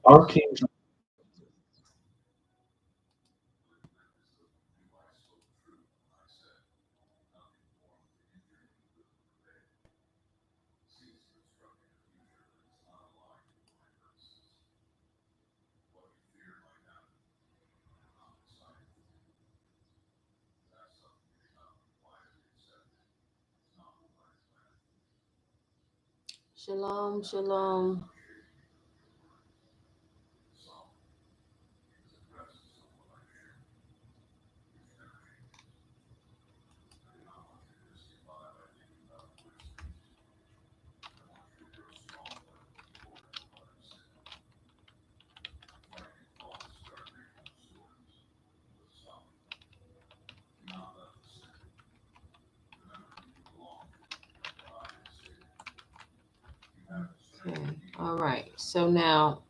Our kings. Shalom, shalom. Okay. All right. So now,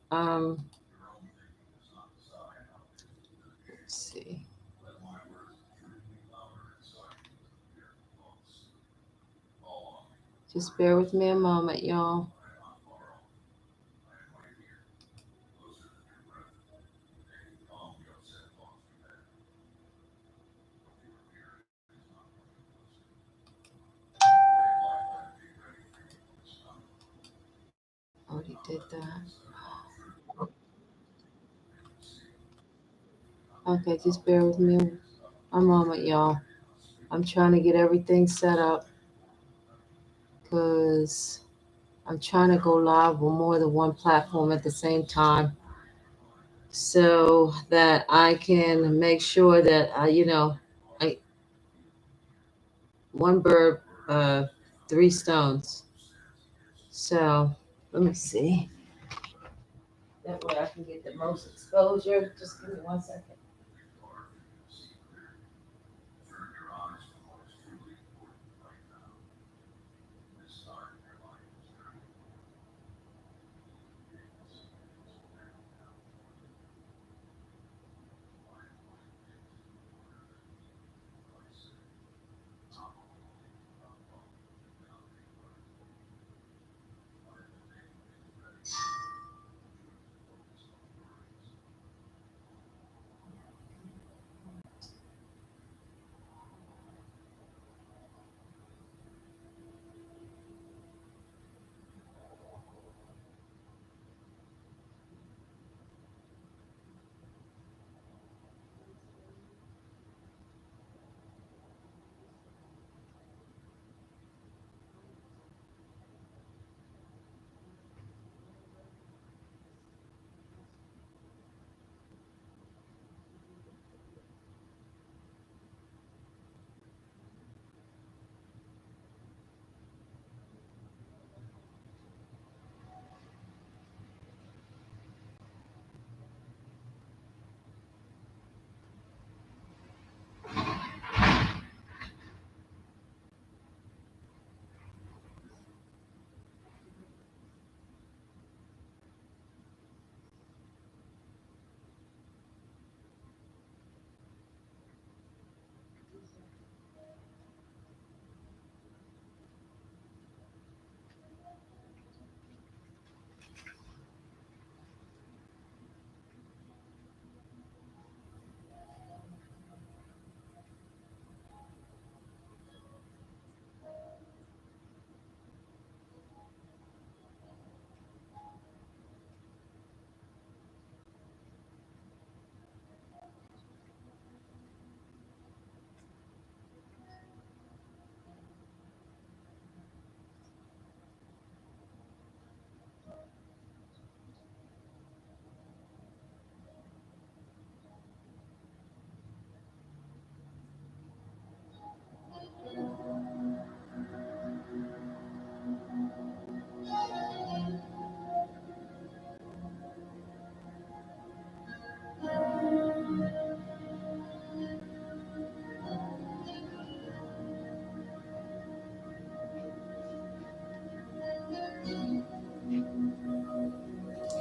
let's see. Just bear with me a moment, y'all. Already did that. Okay, just bear with me a moment, y'all. I'm trying to get everything set up because I'm trying to go live on more than one platform at the same time so that I can make sure that I one bird, uh, three stones. So let me see. That way I can get the most exposure. Just give me 1 second.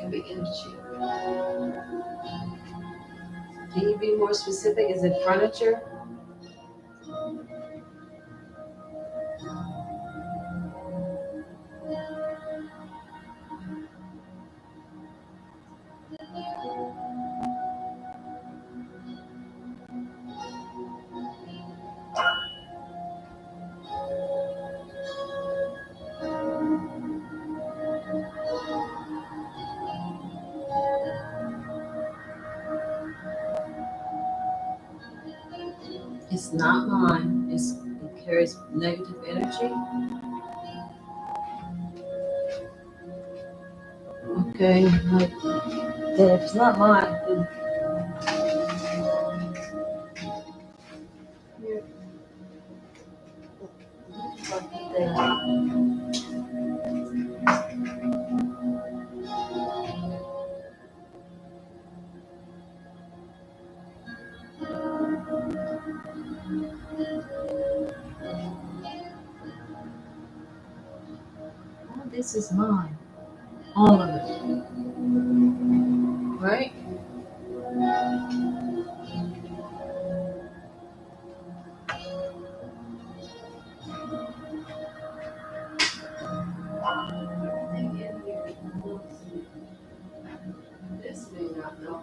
Heavy energy. Can you be more specific? Is it furniture? It's not mine. It carries negative energy. Okay, like then if it's not mine, then here, what the thing? Oh, this is mine. All of it, right? Everything in here belongs to me. This may not know.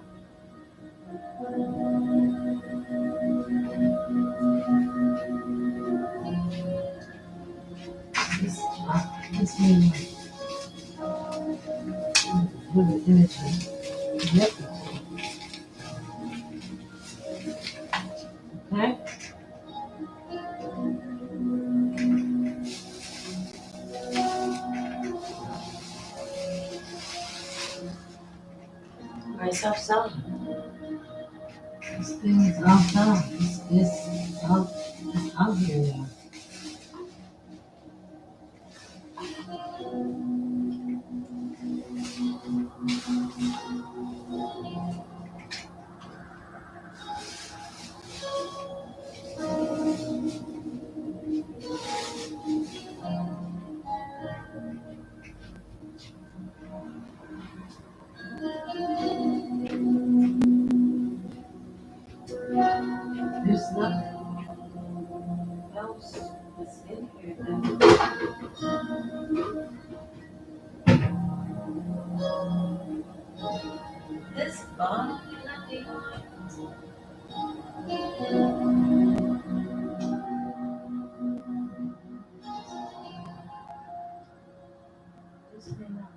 This may not with the energy. Yep. Okay. Right outside. This thing is outside. It's out here now. There's nothing else that's in here now. This bottle cannot be mine. This may not.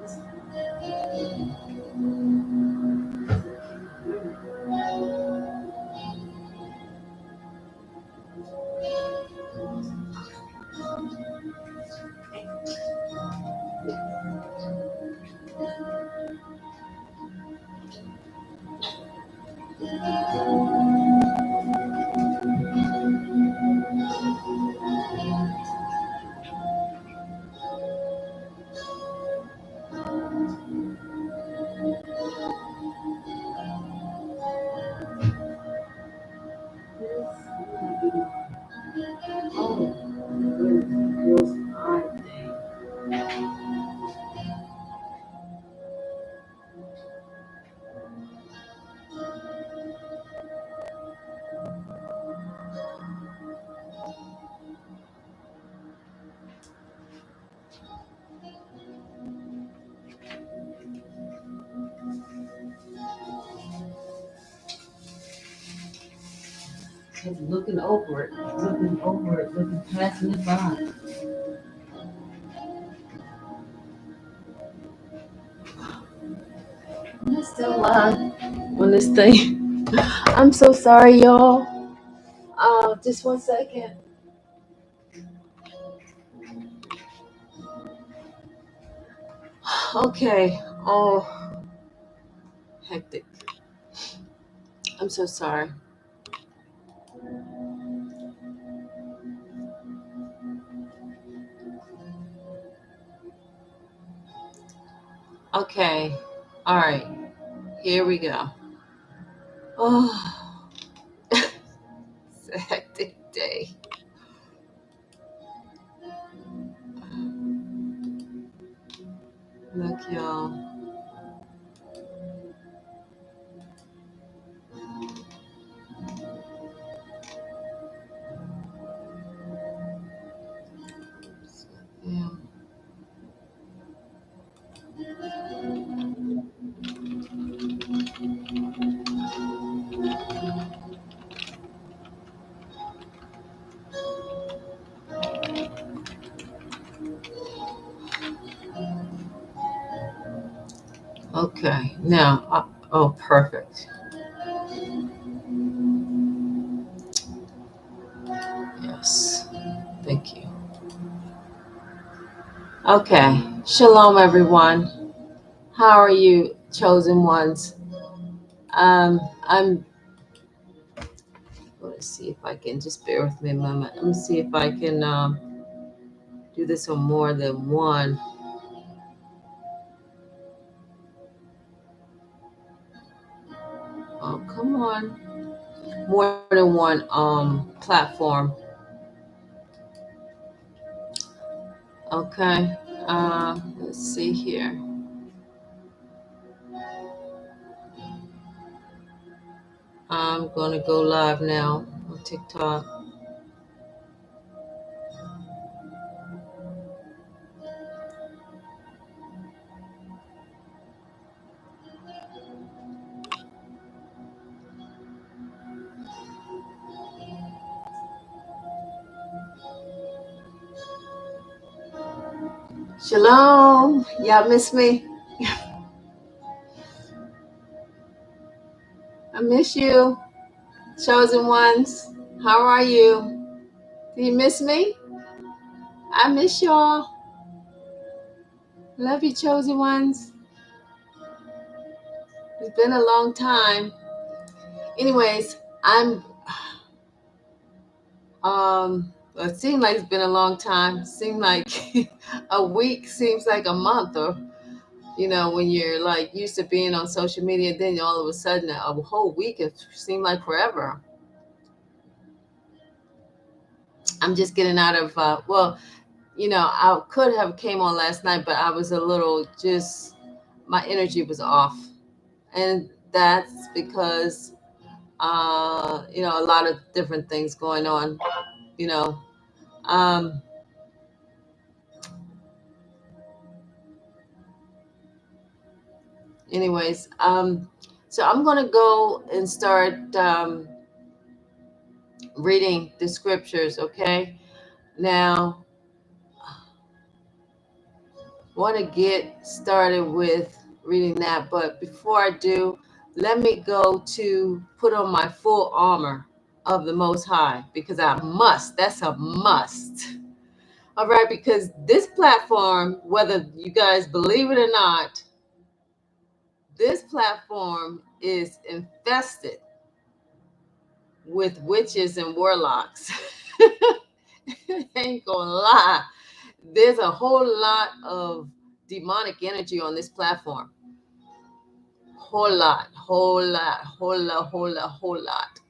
This may not be mine. Oh, goodness, girls, I think. Just looking over it, looking passing it by. I'm still live on this thing. I'm so sorry, y'all. Just 1 second. Okay. Oh, hectic. I'm so sorry. Okay. All right. Here we go. Oh, it's a hectic day. Look, y'all. Yeah. Okay, now, oh, perfect. Yes, thank you. Okay, shalom, everyone. How are you, chosen ones? I'm going to see if I can just bear with me a moment. Let me see if I can do this on more than one. Oh, come on. More than one platform. Okay. Let's see here. I'm gonna go live now on TikTok. Shalom. Y'all miss me? I miss you, chosen ones. How are you? Do you miss me? I miss y'all. Love you, chosen ones. It's been a long time. Anyways, well, it seems like it's been a long time. It seems like a week seems like a month, or when you're like used to being on social media, then all of a sudden a whole week it seemed like forever. I'm just getting out of I could have came on last night, but I was a little just my energy was off, and that's because a lot of different things going on. You know, um, anyways, so I'm gonna go and start reading the scriptures. Okay, now want to get started with reading that, but before I do, let me go to put on my full armor of the Most High because I must. That's a must. All right, because this platform, whether you guys believe it or not, this platform is infested with witches and warlocks. Ain't gonna lie. There's a whole lot of demonic energy on this platform. Whole lot, whole lot, whole lot, whole lot, whole lot.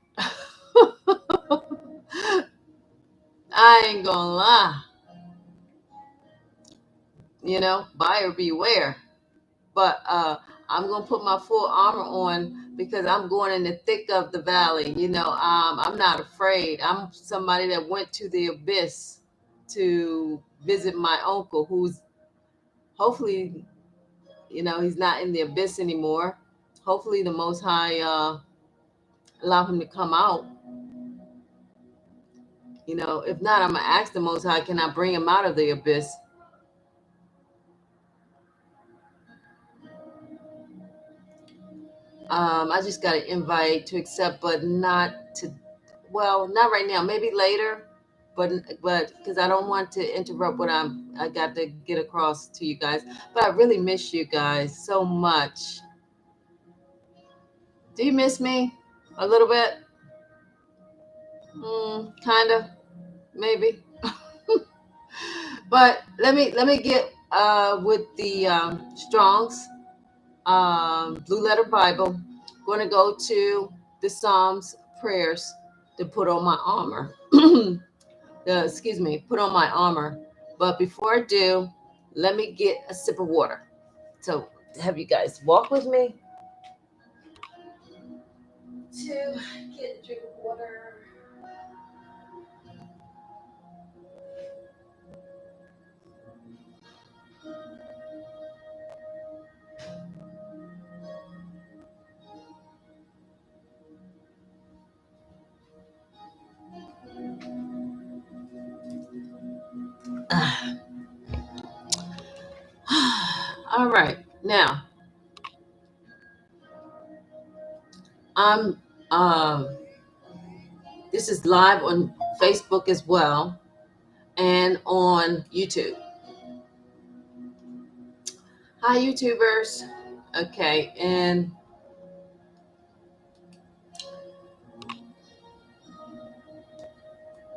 I ain't gonna lie. Buyer beware. But I'm gonna put my full armor on because I'm going in the thick of the valley. I'm not afraid. I'm somebody that went to the abyss to visit my uncle, who's hopefully, he's not in the abyss anymore. Hopefully, the Most High allow him to come out. If not, I'm gonna ask the Most High, can I bring him out of the abyss? I just got an invite to accept, but not to. Well, not right now. Maybe later, but because I don't want to interrupt what I got to get across to you guys. But I really miss you guys so much. Do you miss me a little bit? Kind of, maybe. But let me get with the Strong's Blue Letter Bible. Going to go to the Psalms prayers to put on my armor. Excuse me, put on my armor. But before I do, let me get a sip of water. So have you guys walk with me to get a drink of water. All right, now I'm this is live on Facebook as well and on YouTube. Hi, YouTubers. Okay, and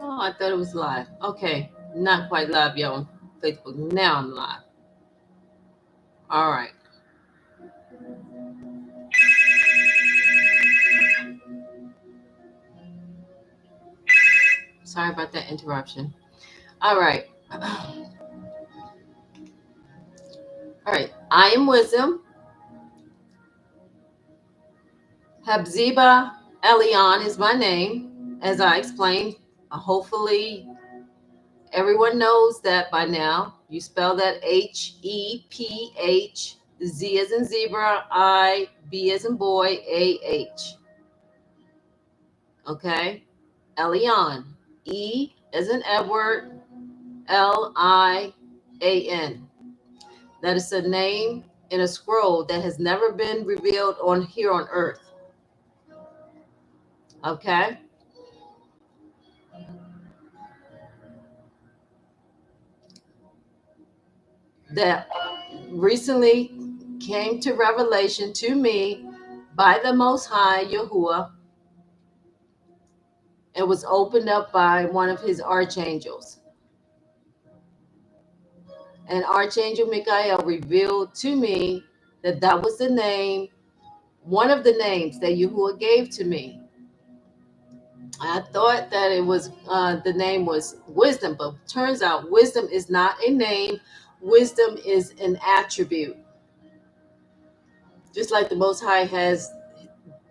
oh, I thought it was live. Okay, not quite live yet on Facebook. Now I'm live. All right. Sorry about that interruption. All right. All right. I am wisdom. Habziba Elion is my name, as I explained. Hopefully, everyone knows that by now. You spell that Heph, Z as in zebra, I, B as in boy, AH. Okay? Elion. E as in Edward, Lian. That is a name in a scroll that has never been revealed on here on earth. Okay? That recently came to revelation to me by the Most High Yahuwah. It was opened up by one of his archangels. And Archangel Michael revealed to me that that was the name, one of the names that Yahuwah gave to me. I thought that it was the name was wisdom, but turns out wisdom is not a name. Wisdom is an attribute. Just like the Most High has,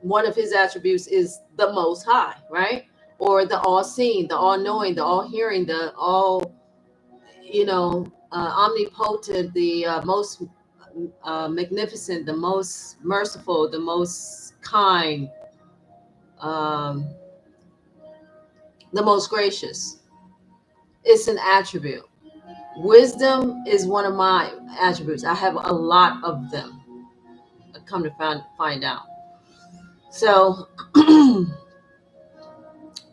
one of his attributes is the Most High, right? Or the all-seeing, the all-knowing, the all-hearing, the all, omnipotent, the most magnificent, the most merciful, the most kind, um, the most gracious. It's an attribute. Wisdom is one of my attributes. I have a lot of them. I come to find out. So,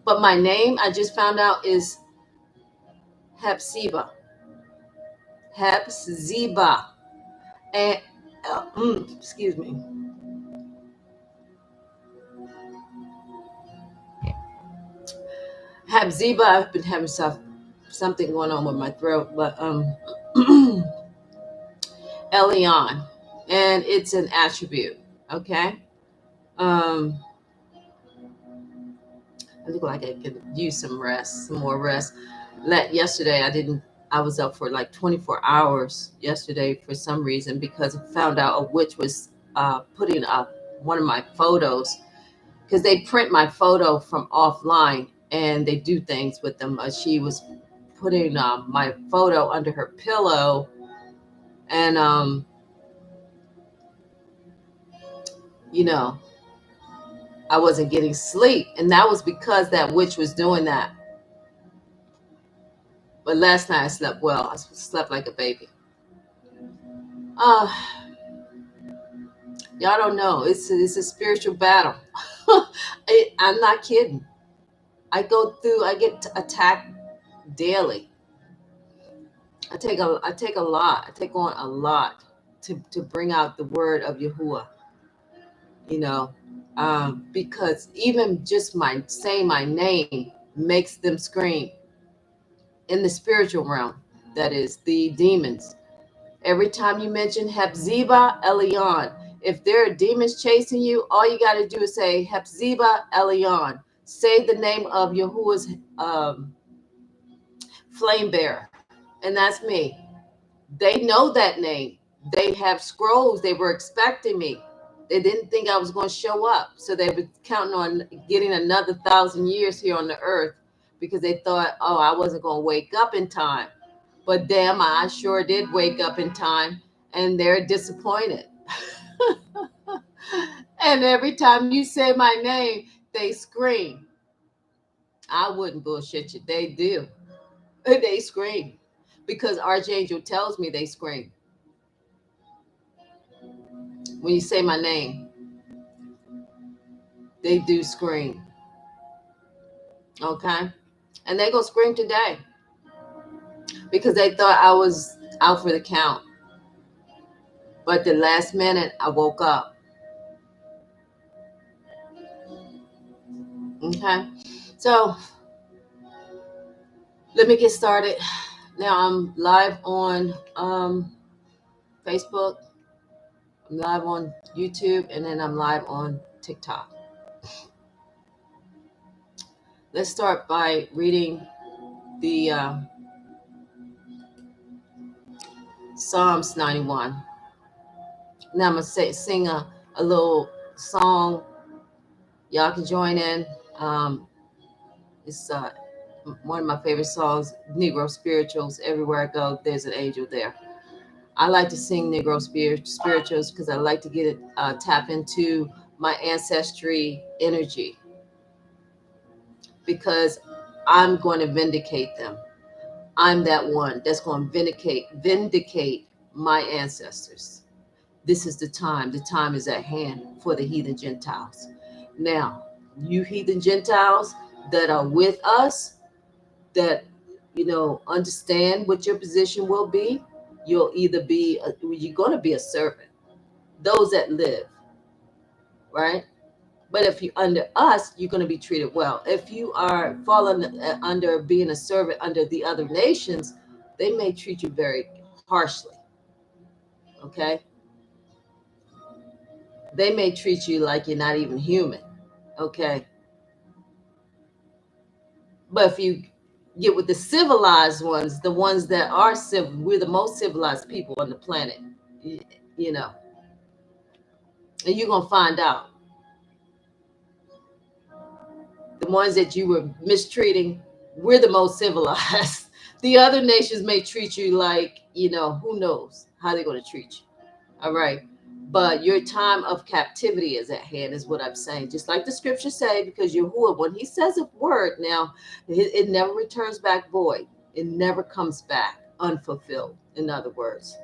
but my name I just found out is Hepzibah. Hepzibah. And excuse me. Hepzibah. I've been having something going on with my throat, but Elion, and it's an attribute. Okay. I look like I could use some rest, some more rest. Yesterday I was up for like 24 hours yesterday for some reason because I found out a witch was putting up one of my photos because they print my photo from offline and they do things with them. She was putting my photo under her pillow and, I wasn't getting sleep. And that was because that witch was doing that. But last night I slept well. I slept like a baby. Uh, y'all don't know. It's a spiritual battle. I'm not kidding. I get attacked daily. I take on a lot to bring out the word of Yahuwah. Because even just saying my name makes them scream in the spiritual realm. That is the demons. Every time you mention Hepzibah Elion, if there are demons chasing you, all you got to do is say Hepzibah Elion. Say the name of Yahuwah's flame bearer, and that's me. They know that name. They have scrolls. They were expecting me. They didn't think I was going to show up, so they were counting on getting another 1,000 years here on the earth because they thought, oh, I wasn't going to wake up in time. But damn, I sure did wake up in time, and they're disappointed. And every time you say my name, they scream. I wouldn't bullshit you. They do. They scream because Archangel tells me they scream when you say my name. they do scream. Okay? And they gonna scream today because they thought I was out for the count. But the last minute I woke up. Okay? So let me get started. Now I'm live on Facebook, I'm live on YouTube, and then I'm live on TikTok. Let's start by reading the Psalms 91. Now I'm going to sing a little song. Y'all can join in. It's one of my favorite songs, Negro Spirituals. Everywhere I go, there's an angel there. I like to sing Negro spirituals because I like to get it tap into my ancestry energy, because I'm going to vindicate them. I'm that one that's going to vindicate my ancestors. This is the time. The time is at hand for the heathen Gentiles. Now, you heathen Gentiles that are with us, that understand what your position will be. You'll either be you're going to be a servant. Those that live, right? But if you're under us, you're going to be treated well. If you are falling under being a servant under the other nations, they may treat you very harshly. Okay? They may treat you like you're not even human. Okay? But if you get with the civilized ones, the ones that are civil, we're the most civilized people on the planet, you know, and you're going to find out. The ones that you were mistreating, we're the most civilized. The other nations may treat you like, who knows how they're going to treat you. All right. But your time of captivity is at hand, is what I'm saying. Just like the scriptures say, because Yahuwah, when he says a word, now it never returns back void. It never comes back unfulfilled. In other words,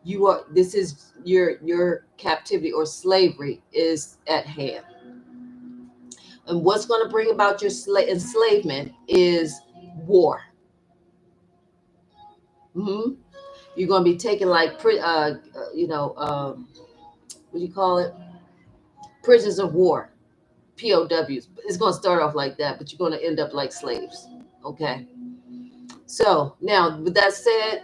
this is your captivity or slavery is at hand. And what's going to bring about your enslavement is war. Mm-hmm. You're going to be taken like, what do you call it? Prisoners of war, POWs. It's going to start off like that, but you're going to end up like slaves. Okay. So now, with that said,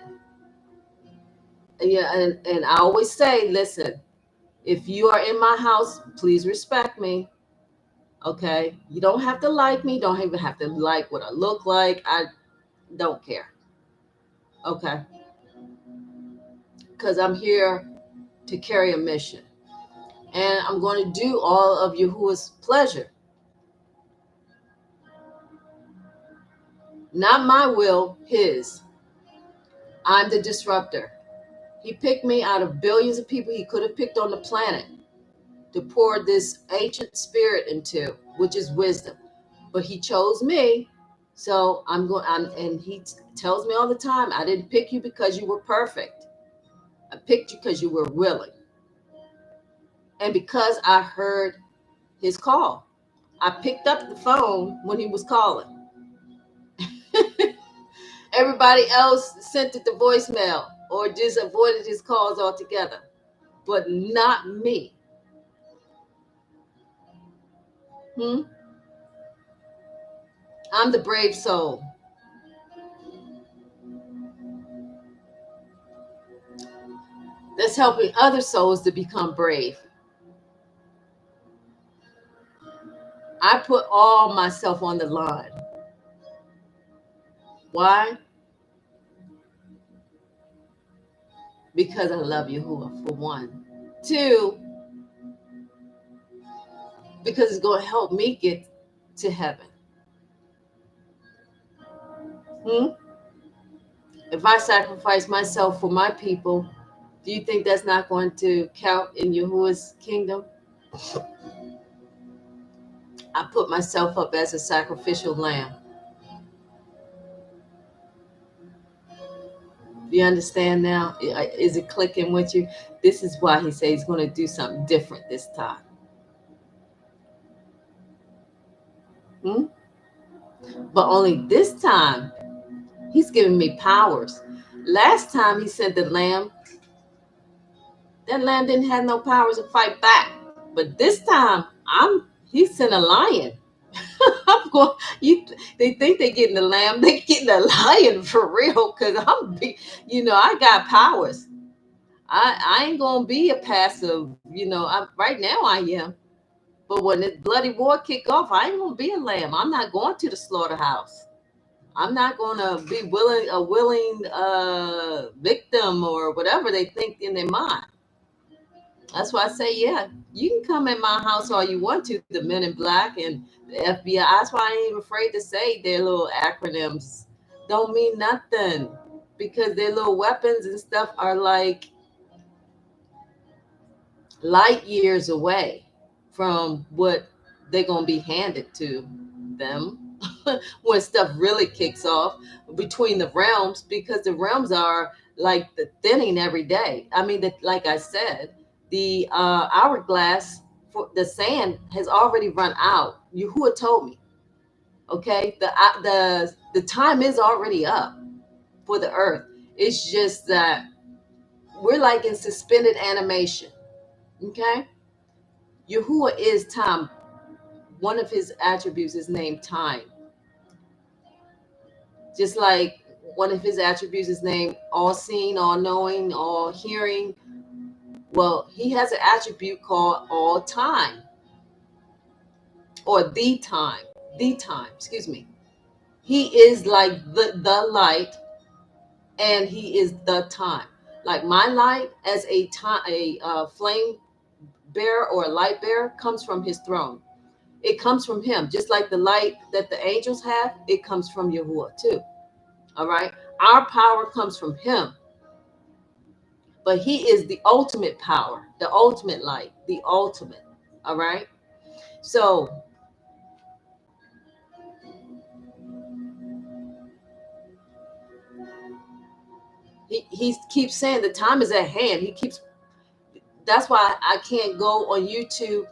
yeah, and I always say, listen, if you are in my house, please respect me. Okay. You don't have to like me. Don't even have to like what I look like. I don't care. Okay. Because I'm here to carry a mission. And I'm going to do all of Yahuwah's pleasure. Not my will, his. I'm the disruptor. He picked me out of billions of people he could have picked on the planet to pour this ancient spirit into, which is wisdom. But he chose me. So and he tells me all the time, I didn't pick you because you were perfect. I picked you because you were willing. And because I heard his call. I picked up the phone when he was calling. Everybody else sent it to voicemail or just avoided his calls altogether, but not me. I'm the brave soul. That's helping other souls to become brave. I put all myself on the line. Why? Because I love Yahuwah, for one. Two, because it's going to help me get to heaven. If I sacrifice myself for my people, do you think that's not going to count in Yahuwah's kingdom? I put myself up as a sacrificial lamb. Do you understand now? Is it clicking with you? This is why he says he's going to do something different this time. Hmm? But only this time, he's giving me powers. Last time he sent the lamb, that lamb didn't have no powers to fight back. But this time, he sent a lion. I'm going. You, they think they're getting the lamb. They getting the lion for real. Cause I got powers. I ain't gonna be a passive. Right now I am. But when this bloody war kick off, I ain't gonna be a lamb. I'm not going to the slaughterhouse. I'm not gonna be a willing victim or whatever they think in their mind. That's why I say, yeah, you can come in my house all you want to. The Men in Black and the FBI. That's why I ain't even afraid to say their little acronyms. Don't mean nothing because their little weapons and stuff are like light years away from what they're gonna be handed to them when stuff really kicks off between the realms, because the realms are like the thinning every day. I mean, like I said, the hourglass for the sand has already run out. Who had told me? Okay, the time is already up for the earth. It's just that we're like in suspended animation. Okay, Yahuwah is time. One of his attributes is named time. Just like one of his attributes is named all seeing, all knowing, all hearing. Well, he has an attribute called all time, or the time, excuse me. He is like the light, and he is the time. Like my light as a time, flame bearer or a light bearer comes from his throne. It comes from him, just like the light that the angels have. It comes from Yahuwah too. All right, our power comes from him, but he is the ultimate power, the ultimate light, the ultimate. All right, so he keeps saying the time is at hand. He keeps. That's why I can't go on YouTube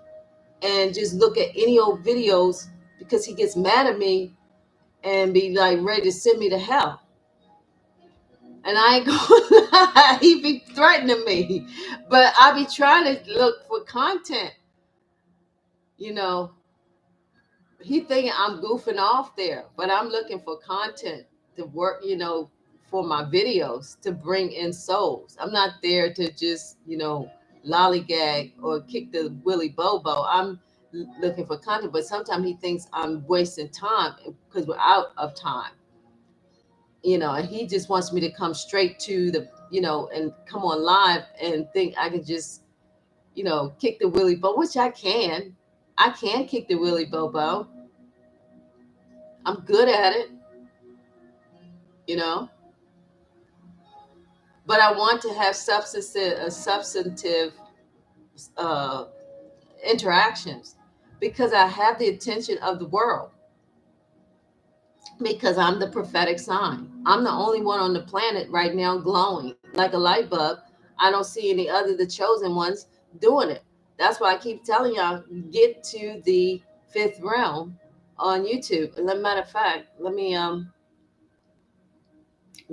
and just look at any old videos, because he gets mad at me and be like ready to send me to hell. And I ain't going. He be threatening me, but I be trying to look for content. You know, he thinking I'm goofing off there, but I'm looking for content to work. For my videos to bring in souls. I'm not there to just lollygag or kick the willy bobo. I'm looking for content, but sometimes he thinks I'm wasting time because we're out of time. And he just wants me to come straight to and come on live and think I can just, kick the willy bobo, which I can. I can kick the willy bobo. I'm good at it, you know, but I want to have substantive uh, interactions, because I have the attention of the world, because I'm the prophetic sign. I'm the only one on the planet right now glowing like a light bulb. I don't see any other the chosen ones doing it. That's why I keep telling y'all, get to the fifth realm on YouTube. As a matter of fact, let me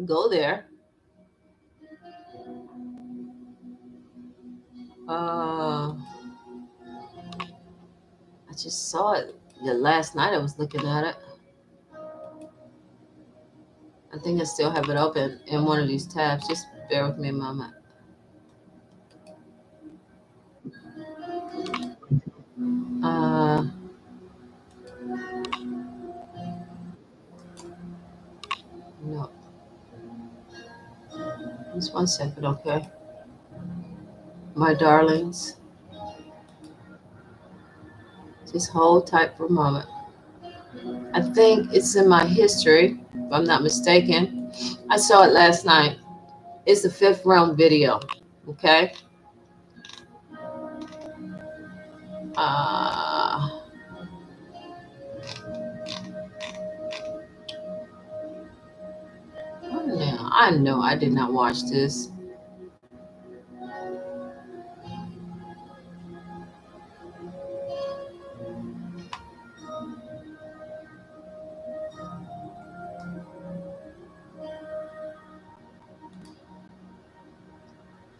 go there. I just saw it the last night. I was looking at it. I think I still have it open in one of these tabs. Just bear with me a moment. Uh, no, just 1 second, okay? My darlings, just hold tight for a moment. I think it's in my history, if I'm not mistaken. I saw it last night. It's the fifth realm video, okay? Uh, I know I did not watch this.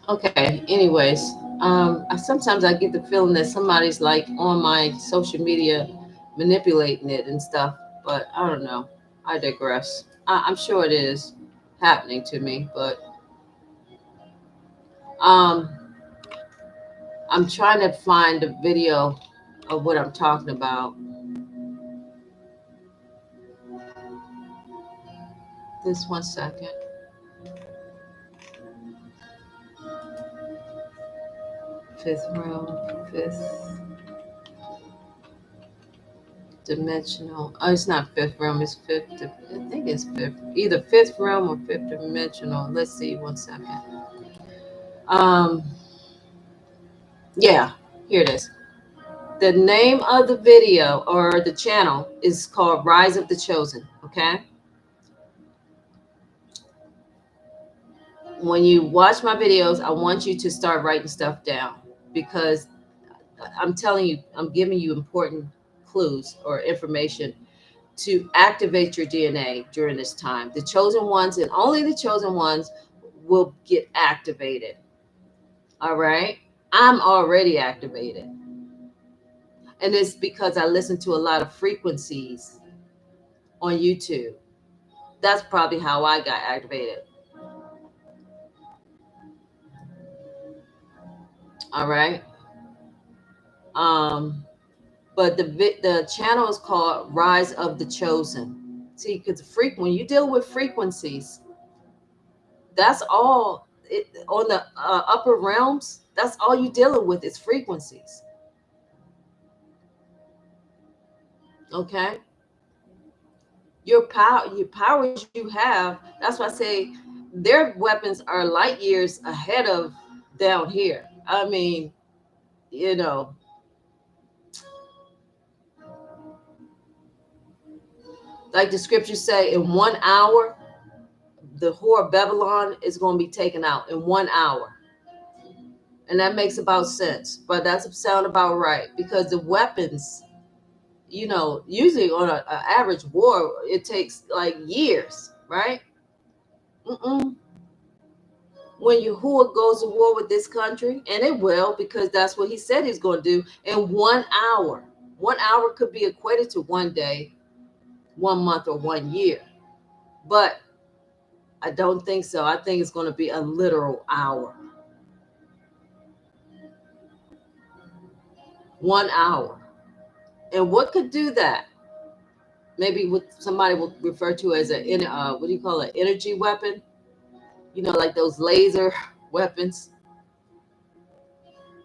Okay. Anyways, sometimes I get the feeling that somebody's like on my social media manipulating it and stuff, but I don't know. I digress. I'm sure it is happening to me, but um, I'm trying to find a video of what I'm talking about. This 1 second. Fifth realm, fifth dimensional. Oh, it's not fifth realm. It's fifth. I think it's fifth. Either fifth realm or fifth dimensional. Let's see. 1 second. Um. Yeah. Here it is. The name of the video or the channel is called Rise of the Chosen. Okay. When you watch my videos, I want you to start writing stuff down because I'm telling you, I'm giving you important clues or information to activate your DNA during this time. The chosen ones and only the chosen ones will get activated. All right. I'm already activated. And it's because I listen to a lot of frequencies on YouTube. That's probably how I got activated. All right. Um, but the channel is called Rise of the Chosen. See, because when you deal with frequencies, that's all on the upper realms. That's all you dealing with is frequencies. Okay, your powers you have. That's why I say their weapons are light years ahead of down here. I mean, you know, like the scriptures say, in 1 hour, the whore of Babylon is going to be taken out in 1 hour. And that makes about sense, but that's sound about right because the weapons, usually on an average war, it takes like years, right? Mm-mm. When Yahuwah goes to war with this country, and it will, because that's what he said he's going to do in 1 hour. 1 hour could be equated to 1 day, 1 month, or 1 year. But I don't think so. I think it's going to be a literal hour. 1 hour. And what could do that? Maybe what somebody will refer to as what do you call it? Energy weapon? Like those laser weapons.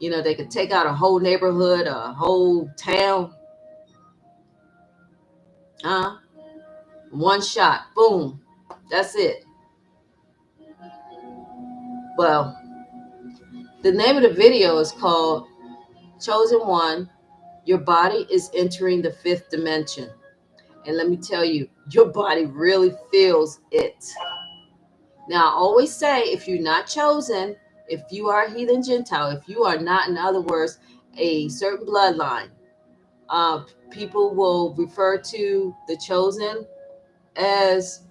They could take out a whole neighborhood, a whole town. Huh? One shot, boom. That's it. Well, the name of the video is called Chosen One. Your body is entering the fifth dimension. And let me tell you, your body really feels it. Now, I always say, if you're not chosen, if you are a heathen Gentile, if you are not, in other words, a certain bloodline, people will refer to the chosen as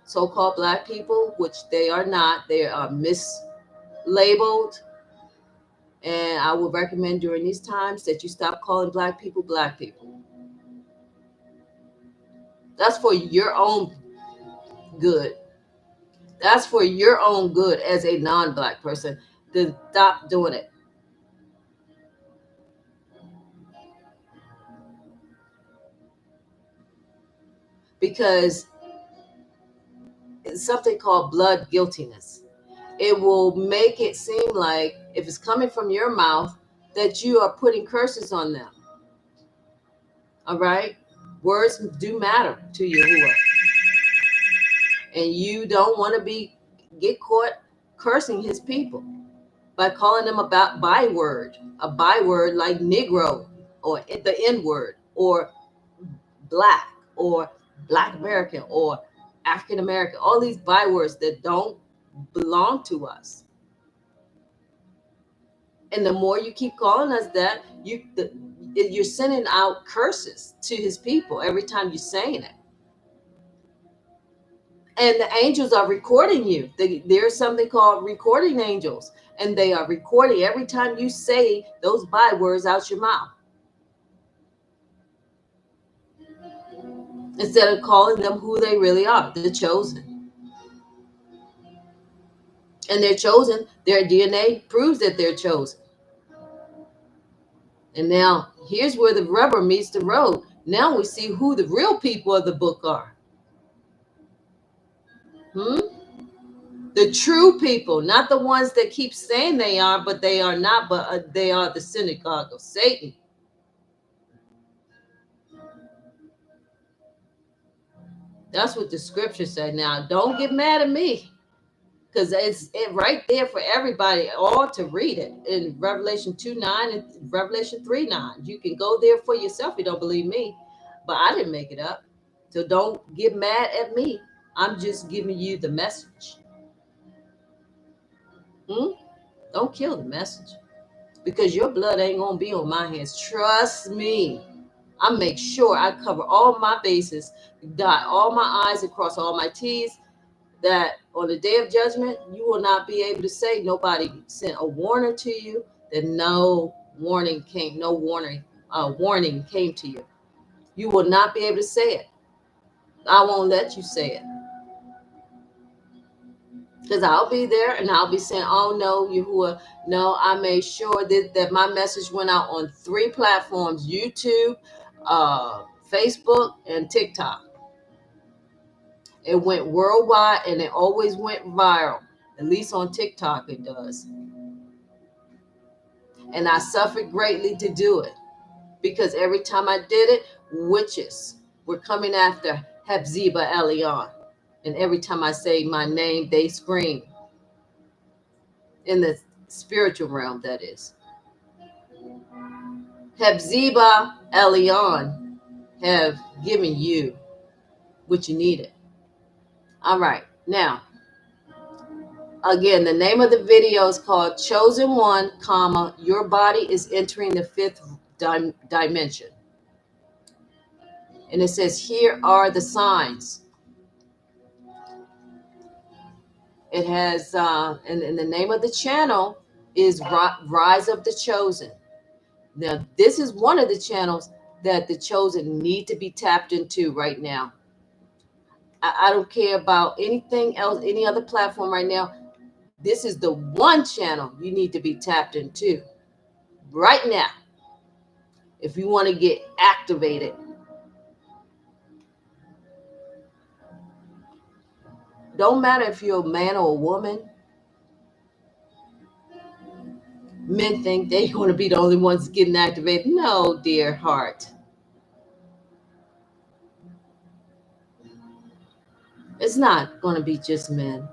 so-called black people, which they are not. They are mislabeled. And I would recommend during these times that you stop calling black people black people. That's for your own good. That's for your own good as a non-black person to stop doing it. Because it's something called blood guiltiness. It will make it seem like if it's coming from your mouth that you are putting curses on them. All right? Words do matter to you, and you don't want to get caught cursing his people by calling them about a byword like Negro or the N word or black or Black American or African American, all these bywords that don't belong to us. And the more you keep calling us that, you're sending out curses to his people every time you're saying it. And the angels are recording you. There's something called recording angels, and they are recording every time you say those bywords out your mouth, instead of calling them who they really are, the chosen. And they're chosen. Their DNA proves that they're chosen. And now here's where the rubber meets the road. Now we see who the real people of the book are. Hmm? The true people, not the ones that keep saying they are, but they are not, but they are the synagogue of Satan. That's what the scripture said. Now, don't get mad at me, because it's right there for everybody all to read it in Revelation 2:9 and Revelation 3:9. You can go there for yourself if you don't believe me, but I didn't make it up. So don't get mad at me. I'm just giving you the message. Hmm? Don't kill the message, because your blood ain't gonna be on my hands. Trust me. I make sure I cover all my bases, dot all my I's, across all my T's, that on the day of judgment, you will not be able to say nobody sent a warner to you, that warning came to you. You will not be able to say it. I won't let you say it. Because I'll be there and I'll be saying, oh no, Yahuwah, no, I made sure that my message went out on 3 platforms: YouTube, Facebook, and TikTok. It went worldwide and it always went viral. At least on TikTok it does. And I suffered greatly to do it, because every time I did it, witches were coming after Hepzibah Elion. And every time I say my name, they scream. In the spiritual realm, that is. Hepzibah Elion have given you what you needed. All right. Now, again, the name of the video is called Chosen One, comma, Your Body is Entering the 5th Dimension. And it says, here are the signs. It has, and the name of the channel is Rise of the Chosen. Now, this is one of the channels that the chosen need to be tapped into right now. I don't care about anything else, any other platform right now. This is the one channel you need to be tapped into right now if you want to get activated. Don't matter if you're a man or a woman. Men think they want to be the only ones getting activated. No, dear heart. It's not going to be just men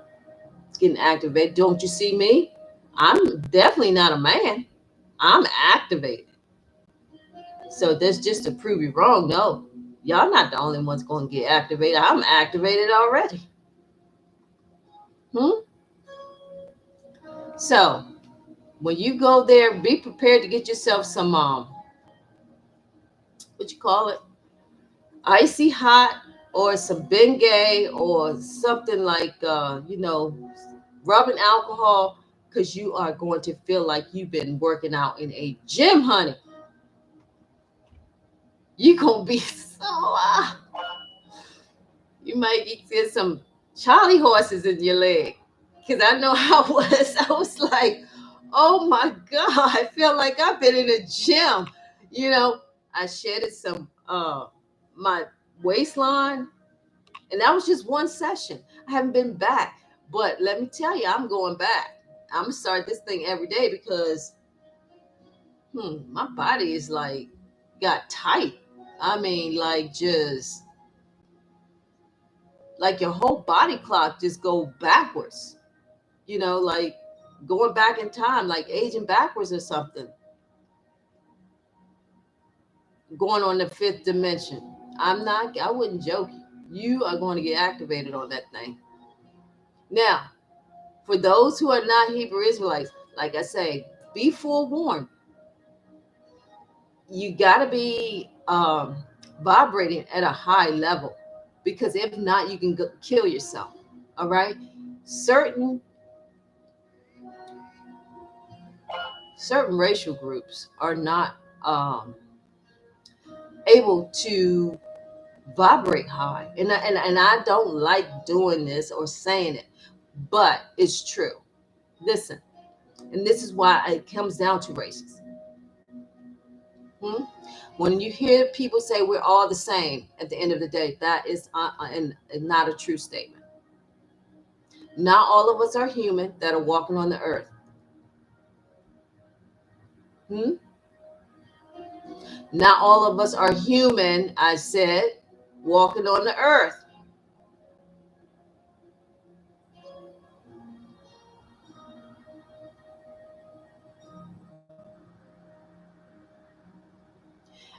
getting activated. Don't you see me? I'm definitely not a man. I'm activated. So that's just to prove you wrong. No, y'all not the only ones going to get activated. I'm activated already. So when you go there, be prepared to get yourself some what you call it, icy hot, or some Bengay, or something like rubbing alcohol, because you are going to feel like you've been working out in a gym, honey. You're gonna be so you might get some Charlie horses in your leg. Because I know how I was. I was like, oh my God, I feel like I've been in a gym. I shedded some my waistline, and that was just one session. I haven't been back. But let me tell you, I'm going back. I'm gonna start this thing every day, because my body is like got tight. I mean, like, just like your whole body clock just go backwards. Like going back in time, like aging backwards or something. Going on the 5th dimension. I wouldn't joke. You are going to get activated on that thing. Now, for those who are not Hebrew Israelites, like I say, be forewarned. You got to be vibrating at a high level. because if not, you can kill yourself. All right. Certain racial groups are not um, able to vibrate high, and I don't like doing this or saying it, but it's true. Listen, and this is why it comes down to races. Hmm? When you hear people say we're all the same, at the end of the day, that is not a true statement. Not all of us are human that are walking on the earth. Hmm? Not all of us are human, I said, walking on the earth.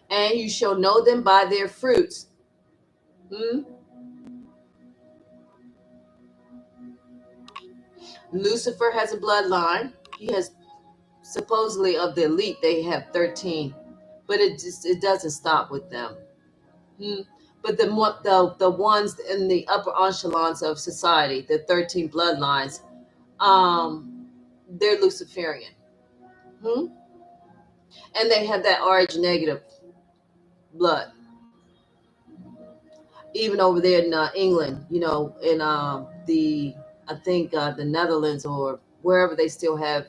And you shall know them by their fruits. Hmm? Lucifer has a bloodline. He has supposedly of the elite, they have 13, but it doesn't stop with them. Hmm. But the ones in the upper echelons of society, the 13 bloodlines, they're Luciferian. Hmm? And they have that RH negative blood. Even over there in England, in the I think the Netherlands or wherever they still have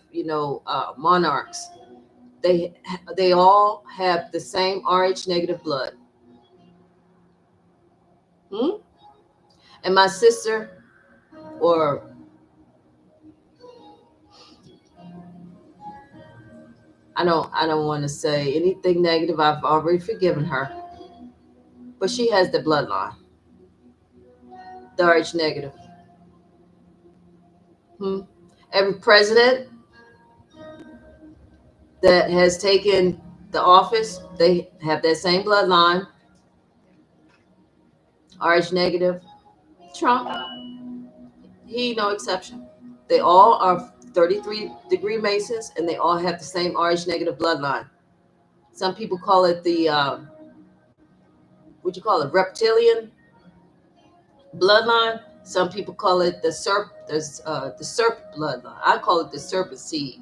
monarchs, they they all have the same RH negative blood. Hmm? And my sister, or I don't want to say anything negative. I've already forgiven her, but she has the bloodline, the RH negative. Hmm? Every president that has taken the office, they have that same bloodline, RH negative. Trump, he no exception. They all are 33-degree Masons, and they all have the same RH negative bloodline. Some people call it the what you call it, reptilian bloodline. Some people call it the serpent bloodline. I call it the serpent seed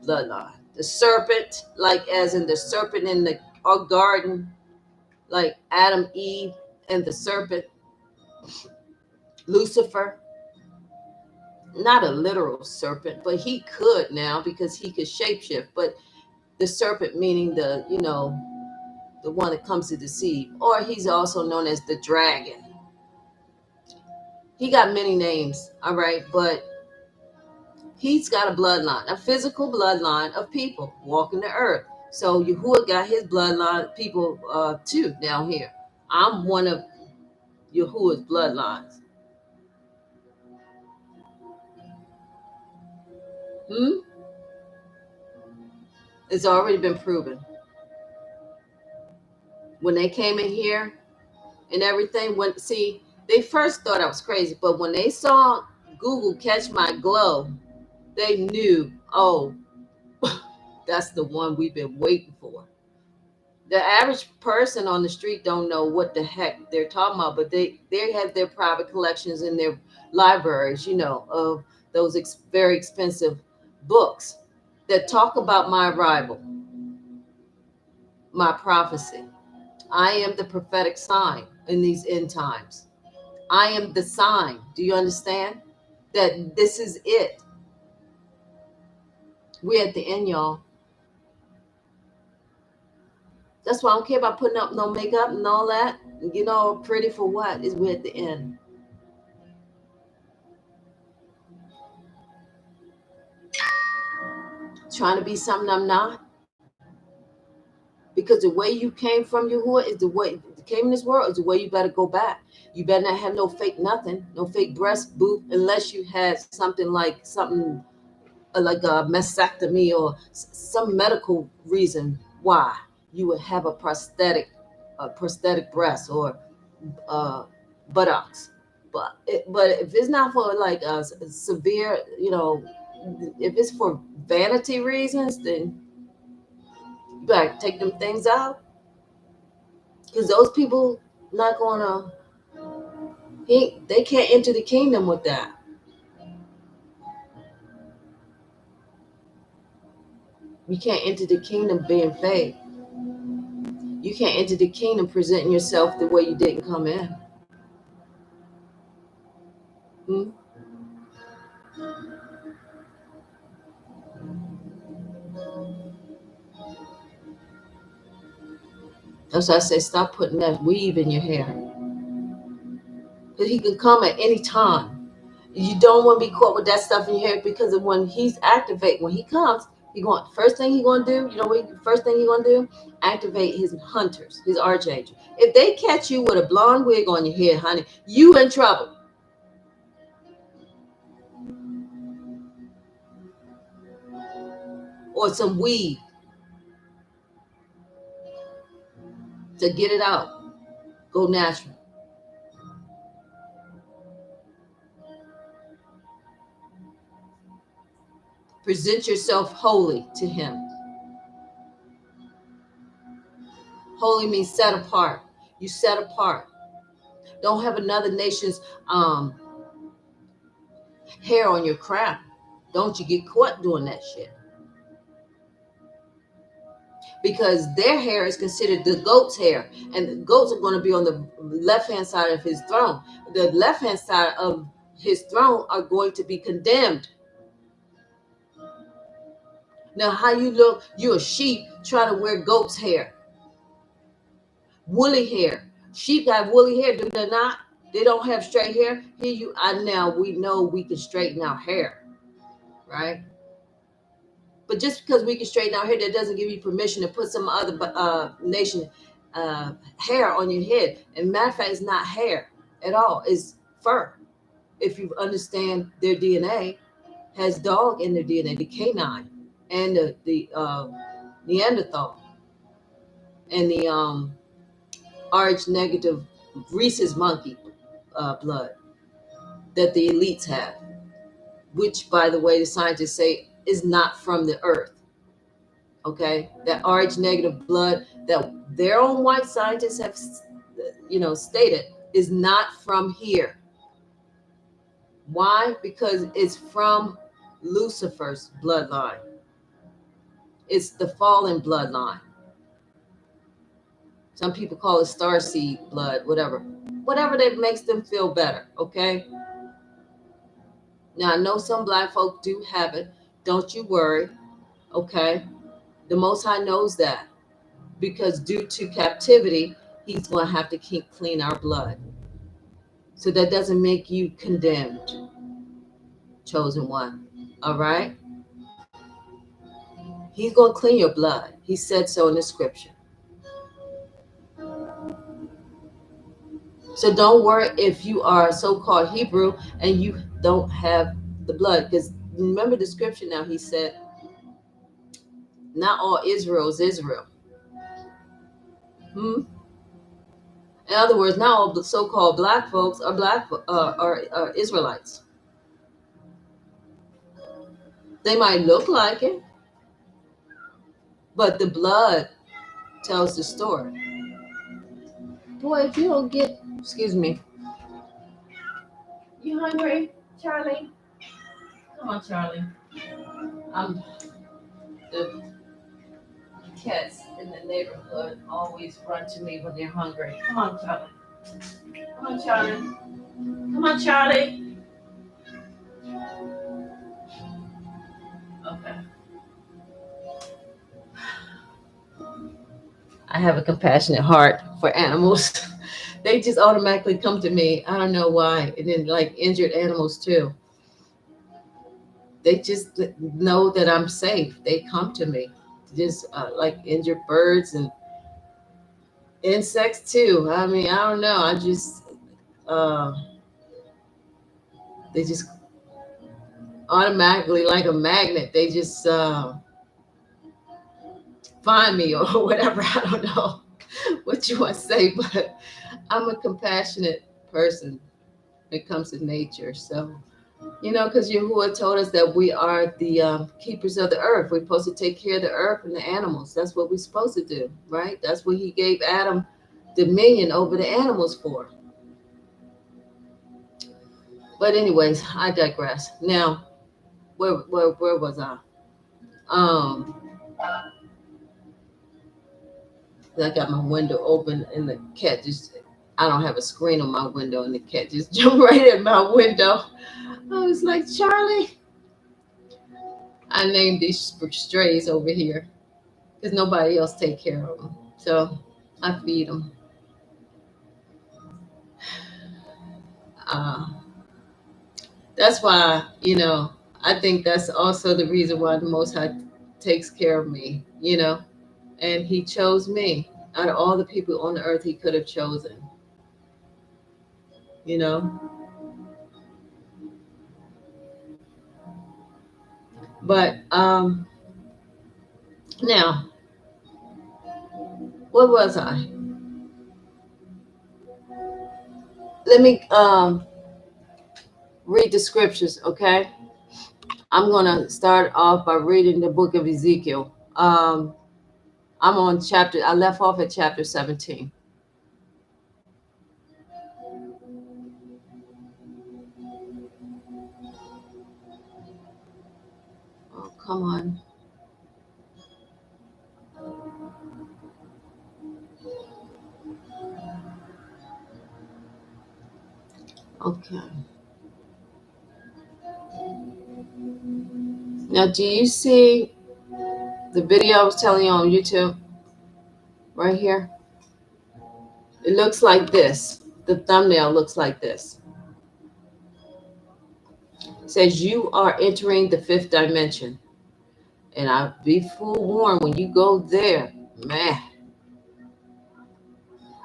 bloodline. The serpent, like as in the serpent in the garden, like Adam, Eve, and the serpent, Lucifer. Not a literal serpent, but he could now because he could shapeshift. But the serpent meaning the one that comes to deceive, or he's also known as the dragon. He got many names, all right, but he's got a bloodline, a physical bloodline of people walking the earth. So Yahuwah got his bloodline people too down here. I'm one of Yahuwah's bloodlines. Hmm? It's already been proven. When they came in here and everything went, see, they first thought I was crazy, but when they saw Google catch my glow, they knew, oh, that's the one we've been waiting for. The average person on the street don't know what the heck they're talking about, but they have their private collections in their libraries, of those very expensive books that talk about my arrival, my prophecy. I am the prophetic sign in these end times. I am the sign. Do you understand that this is it? We're at the end, y'all. That's why I don't care about putting up no makeup and all that. Pretty for what? Is we're at the end. Trying to be something I'm not. Because the way you came from Yahuwah is the way you came in this world is the way you better go back. You better not have no fake nothing, no fake breast boob, unless you had something like a mastectomy or some medical reason why you would have a prosthetic breast or uh, buttocks. But if it's not for like a severe, if it's for vanity reasons, then you better take them things out because those people not gonna They can't enter the kingdom with that. You can't enter the kingdom being fake. You can't enter the kingdom presenting yourself the way you didn't come in. Hmm? That's why I say stop putting that weave in your hair. Because he can come at any time. You don't want to be caught with that stuff in your hair because of when he's activate, when he comes, first thing he gonna do, first thing he gonna do, activate his hunters, his archangel. If they catch you with a blonde wig on your head, honey, you in trouble. Or some weave to get it out. Go natural. Present yourself holy to him. Holy means set apart. You set apart. Don't have another nation's hair on your crown. Don't you get caught doing that shit. Because their hair is considered the goat's hair. And the goats are going to be on the left-hand side of his throne. The left-hand side of his throne are going to be condemned. Now, how you look, you're a sheep trying to wear goat's hair. Woolly hair. Sheep have woolly hair, do they not? They don't have straight hair. Here you are now. We know we can straighten our hair, right? But just because we can straighten our hair, that doesn't give you permission to put some other nation hair on your head. And matter of fact, it's not hair at all. It's fur. If you understand their DNA, has dog in their DNA, the canine and the Neanderthal and the Rh negative rhesus monkey blood that the elites have, which, by the way, the scientists say is not from the earth. Okay, that Rh negative blood that their own white scientists have, stated is not from here. Why? Because it's from Lucifer's bloodline. It's the fallen bloodline. Some people call it starseed blood, whatever that makes them feel better. Okay. Now I know some black folk do have it. Don't you worry. Okay. The Most High knows that. Because due to captivity, he's going to have to keep clean our blood. So that doesn't make you condemned, chosen one. All right? He's going to clean your blood. He said so in the scripture. So don't worry if you are so-called Hebrew and you don't have the blood. Because remember the scripture now, he said, not all Israel is Israel. In other words, not all the so-called black folks are Israelites. They might look like it, but the blood tells the story. Boy, if you don't get, excuse me. You hungry, Charlie? Come on, Charlie. The cats in the neighborhood always run to me when they're hungry. Come on, Charlie. Come on, Charlie. Come on, Charlie. Okay. I have a compassionate heart for animals. They just automatically come to me. I don't know why. And then like injured animals too. They just know that I'm safe. They come to me. Just like injured birds and insects too. I mean, I don't know. I just they just automatically like a magnet. They just find me or whatever. I don't know what you want to say, but I'm a compassionate person when it comes to nature. So, because Yahuwah told us that we are the keepers of the earth. We're supposed to take care of the earth and the animals. That's what we're supposed to do, right? That's what he gave Adam dominion over the animals for. But anyways, I digress. Now, where was I? Um, I got my window open and the cat just. I don't have a screen on my window and the cat just jumped right at my window. I was like, Charlie. I named these strays over here because nobody else take care of them. So I feed them. Uh, that's why, I think that's also the reason why the Most High takes care of me, and He chose me out of all the people on the earth He could have chosen, you know. But now, what was I? Let me read the scriptures, okay? I'm gonna start off by reading the book of Ezekiel. I'm on chapter. I left off at chapter 17. Oh, come on. Okay. Now, do you see the video I was telling you on YouTube right here? It looks like this. The thumbnail looks like this. It says you are entering the fifth dimension, and I be forewarned when you go there, man.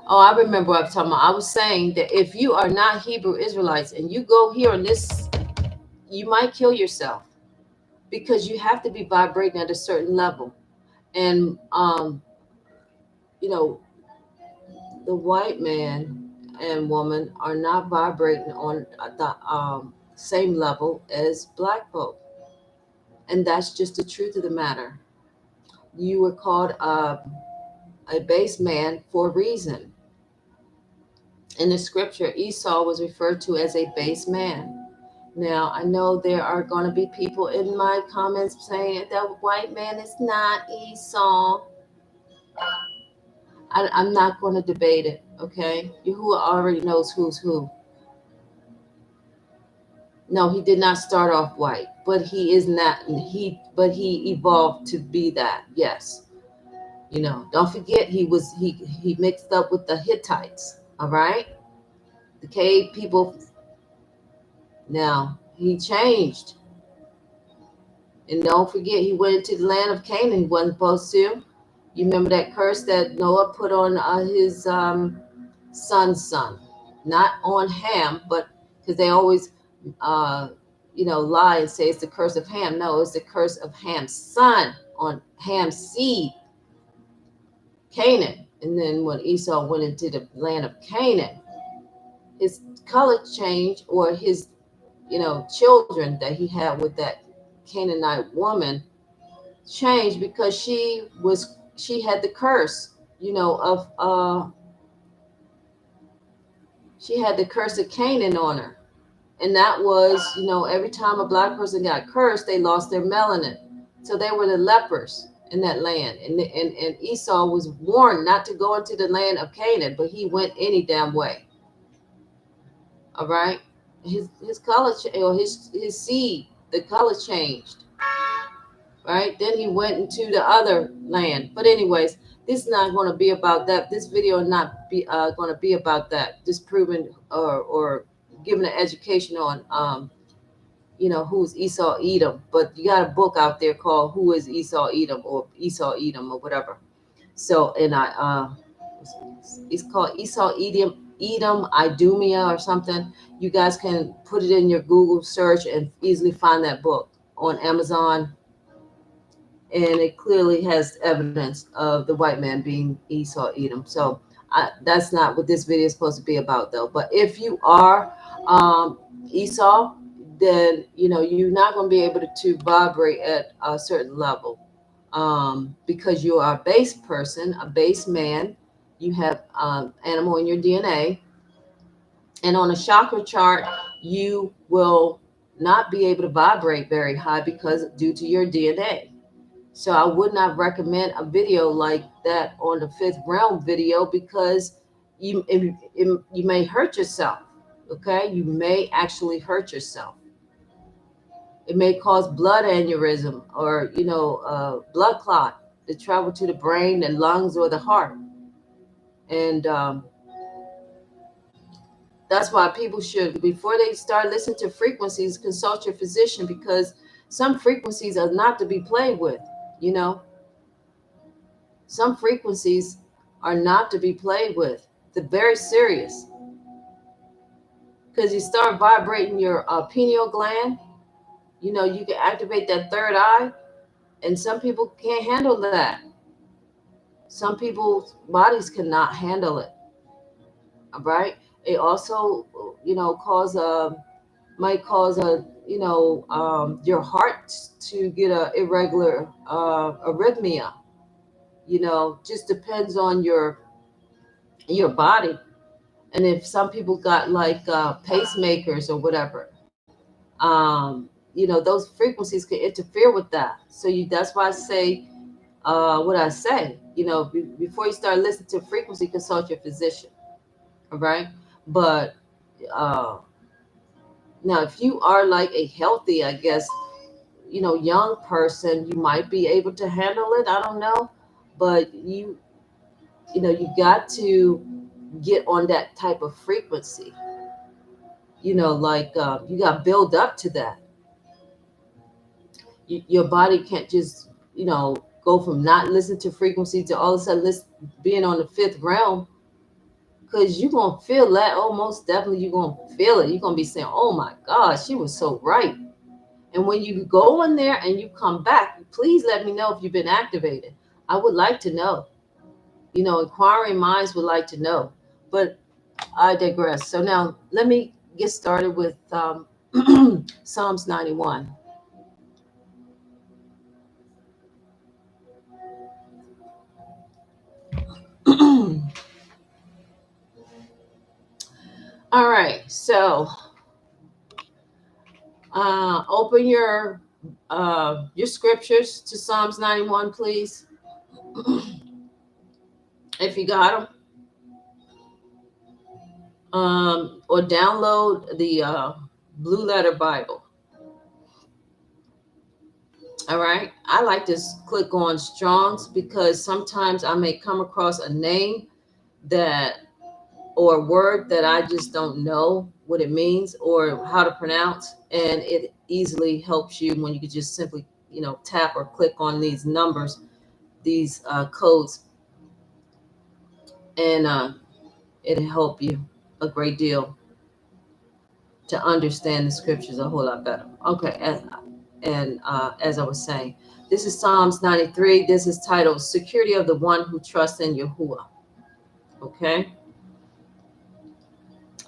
Oh, I remember what I was talking about. I was saying that if you are not Hebrew Israelites and you go here on this, you might kill yourself because you have to be vibrating at a certain level. And you know, the white man and woman are not vibrating on the same level as black folk, and that's just the truth of the matter. You were called a base man for a reason. In the scripture, Esau was referred to as a base man. Now, I know there are going to be people in my comments saying that white man is not Esau. I'm not going to debate it, okay? Yahuwah already knows who's who. No, he did not start off white, but he is not, but he evolved to be that, yes. Don't forget he mixed up with the Hittites, all right? The cave people. Now, he changed. And don't forget, he went into the land of Canaan. He wasn't supposed to. You remember that curse that Noah put on his son's son, not on Ham, but because they always, lie and say it's the curse of Ham. No, it's the curse of Ham's son on Ham's seed, Canaan. And then when Esau went into the land of Canaan, his color changed, or his, children that he had with that Canaanite woman changed because she had the curse, of she had the curse of Canaan on her. And that was, every time a black person got cursed, they lost their melanin. So they were the lepers in that land. And Esau was warned not to go into the land of Canaan, but he went any damn way. All right. His color or his seed, the color changed. Right? Then he went into the other land. But anyways, this is not going to be about that. This video is not be going to be about that. Just proving or giving an education on who's Esau Edom. But you got a book out there called Who is Esau Edom, or Esau Edom, or whatever. So, and it's called Esau Edom Idumea or something. You guys can put it in your Google search and easily find that book on Amazon. And it clearly has evidence of the white man being Esau Edom. So that's not what this video is supposed to be about, though. But if you are Esau, then you're not going to be able to vibrate at a certain level, because you are a base person, a base man. You have animal in your DNA, And on a chakra chart, you will not be able to vibrate very high because due to your DNA. So I would not recommend a video like that on the fifth realm video because you may hurt yourself. Okay, you may actually hurt yourself. It may cause blood aneurysm or blood clot to travel to the brain, the lungs, or the heart. And that's why people should, before they start listening to frequencies, consult your physician because some frequencies are not to be played with. You know, some frequencies are not to be played with. They're very serious because you start vibrating your pineal gland. You know, you can activate that third eye, and some people can't handle that. Some people's bodies cannot handle it. All right. It also, cause might cause your heart to get a irregular arrhythmia. Just depends on your body. And if some people got like pacemakers or whatever, those frequencies can interfere with that. So that's why I say what I say. Before you start listening to frequency, consult your physician. All right. But uh, now, if you are like a healthy, I guess, young person, you might be able to handle it. I don't know, but you got to get on that type of frequency. Like you got to build up to that. Your body can't just go from not listening to frequency to all of a sudden being on the fifth realm, because you're gonna feel that. Oh, most definitely you're gonna feel it. You're gonna be saying, oh my gosh, she was so right. And when you go in there and you come back, please let me know if you've been activated. I would like to know. Inquiring minds would like to know. But I digress. So now let me get started with Psalms 91. All right. So open your scriptures to Psalms 91, please. If you got them. Or download the Blue Letter Bible. All right. I like to click on Strong's because sometimes I may come across a name that or a word that I just don't know what it means or how to pronounce. And it easily helps you when you could just simply, tap or click on these numbers, these codes, and it'll help you a great deal to understand the scriptures a whole lot better. Okay. And as I was saying, this is Psalms 93. This is titled Security of the One Who Trusts in Yahuwah. Okay.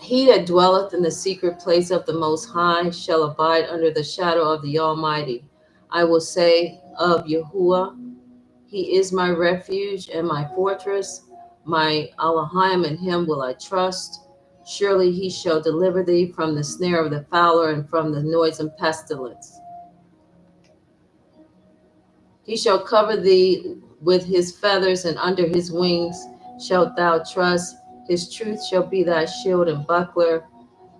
He that dwelleth in the secret place of the Most High shall abide under the shadow of the Almighty. I will say of Yahuwah, He is my refuge and my fortress, my Elohim, in Him will I trust. Surely He shall deliver thee from the snare of the fowler and from the noisome pestilence. He shall cover thee with His feathers, and under His wings shalt thou trust. His truth shall be thy shield and buckler.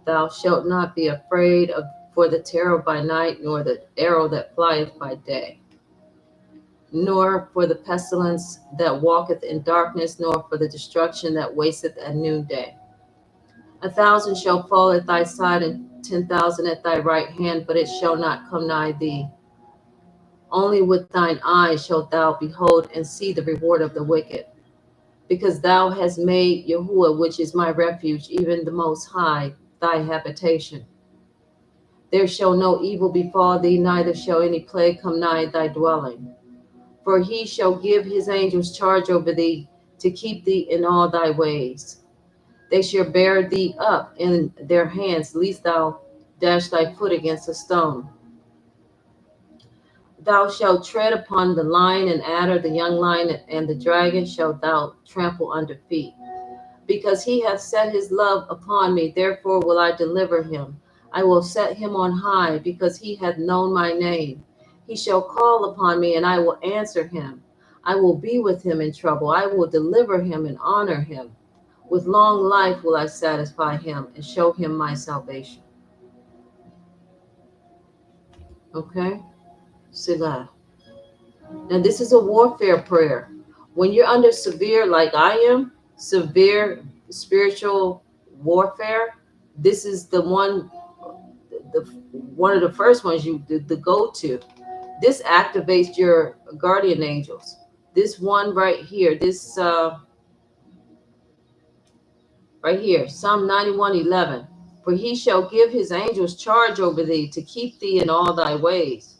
Thou shalt not be afraid for the terror by night, nor the arrow that flieth by day, nor for the pestilence that walketh in darkness, nor for the destruction that wasteth at noonday. 1,000 shall fall at thy side, and 10,000 at thy right hand, but it shall not come nigh thee. Only with thine eyes shalt thou behold and see the reward of the wicked. Because thou hast made Yahuwah, which is my refuge, even the Most High, thy habitation. There shall no evil befall thee, neither shall any plague come nigh thy dwelling. For he shall give his angels charge over thee, to keep thee in all thy ways. They shall bear thee up in their hands, lest thou dash thy foot against a stone. Thou shalt tread upon the lion and adder, the young lion and the dragon shalt thou trample under feet. Because he hath set his love upon me, therefore will I deliver him. I will set him on high, because he hath known my name. He shall call upon me, and I will answer him. I will be with him in trouble. I will deliver him and honor him. With long life will I satisfy him and show him my salvation. Okay? Selah. Now, this is a warfare prayer. When you're under severe, like I am, severe spiritual warfare, this is the one of the first ones you the go to. This activates your guardian angels. This one right here, this right here, Psalm 91:11. For he shall give his angels charge over thee to keep thee in all thy ways.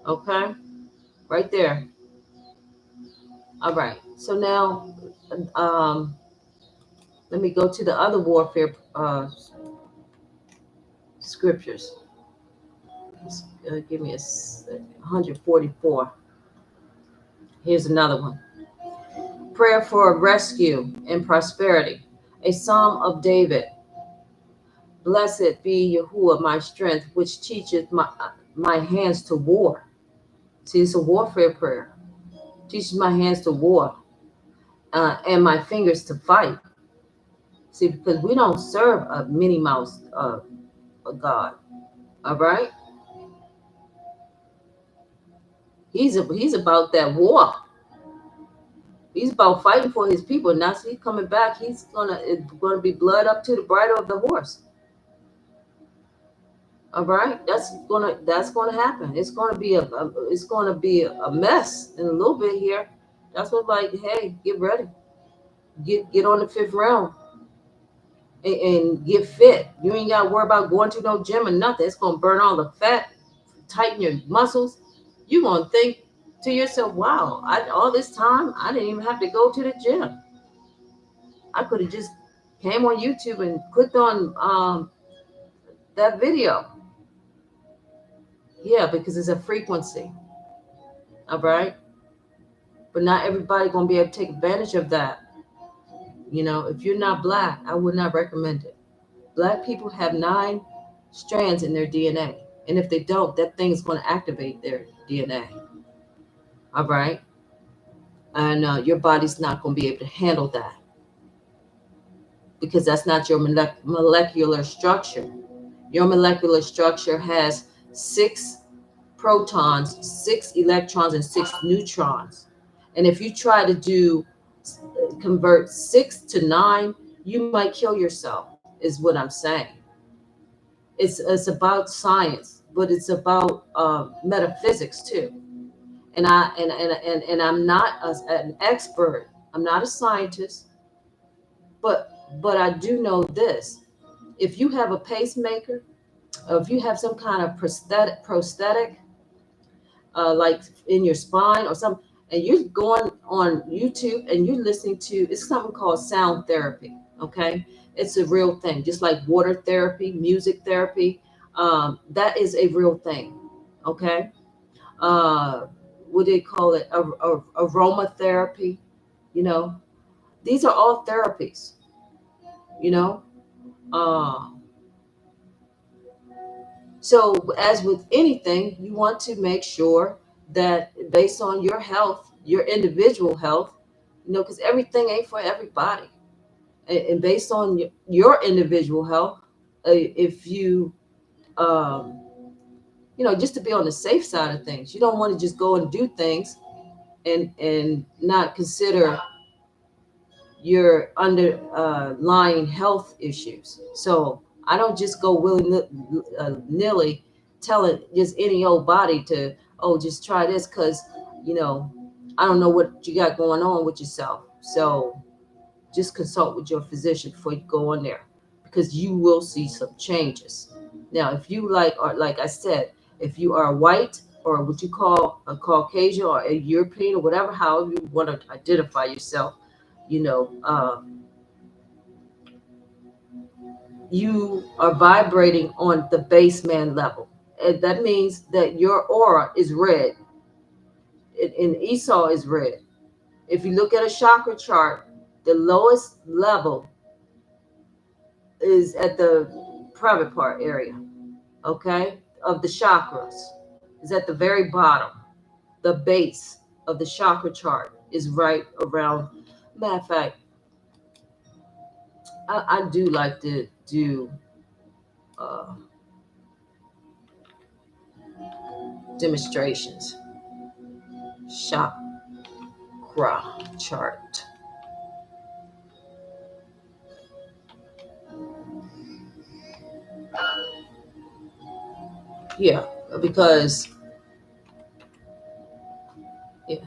Okay, right there. All right. So now, um, let me go to the other warfare scriptures. Give me 144. Here's another one. Prayer for rescue and prosperity. A psalm of David. Blessed be Yahuwah my strength, which teacheth my hands to war. See, it's a warfare prayer. Teaches my hands to war and my fingers to fight. See, because we don't serve a Minnie Mouse a God. All right? He's about that war. He's about fighting for his people. Now he's coming back. It's gonna be blood up to the bridle of the horse. All right, that's gonna happen. It's gonna be a mess in a little bit here. That's what, like, hey, get ready, get on the fifth round and get fit. You ain't gotta worry about going to no gym or nothing. It's gonna burn all the fat, tighten your muscles. You gonna think to yourself, wow, all this time I didn't even have to go to the gym. I could have just came on YouTube and clicked on that video. Yeah, because it's a frequency. All right. But not everybody gonna be able to take advantage of that. If you're not black, I would not recommend it. Black people have 9 strands in their DNA. And if they don't, that thing is going to activate their DNA. All right. And your body's not going to be able to handle that because that's not your molecular structure. Your molecular structure has 6 protons, 6 electrons, and 6 neutrons. And if you try to convert 6 to 9, you might kill yourself, is what I'm saying. It's about science, but it's about metaphysics too. And I'm not an expert. I'm not a scientist, but I do know this: if you have a pacemaker, or if you have some kind of prosthetic, like in your spine or something, and you're going on YouTube and you're listening to, it's something called sound therapy. Okay, it's a real thing, just like water therapy, music therapy. That is a real thing. Okay, uh, what do they call it? Aromatherapy. You know, these are all therapies. You know, uh, so as with anything, you want to make sure that based on your health, your individual health, because everything ain't for everybody, and based on your individual health, if you um, just to be on the safe side of things, you don't want to just go and do things and not consider your underlying health issues. So I don't just go nilly telling just any old body to, oh, just try this, because you know I don't know what you got going on with yourself. So just consult with your physician before you go on there, because you will see some changes. Now, if you like I said, if you are white, or what you call a Caucasian or a European, or whatever, however you want to identify yourself, you know, you are vibrating on the base man level. And that means that your aura is red, and Esau is red. If you look at a chakra chart, The lowest level is at the private part area, okay, of the chakras, is at the very bottom. The base of the chakra chart is right around. Matter of fact, I do like to do uh, demonstrations. Chakra chart. Yeah, because yeah,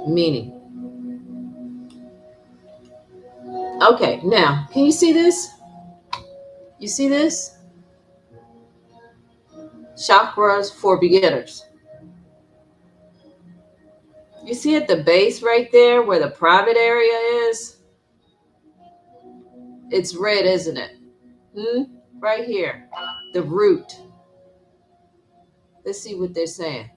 meaning. Okay, now can you see this? You see this? Chakras for beginners. You see at the base right there where the private area is? It's red, isn't it? Right here. The root. Let's see what they're saying.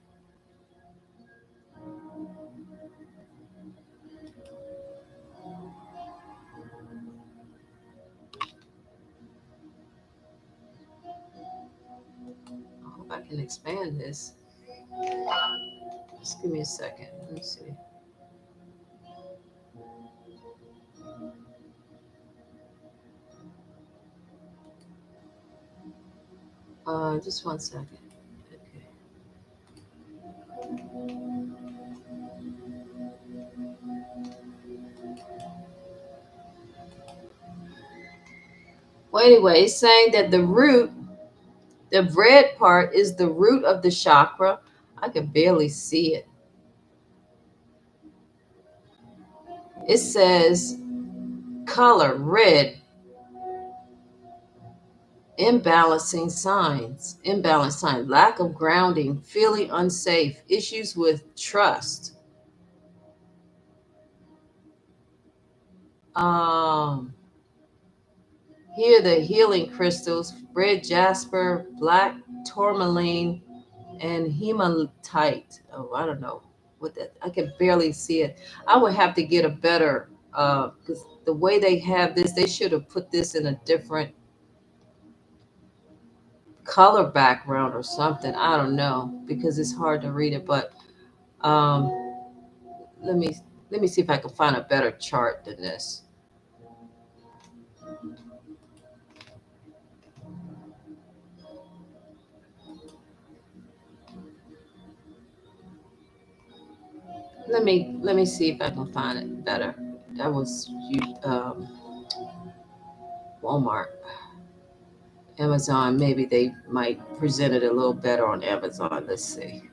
I hope I can expand this. Just give me a second. Let me see. Just 1 second. Okay. Well, anyway, it's saying that the root, the red part, is the root of the chakra. I can barely see it. It says color red, imbalanced signs, lack of grounding, feeling unsafe, issues with trust. Um, Here are the healing crystals: red jasper, black tourmaline, and hematite. Oh, I don't know what that. I can barely see it. I would have to get a better because the way they have this, they should have put this in a different color background or something. I don't know because it's hard to read it. But um, let me let me see if I can find a better chart than this. Let me see if I can find it better. That was Walmart. Amazon, maybe they might present it a little better on Amazon. Let's see.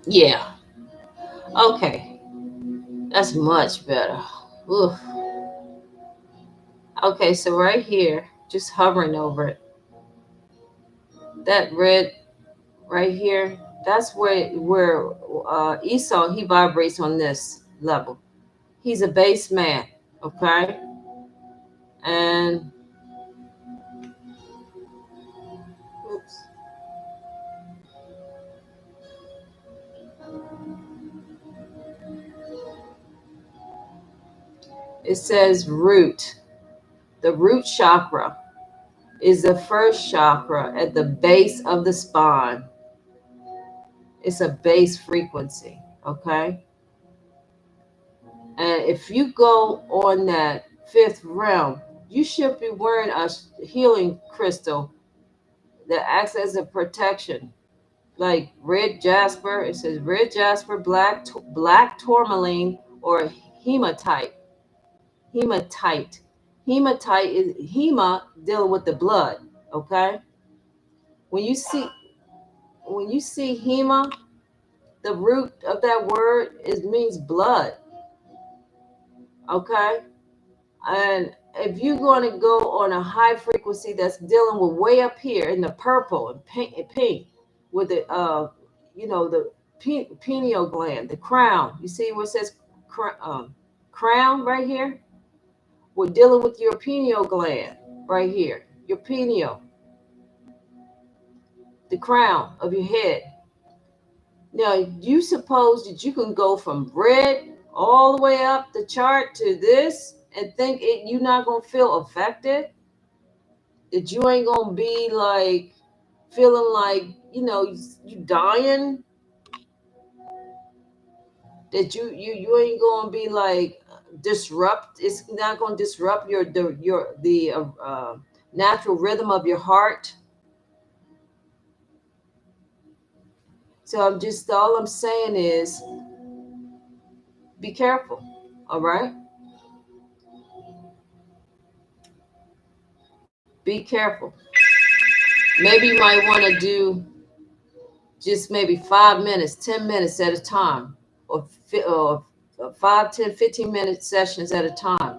Yeah. Okay. That's much better. Oof. Okay, so right here, just hovering over it, that red right here, that's where Esau, he vibrates on this level. He's a base man, okay? And oops, it says root. The root chakra is the first chakra at the base of the spine. It's a base frequency, okay? And if you go on that fifth realm, you should be wearing a healing crystal that acts as a protection, like red jasper. It says red jasper, black tourmaline, or hematite. Hematite. Hematite is hema, dealing with the blood. Okay. When you see when you see hema, the root of that word is means blood. Okay. And if you're going to go on a high frequency that's dealing with way up here in the purple and pink with the the pineal gland, the crown. You see where it says crown right here? We're dealing with your pineal gland right here. Your pineal, the crown of your head. Now, you suppose that you can go from red all the way up the chart to this and think you're not gonna feel affected? That you ain't gonna be like feeling like you dying? That you ain't gonna be like disrupt? It's not gonna disrupt the natural rhythm of your heart. So all I'm saying is be careful. All right, be careful. Maybe you might want to do just maybe 5 minutes, 10 minutes at a time, or 5, 10, 15 minute sessions at a time,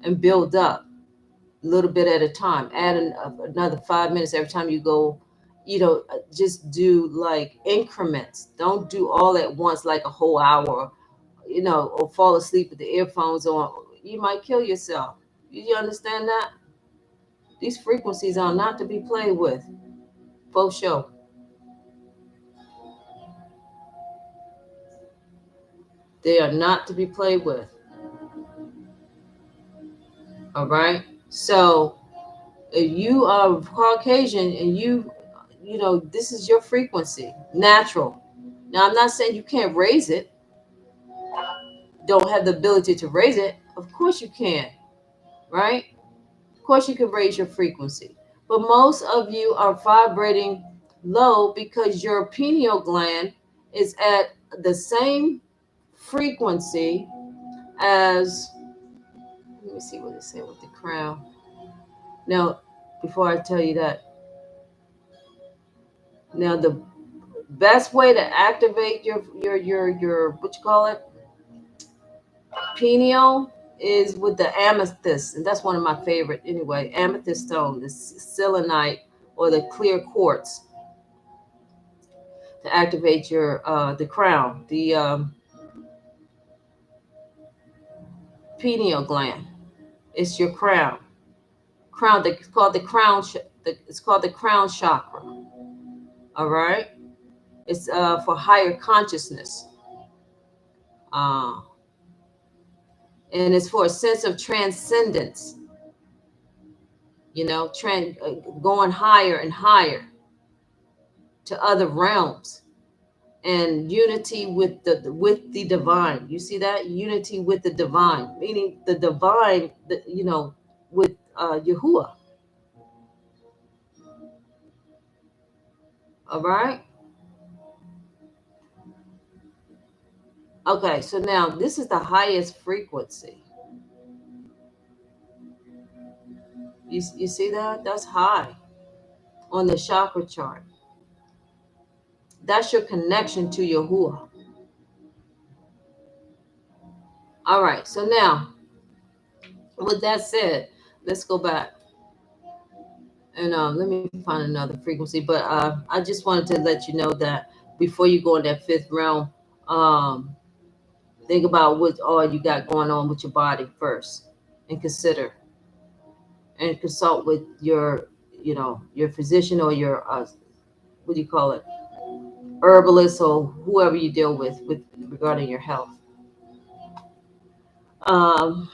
and build up a little bit at a time. Add another 5 minutes every time you go. Just do like increments. Don't do all at once, like a whole hour, or fall asleep with the earphones on. You might kill yourself. You understand that? These frequencies are not to be played with. For sure. They are not to be played with. All right. So if you are Caucasian and this is your frequency, natural. Now, I'm not saying you can't raise it, don't have the ability to raise it. Of course you can, right? Of course you can raise your frequency. But most of you are vibrating low because your pineal gland is at the same frequency as, let me see what it said with the crown. Now, before I tell you that, now the best way to activate your what you call it, pineal, is with the amethyst, and that's one of my favorite anyway. Amethyst stone, the selenite, or the clear quartz, to activate your the crown, the pineal gland. It's your crown. It's called the crown. It's called the crown chakra. All right. It's for higher consciousness. Uh, and it's for a sense of transcendence. Going higher and higher to other realms, and unity with the divine. You see that? Unity with the divine, meaning the divine, with Yahuwah. All right. Okay, so now this is the highest frequency. You see that? That's high on the chakra chart. That's your connection to Yahuwah. All right, so now with that said, let's go back and let me find another frequency. But I just wanted to let you know that before you go in that fifth realm, um, think about what all you got going on with your body first, and consider and consult with your physician, or your what do you call it, herbalist, or whoever you deal with regarding your health, um,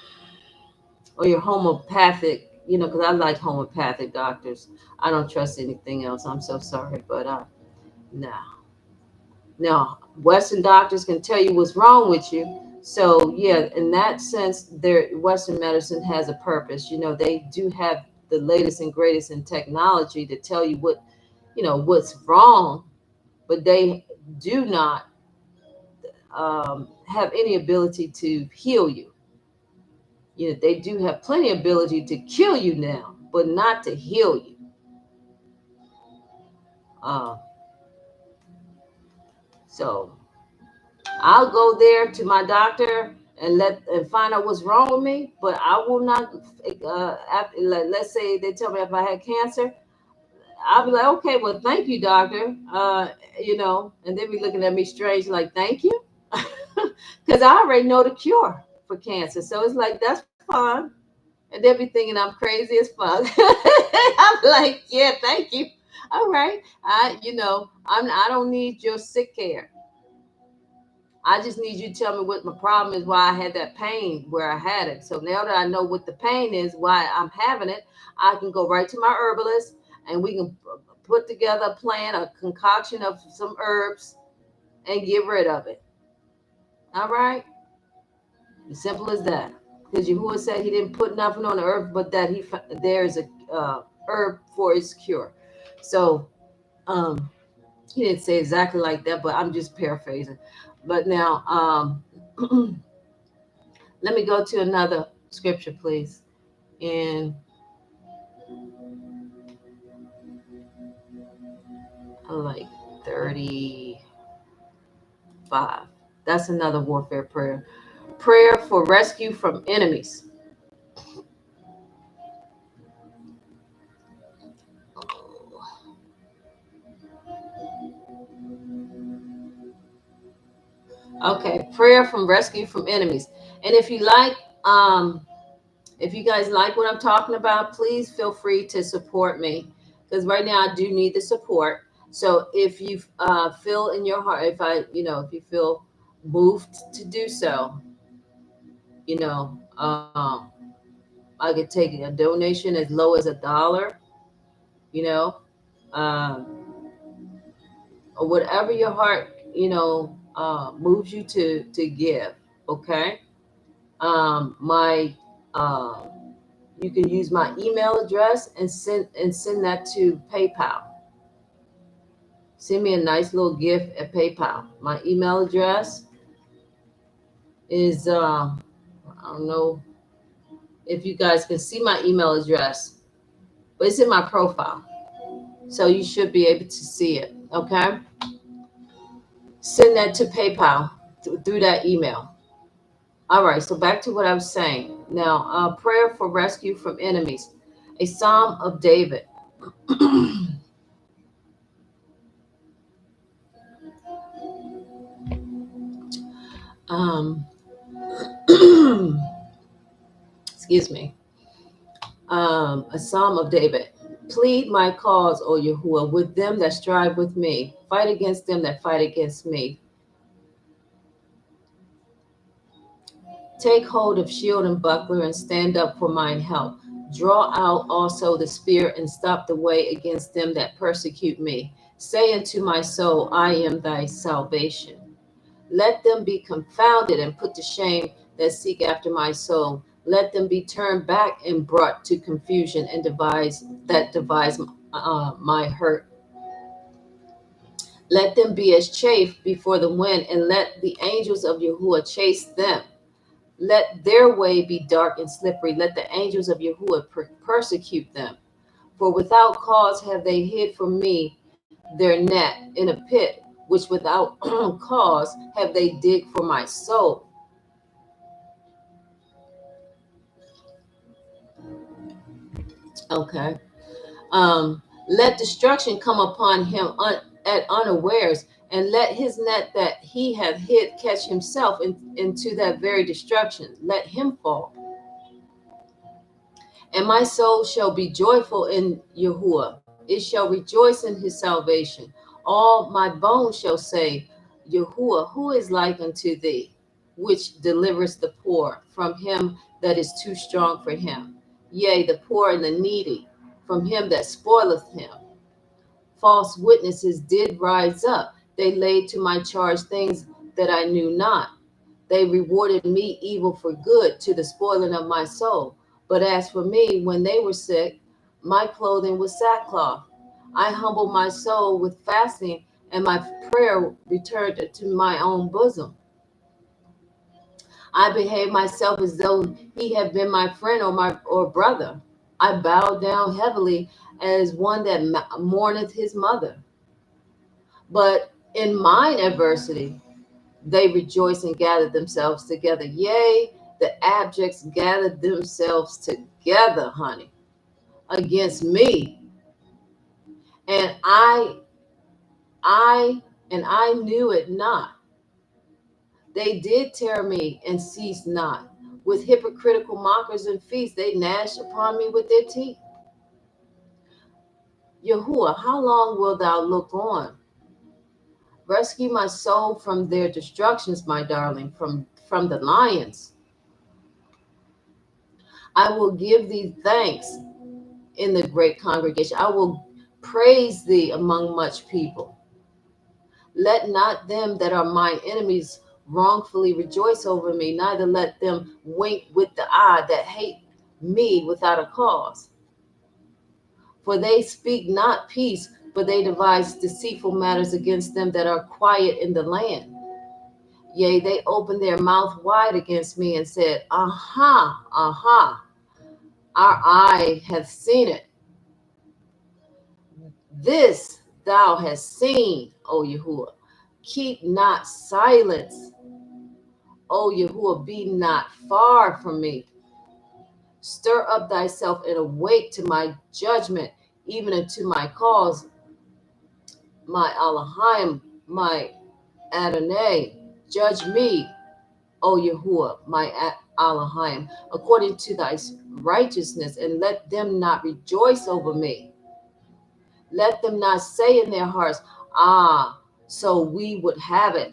or your homeopathic. Because I like homeopathic doctors. I don't trust anything else. I'm so sorry, but no. Now, Western doctors can tell you what's wrong with you. So, yeah, in that sense, their Western medicine has a purpose. They do have the latest and greatest in technology to tell you what's wrong, but they do not have any ability to heal you. They do have plenty of ability to kill you now, but not to heal you. Uh, so I'll go there to my doctor and find out what's wrong with me, but I will not. Let's say they tell me if I had cancer, I'll be like, okay, well, thank you, doctor. And they be looking at me strange, like, thank you, because I already know the cure for cancer. So it's like that's fine, and they'll be thinking I'm crazy as fuck. I'm like, yeah, thank you. All right, I don't need your sick care. I just need you to tell me what my problem is, why I had that pain where I had it. So now that I know what the pain is, why I'm having it, I can go right to my herbalist and we can put together a plan, a concoction of some herbs and get rid of it. All right? As simple as that. Because Yahuwah said he didn't put nothing on the earth, but that there's a herb for its cure. So um, he didn't say exactly like that, but I'm just paraphrasing. But now, let me go to another scripture, please. In like 35. That's another warfare prayer. Prayer for rescue from enemies. Okay, prayer from rescue from enemies. And if you like, if you guys like what I'm talking about, please feel free to support me because right now I do need the support. So if you feel in your heart, if you feel moved to do so, you know, I could take a donation as low as $1, you know, um, or whatever your heart, moves you to give. Okay. My You can use my email address and send that to PayPal. Send me a nice little gift at PayPal. My email address is I don't know if you guys can see my email address, but it's in my profile, so you should be able to see it. Okay, send that to PayPal through that email. All right, so back to what I was saying. Now, prayer for rescue from enemies, a Psalm of David. um, excuse me. A Psalm of David. Plead my cause, O Yahuwah, with them that strive with me. Fight against them that fight against me. Take hold of shield and buckler and stand up for mine help. Draw out also the spear and stop the way against them that persecute me. Say unto my soul, I am thy salvation. Let them be confounded and put to shame that seek after my soul. Let them be turned back and brought to confusion and devise my hurt. Let them be as chaff before the wind, and let the angels of Yahuwah chase them. Let their way be dark and slippery. Let the angels of Yahuwah persecute them. For without cause have they hid from me their net in a pit, which without cause have they digged for my soul. Okay. Let destruction come upon him at unawares, and let his net that he hath hid catch himself into that very destruction. Let him fall. And my soul shall be joyful in Yahuwah. It shall rejoice in his salvation. All my bones shall say, Yahuwah, who is like unto thee, which delivers the poor from him that is too strong for him? Yea, the poor and the needy from him that spoileth him. False witnesses did rise up. They laid to my charge things that I knew not. They rewarded me evil for good to the spoiling of my soul. But as for me, when they were sick, my clothing was sackcloth. I humbled my soul with fasting, and my prayer returned to my own bosom. I behaved myself as though he had been my friend or brother. I bowed down heavily as one that mourneth his mother. But in mine adversity, they rejoice and gather themselves together. Yea, the abjects gathered themselves together, honey, against me. And I, and I knew it not. They did tear me and ceased not. With hypocritical mockers and feasts, they gnashed upon me with their teeth. Yahuwah, how long wilt thou look on? Rescue my soul from their destructions, my darling, from the lions. I will give thee thanks in the great congregation. I will praise thee among much people. Let not them that are mine enemies wrongfully rejoice over me, neither let them wink with the eye that hate me without a cause. For they speak not peace, but they devise deceitful matters against them that are quiet in the land. Yea, they opened their mouth wide against me and said, Aha, aha, our eye hath seen it. This thou hast seen, O Yahuwah. Keep not silence, O Yahuwah, be not far from me. Stir up thyself and awake to my judgment, even unto my cause, my Elohim, my Adonai. Judge me, O Yahuwah, my Elohim, according to thy righteousness, and let them not rejoice over me. Let them not say in their hearts, Ah, so we would have it.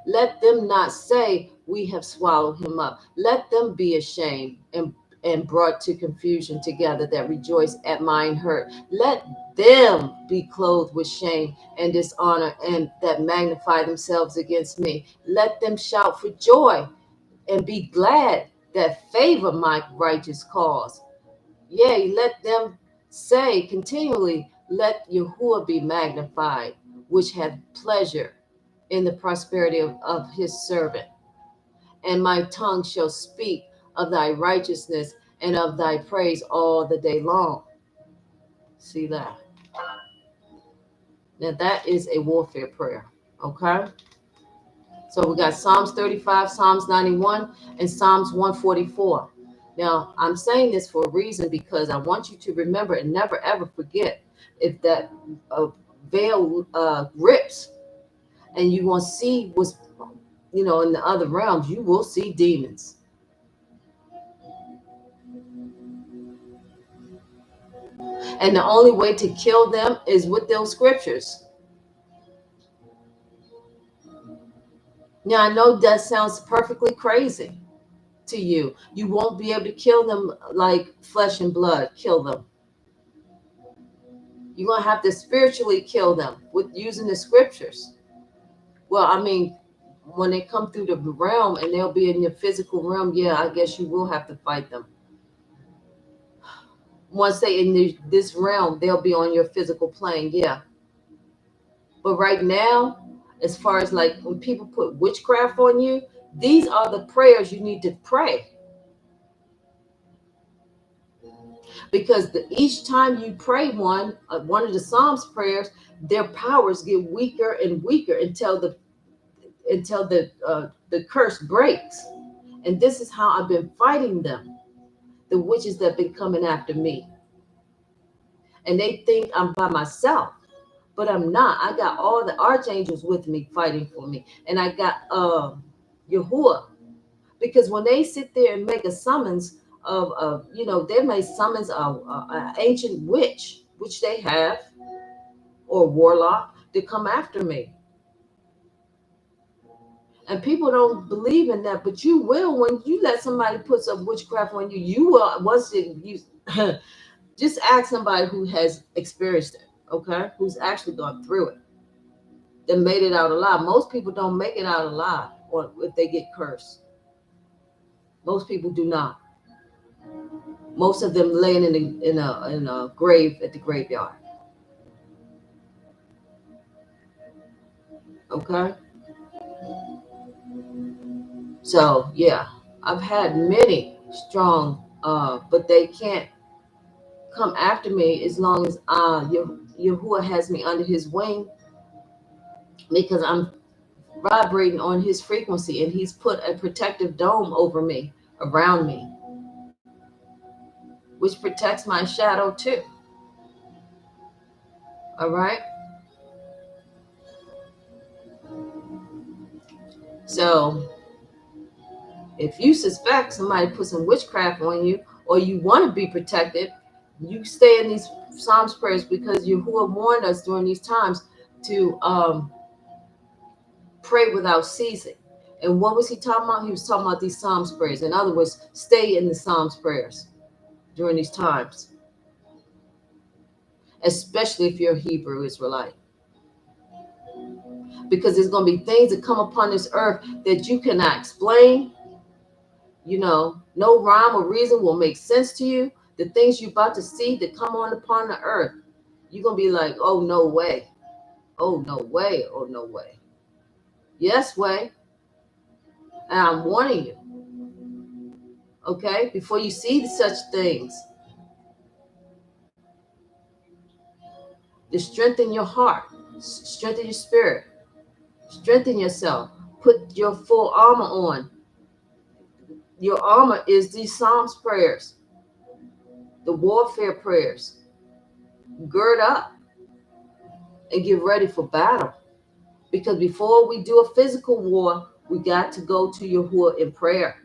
Let them not say, We have swallowed him up. Let them be ashamed and brought to confusion together that rejoice at mine hurt. Let them be clothed with shame and dishonor and that magnify themselves against me. Let them shout for joy and be glad that favor my righteous cause. Yea, let them say continually, Let Yahuwah be magnified, which hath pleasure in the prosperity of his servant. And my tongue shall speak of thy righteousness and of thy praise all the day long. See that? Now that is a warfare prayer. Okay? So we got Psalms 35, Psalms 91, and Psalms 144. Now, I'm saying this for a reason because I want you to remember and never ever forget, if that veil rips and you want to see what's, in the other realms, you will see demons. And the only way to kill them is with those scriptures. Now, I know that sounds perfectly crazy to you. You won't be able to kill them like flesh and blood, kill them. You're going to have to spiritually kill them with using the scriptures. Well, I mean, when they come through the realm and they'll be in your physical realm, yeah, I guess you will have to fight them. Once they in this realm, they'll be on your physical plane, yeah. But right now, as far as like when people put witchcraft on you, these are the prayers you need to pray. Because each time you pray one of the Psalms prayers, their powers get weaker and weaker until the curse breaks. And this is how I've been fighting them, the witches that have been coming after me. And they think I'm by myself, but I'm not. I got all the archangels with me fighting for me. And I got Yahuwah. Because when they sit there and make a summons of they may summons an ancient witch, which they have, or warlock, to come after me. And people don't believe in that, but you will when you let somebody put some witchcraft on you. You will just ask somebody who has experienced it, okay, who's actually gone through it, that made it out alive. Most people don't make it out alive, or if they get cursed. Most people do not. Most of them laying in a grave at the graveyard. Okay. So yeah, I've had many strong, but they can't come after me as long as Yahuwah has me under his wing, because I'm vibrating on his frequency, and he's put a protective dome over me, around me, which protects my shadow too. All right. So if you suspect somebody put some witchcraft on you, or you want to be protected, you stay in these Psalms prayers, because Yahuwah warned us during these times to pray without ceasing. And what was he talking about? He was talking about these Psalms prayers. In other words, stay in the Psalms prayers during these times, especially if you're a Hebrew Israelite. Because there's going to be things that come upon this earth that you cannot explain. No rhyme or reason will make sense to you. The things you're about to see that come on upon the earth, you're going to be like, oh, no way. Oh, no way. Oh, no way. Yes, way. And I'm warning you. Okay? Before you see such things, to strengthen your heart, strengthen your spirit, strengthen yourself, put your full armor on. Your armor is these Psalms prayers, the warfare prayers. Gird up and get ready for battle. Because before we do a physical war, we got to go to Yahuwah in prayer.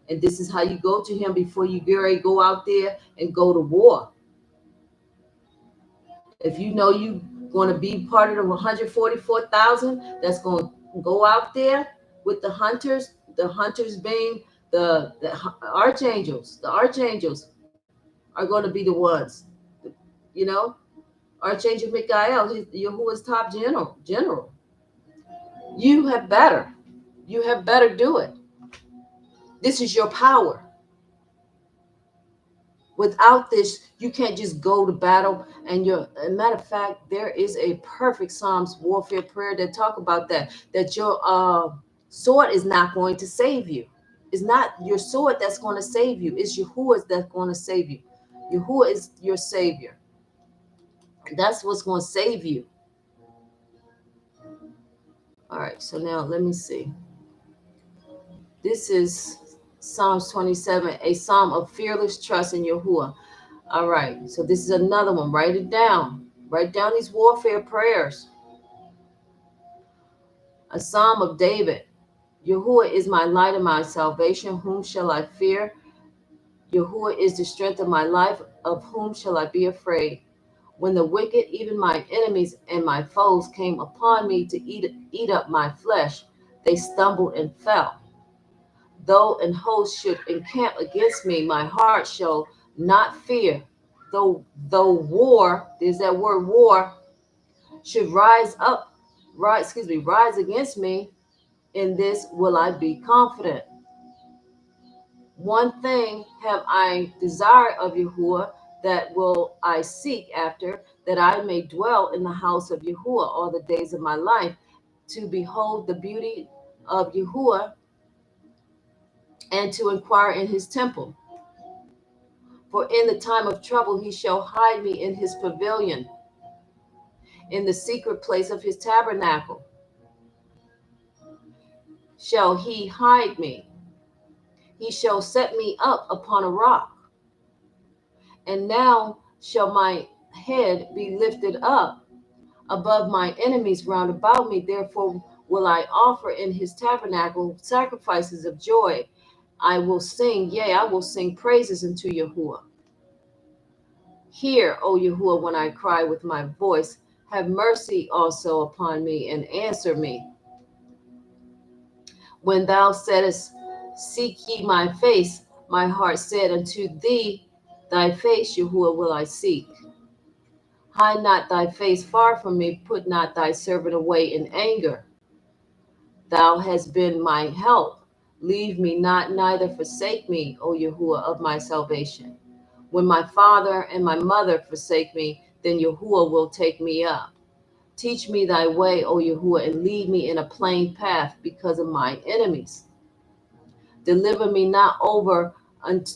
And this is how you go to him before you get ready to go out there and go to war. If you know you're going to be part of the 144,000 that's going to go out there with the hunters being the archangels. The archangels are going to be the ones, you know. Archangel Michael, Yahuwah's top general. You have better do it. This is your power. Without this, you can't just go to battle. And as a matter of fact, there is a perfect Psalms warfare prayer that talk about that your sword is not going to save you. It's not your sword that's going to save you. It's Yahuwah's that's going to save you. Yahuwah is your savior. That's what's going to save you. All right, so now let me see. This is Psalms 27, a psalm of fearless trust in Yahuwah. All right, so this is another one. Write it down. Write down these warfare prayers. A psalm of David. Yahuwah is my light and my salvation. Whom shall I fear? Yahuwah is the strength of my life. Of whom shall I be afraid? When the wicked, even my enemies and my foes, came upon me to eat up my flesh, they stumbled and fell. Though an host should encamp against me, my heart shall not fear. Though war, there's that word war, should rise against me, in this will I be confident. One thing have I desire of Yahuwah, that will I seek after, that I may dwell in the house of Yahuwah all the days of my life, to behold the beauty of Yahuwah and to inquire in his temple. For in the time of trouble he shall hide me in his pavilion, in the secret place of his tabernacle shall he hide me. He shall set me up upon a rock. And now shall my head be lifted up above my enemies round about me. Therefore will I offer in his tabernacle sacrifices of joy. I will sing, yea, I will sing praises unto Yahuwah. Hear, O Yahuwah, when I cry with my voice. Have mercy also upon me and answer me. When thou saidst, seek ye my face, my heart said unto thee, thy face, Yahuwah, will I seek. Hide not thy face far from me, put not thy servant away in anger. Thou hast been my help. Leave me not, neither forsake me, O Yahuwah, of my salvation. When my father and my mother forsake me, then Yahuwah will take me up. Teach me thy way, O Yahuwah, and lead me in a plain path because of my enemies. Deliver me not over unto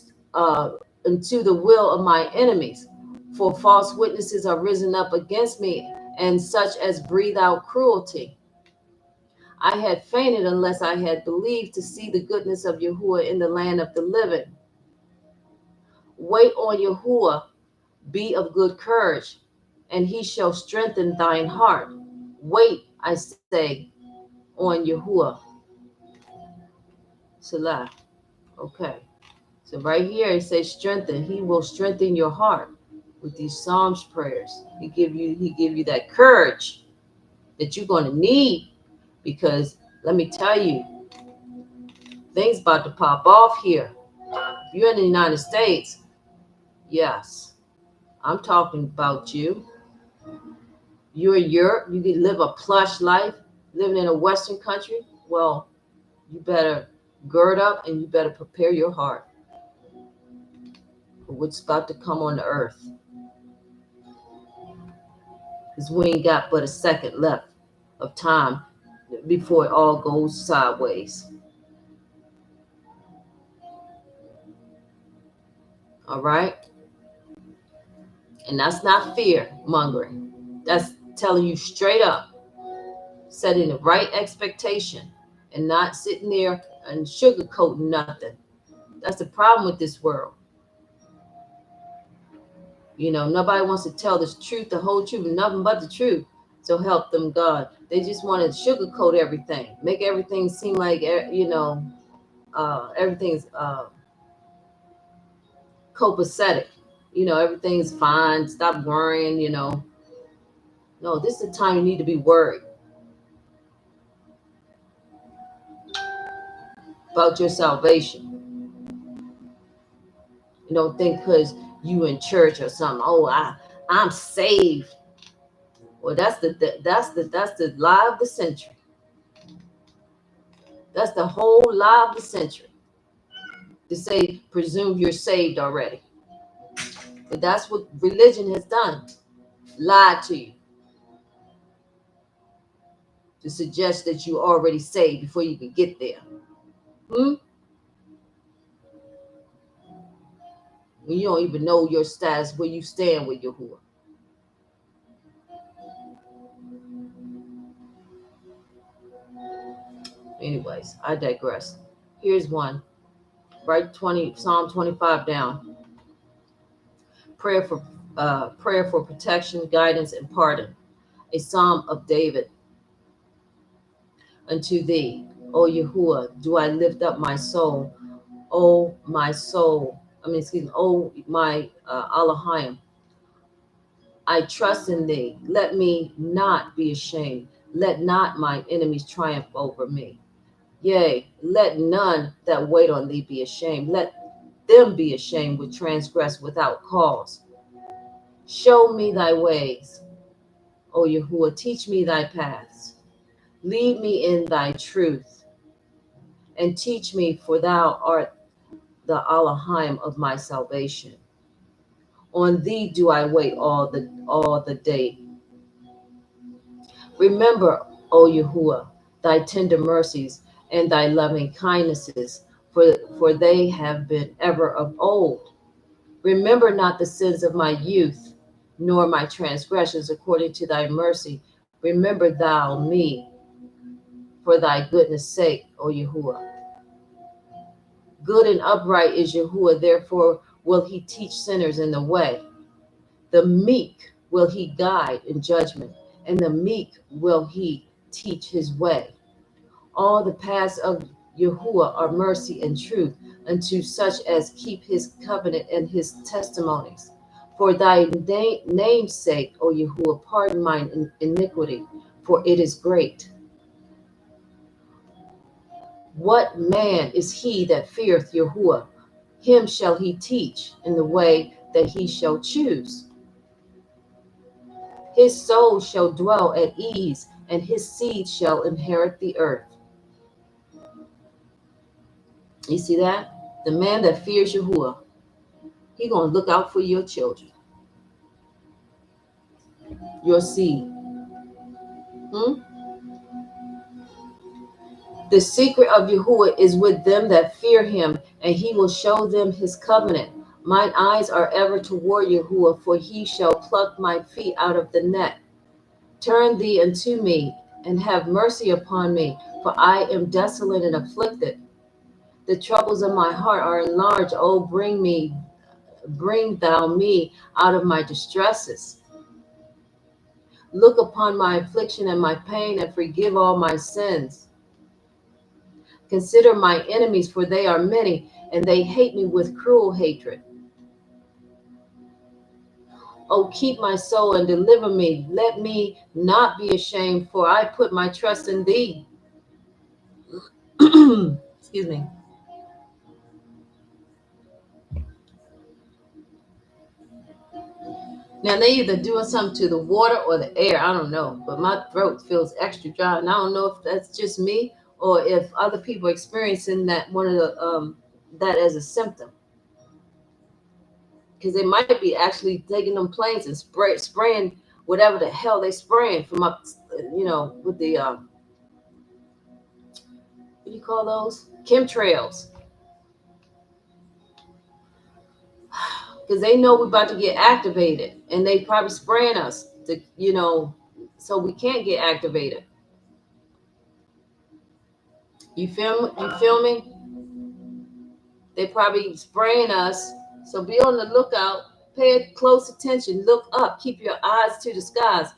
the will of my enemies, for false witnesses are risen up against me, and such as breathe out cruelty. I had fainted unless I had believed to see the goodness of Yahuwah in the land of the living. Wait on Yahuwah, be of good courage, and he shall strengthen thine heart. Wait, I say, on Yahuwah. Salah. Okay. So right here it says strengthen. He will strengthen your heart with these Psalms prayers. He give you that courage. that you're going to need, because let me tell you, things about to pop off here. If you're in the United States, yes, I'm talking about you. You're in Europe, you can live a plush life, living in a Western country. Well, you better gird up and you better prepare your heart for what's about to come on the earth. Because we ain't got but a second left of time before it all goes sideways. All right? And that's not fear mongering. That's telling you straight up, setting the right expectation and not sitting there and sugarcoating nothing. That's the problem with this world. You know, nobody wants to tell the truth, the whole truth, nothing but the truth. So help them God. They just want to sugarcoat everything, make everything seem like, everything's copacetic. Everything's fine. Stop worrying. No, this is the time you need to be worried about your salvation. You don't think because you in church or something, I'm saved. Well, that's the lie of the century. That's the whole lie of the century. To say, presume you're saved already. But that's what religion has done. Lied to you. To suggest that you're already saved before you can get there. When you don't even know your status, where you stand with Yahuwah. Anyways, I digress. Here's one. Write Psalm 25 down. Prayer for protection, guidance, and pardon. A psalm of David. Unto thee, O Yahuwah, do I lift up my soul. O my soul. O my Elohim. I trust in thee. Let me not be ashamed. Let not my enemies triumph over me. Yea, let none that wait on thee be ashamed. Let them be ashamed which transgress without cause. Show me thy ways, O Yahuwah, teach me thy paths. Lead me in thy truth, and teach me, for thou art the Elohim of my salvation. On thee do I wait all the day. Remember, O Yahuwah, thy tender mercies and thy loving kindnesses, for they have been ever of old. Remember not the sins of my youth, nor my transgressions. According to thy mercy, remember thou me for thy goodness' sake, O Yahuwah. Good and upright is Yahuwah, therefore will he teach sinners in the way. The meek will he guide in judgment, and the meek will he teach his way. All the paths of Yahuwah are mercy and truth unto such as keep his covenant and his testimonies. For thy name's sake, O Yahuwah, pardon mine iniquity, for it is great. What man is he that feareth Yahuwah? Him shall he teach in the way that he shall choose. His soul shall dwell at ease, and his seed shall inherit the earth. You see that? The man that fears Yahuwah, he gonna look out for your children, your seed. The secret of Yahuwah is with them that fear him, and he will show them his covenant. Mine eyes are ever toward Yahuwah, for he shall pluck my feet out of the net. Turn thee unto me, and have mercy upon me, for I am desolate and afflicted. The troubles of my heart are enlarged. Oh, bring thou me out of my distresses. Look upon my affliction and my pain, and forgive all my sins. Consider my enemies, for they are many, and they hate me with cruel hatred. Oh, keep my soul and deliver me. Let me not be ashamed, for I put my trust in thee. Excuse me. Now they either doing something to the water or the air. I don't know, but my throat feels extra dry, and I don't know if that's just me or if other people are experiencing that one of the that as a symptom, because they might be actually taking them planes and spraying whatever the hell they spraying from up, with the what do you call those, chemtrails, because they know we're about to get activated, and they probably spraying us to so we can't get activated. You feel me? They probably spraying us. So be on the lookout. Pay close attention. Look up. Keep your eyes to the skies.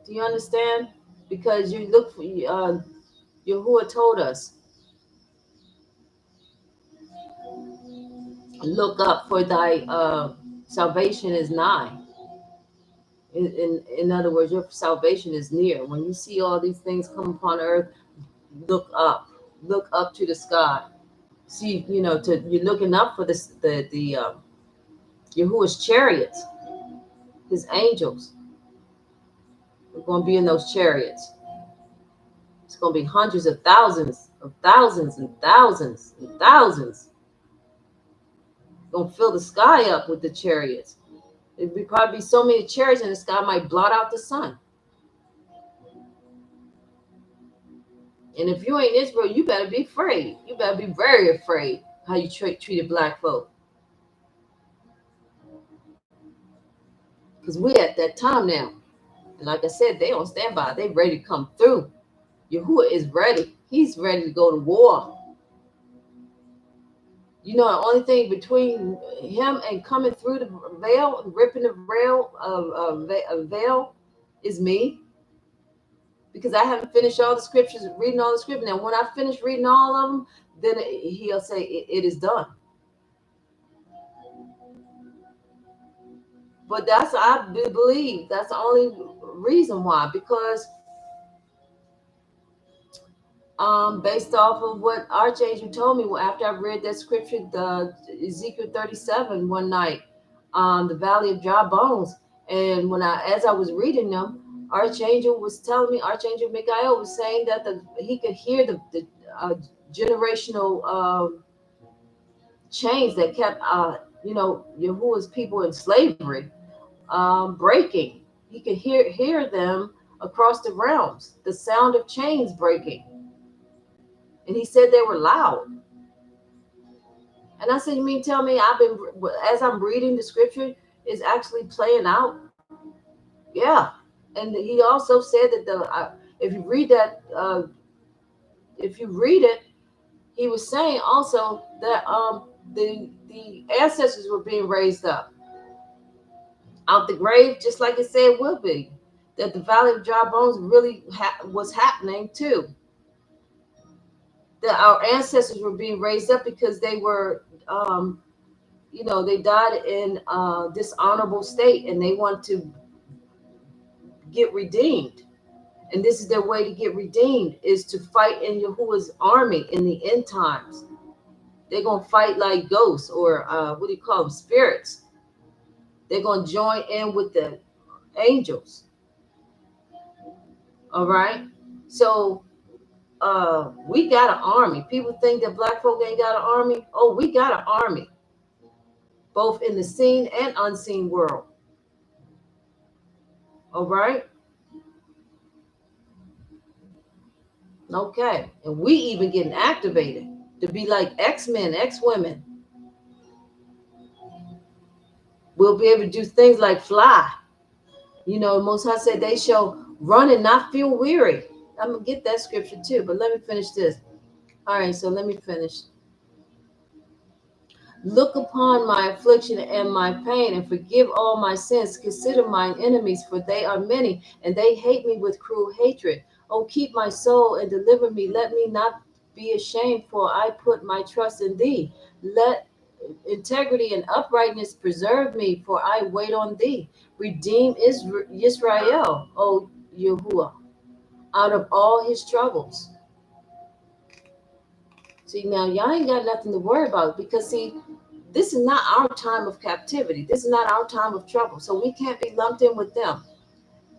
Do you understand? Because you look for Yahuwah told us, look up, for thy salvation is nigh. In other words, your salvation is near. When you see all these things come upon earth, look up. Look up to the sky. See, you're looking up for the Yahuwah's chariots, his angels. We're going to be in those chariots. It's going to be hundreds of thousands and thousands and thousands. Going to fill the sky up with the chariots. It'd be probably so many chariots in the sky might blot out the sun. And if you ain't Israel, you better be afraid. You better be very afraid how you treated black folk. Because we're at that time now. And like I said, they on standby. They ready to come through. Yahuwah is ready. He's ready to go to war. The only thing between him and coming through the veil, ripping the veil, is me. Because I haven't finished all the scriptures, reading all the scriptures. Now, when I finish reading all of them, then he'll say, it is done. But I believe that's the only reason why. Because based off of what Archangel told me after I read that scripture, the Ezekiel 37 one night, the Valley of Dry Bones, and as I was reading them, Archangel was telling me, Archangel Michael was saying that he could hear the generational chains that kept Yahuwah's people in slavery breaking. He could hear them across the realms, the sound of chains breaking. And he said they were loud. And I said, you mean tell me as I'm reading the scripture, it's actually playing out? Yeah. And he also said that if you read it, he was saying also that the ancestors were being raised up out the grave, just like it said will be. That the Valley of Dry Bones really was happening too. That our ancestors were being raised up because they were, they died in dishonorable state, and they want to get redeemed. And this is their way to get redeemed, is to fight in Yahuwah's army in the end times. They're going to fight like ghosts, or what do you call them? Spirits. They're going to join in with the angels. All right. So we got an army. People think that black folk ain't got an army. Oh, we got an army, both in the seen and unseen world. All right. Okay. And we even getting activated to be like X-Men, X-women. We'll be able to do things like fly. Most High said they shall run and not feel weary. I'm going to get that scripture too, but let me finish this. All right, so let me finish. Look upon my affliction and my pain, and forgive all my sins. Consider mine enemies, for they are many, and they hate me with cruel hatred. Oh, keep my soul and deliver me. Let me not be ashamed, for I put my trust in thee. integrity and uprightness preserve me, for I wait on thee. Redeem Israel, O Yahuwah, out of all his troubles. See, now y'all ain't got nothing to worry about, because see, this is not our time of captivity. This is not our time of trouble. So we can't be lumped in with them.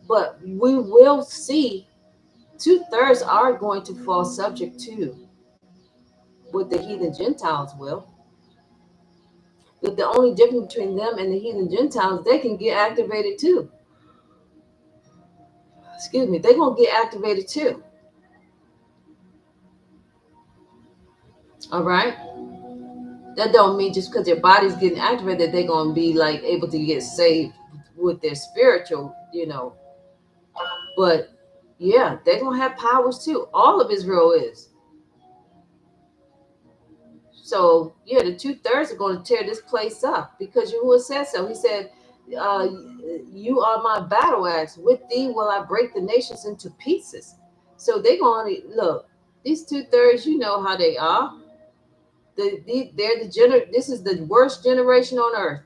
But we will see 2/3 are going to fall subject to what the heathen Gentiles will. But the only difference between them and the heathen Gentiles, they can get activated too. Excuse me, they're going to get activated too. All right? That don't mean just because their body's getting activated, they're going to be like able to get saved with their spiritual, But yeah, they're going to have powers too. All of Israel is. So yeah, the 2/3 are going to tear this place up, because Yahuwah said so. He said, uh, "You are my battle axe. With thee will I break the nations into pieces." So they're going to look. These 2/3, you know how they are. This is the worst generation on earth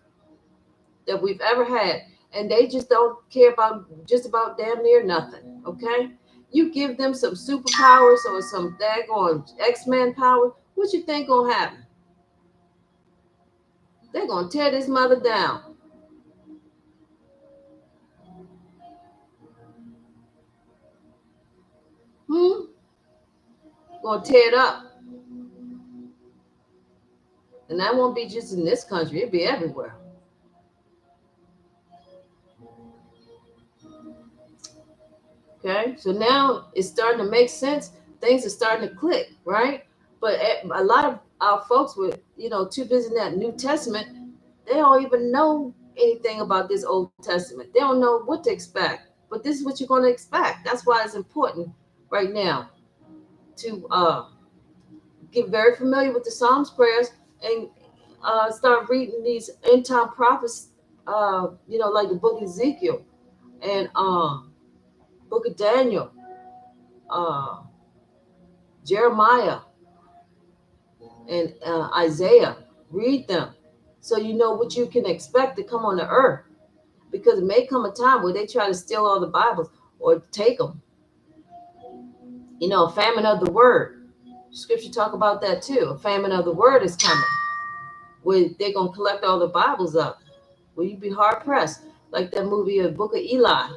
that we've ever had, and they just don't care about just about damn near nothing. Okay, you give them some superpowers or some daggone X-Men power, what you think gonna happen? They're gonna tear this mother down. Hmm? Gonna tear it up. And that won't be just in this country, it'll be everywhere. Okay? So now it's starting to make sense. Things are starting to click, right? But a lot of our folks were, too busy in that New Testament. They don't even know anything about this Old Testament. They don't know what to expect. But this is what you're going to expect. That's why it's important right now to get very familiar with the Psalms prayers, and start reading these end time prophets, like the book of Ezekiel and book of Daniel, uh, Jeremiah, and Isaiah. Read them so you know what you can expect to come on the earth, because it may come a time where they try to steal all the Bibles or take them. A famine of the word. Scripture talk about that too. A famine of the word is coming, where they're gonna collect all the Bibles up. Will you be hard pressed? Like that movie, A Book of Eli,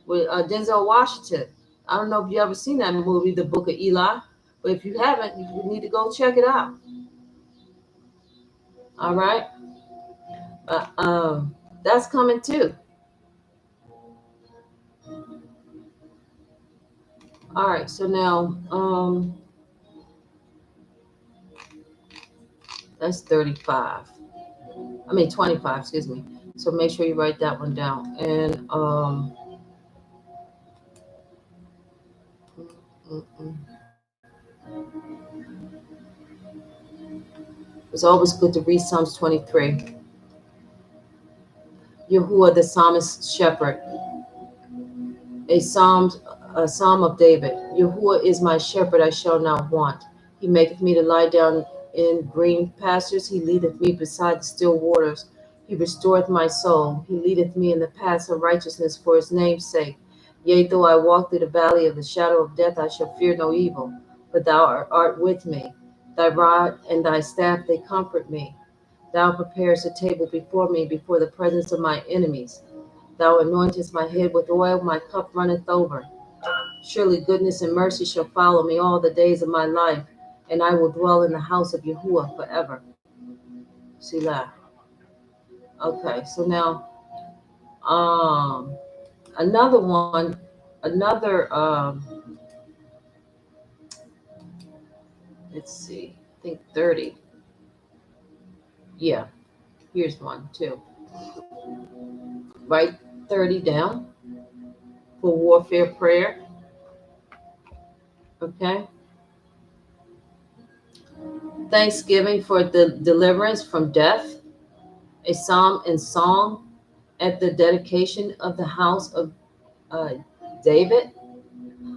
with Denzel Washington. I don't know if you ever seen that movie, The Book of Eli, but if you haven't, you need to go check it out. All right, that's coming too. All right, so now that's 35. I mean 25. Excuse me. So make sure you write that one down. And mm, mm. It's always good to read Psalms 23. Yahuwah, the psalmist shepherd, a psalm, a psalm of David. Yahuwah is my shepherd; I shall not want. He maketh me to lie down in green pastures. He leadeth me beside the still waters. He restoreth my soul. He leadeth me in the paths of righteousness for his name's sake. Yea, though I walk through the valley of the shadow of death, I shall fear no evil, for thou art with me. Thy rod and thy staff, they comfort me. Thou preparest a table before me, before the presence of my enemies. Thou anointest my head with oil, my cup runneth over. Surely goodness and mercy shall follow me all the days of my life, and I will dwell in the house of Yahuwah forever. Selah. Okay, so now another one, another let's see, I think 30. Yeah, here's one too. Write 30 down for warfare prayer. Okay. Thanksgiving for the deliverance from death, a psalm and song at the dedication of the house of uh, David.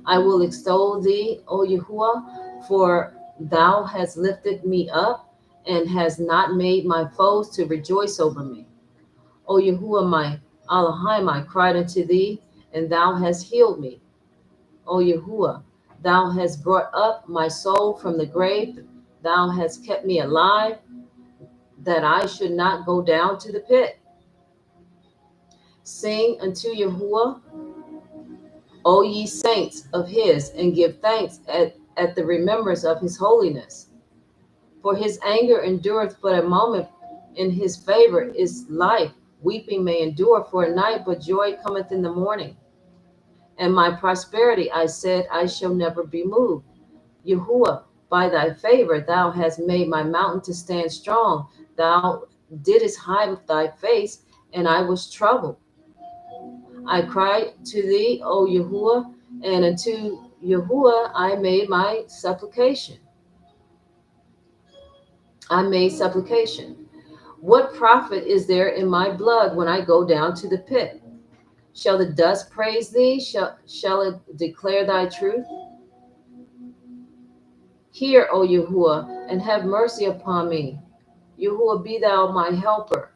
I will extol thee, O Yahuwah, for thou hast lifted me up and has not made my foes to rejoice over me. O Yahuwah, my Elohim, I cried unto thee, and thou hast healed me. O Yahuwah, thou hast brought up my soul from the grave. Thou hast kept me alive, that I should not go down to the pit. Sing unto Yahuwah, O ye saints of his, and give thanks at the remembrance of his holiness. For his anger endureth but a moment, in his favor is life. Weeping may endure for a night, but joy cometh in the morning. And my prosperity, I said, I shall never be moved. Yahuwah, by thy favor thou hast made my mountain to stand strong. Thou didst hide thy face, and I was troubled. I cried to thee, O Yahuwah, and unto Yahuwah I made my supplication. I made supplication. What profit is there in my blood when I go down to the pit? Shall the dust praise thee? Shall it declare thy truth? Hear, O Yahuwah, and have mercy upon me. Yahuwah, be thou my helper.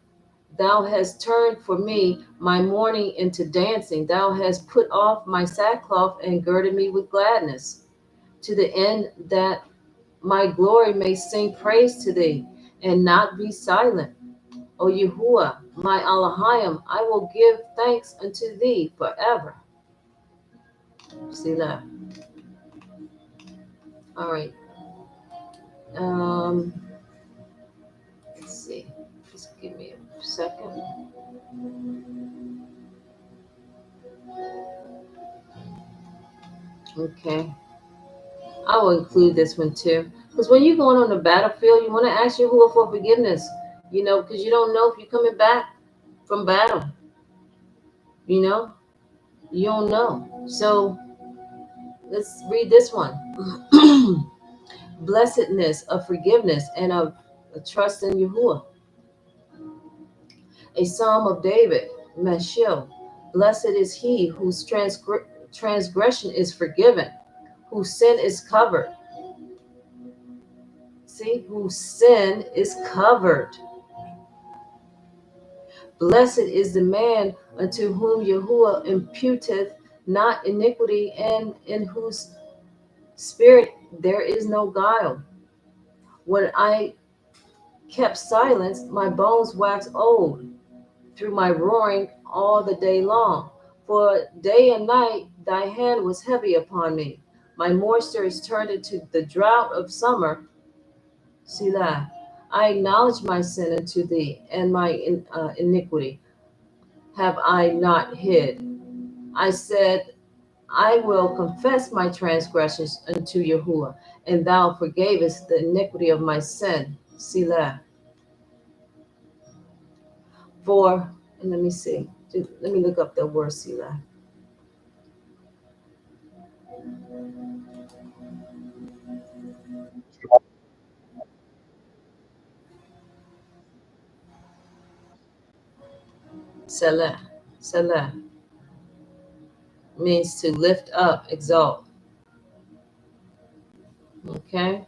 Thou hast turned for me my mourning into dancing. Thou hast put off my sackcloth and girded me with gladness, to the end that my glory may sing praise to thee and not be silent. O Yahuwah, my Elohim, I will give thanks unto thee forever. Selah. All right. Um, let's see. Just give me a second. Okay. I will include this one too. Because when you're going on the battlefield, you want to ask Yahuwah for forgiveness, because you don't know if you're coming back from battle. You know, you don't know. So let's read this one. Blessedness of forgiveness and of trust in Yahuwah. A psalm of David, Meshil. Blessed is he whose transgression is forgiven, whose sin is covered. See, whose sin is covered. Blessed is the man unto whom Yahuwah imputeth not iniquity, and in whose spirit there is no guile. When I kept silence, my bones waxed old through my roaring all the day long. For day and night thy hand was heavy upon me. My moisture is turned into the drought of summer. Selah. I acknowledge my sin unto thee, and my iniquity have I not hid. I said, I will confess my transgressions unto Yahuwah, and thou forgavest the iniquity of my sin. Selah. For, and let me see, let me look up the word Selah. Selah. Selah means to lift up, exalt. Okay?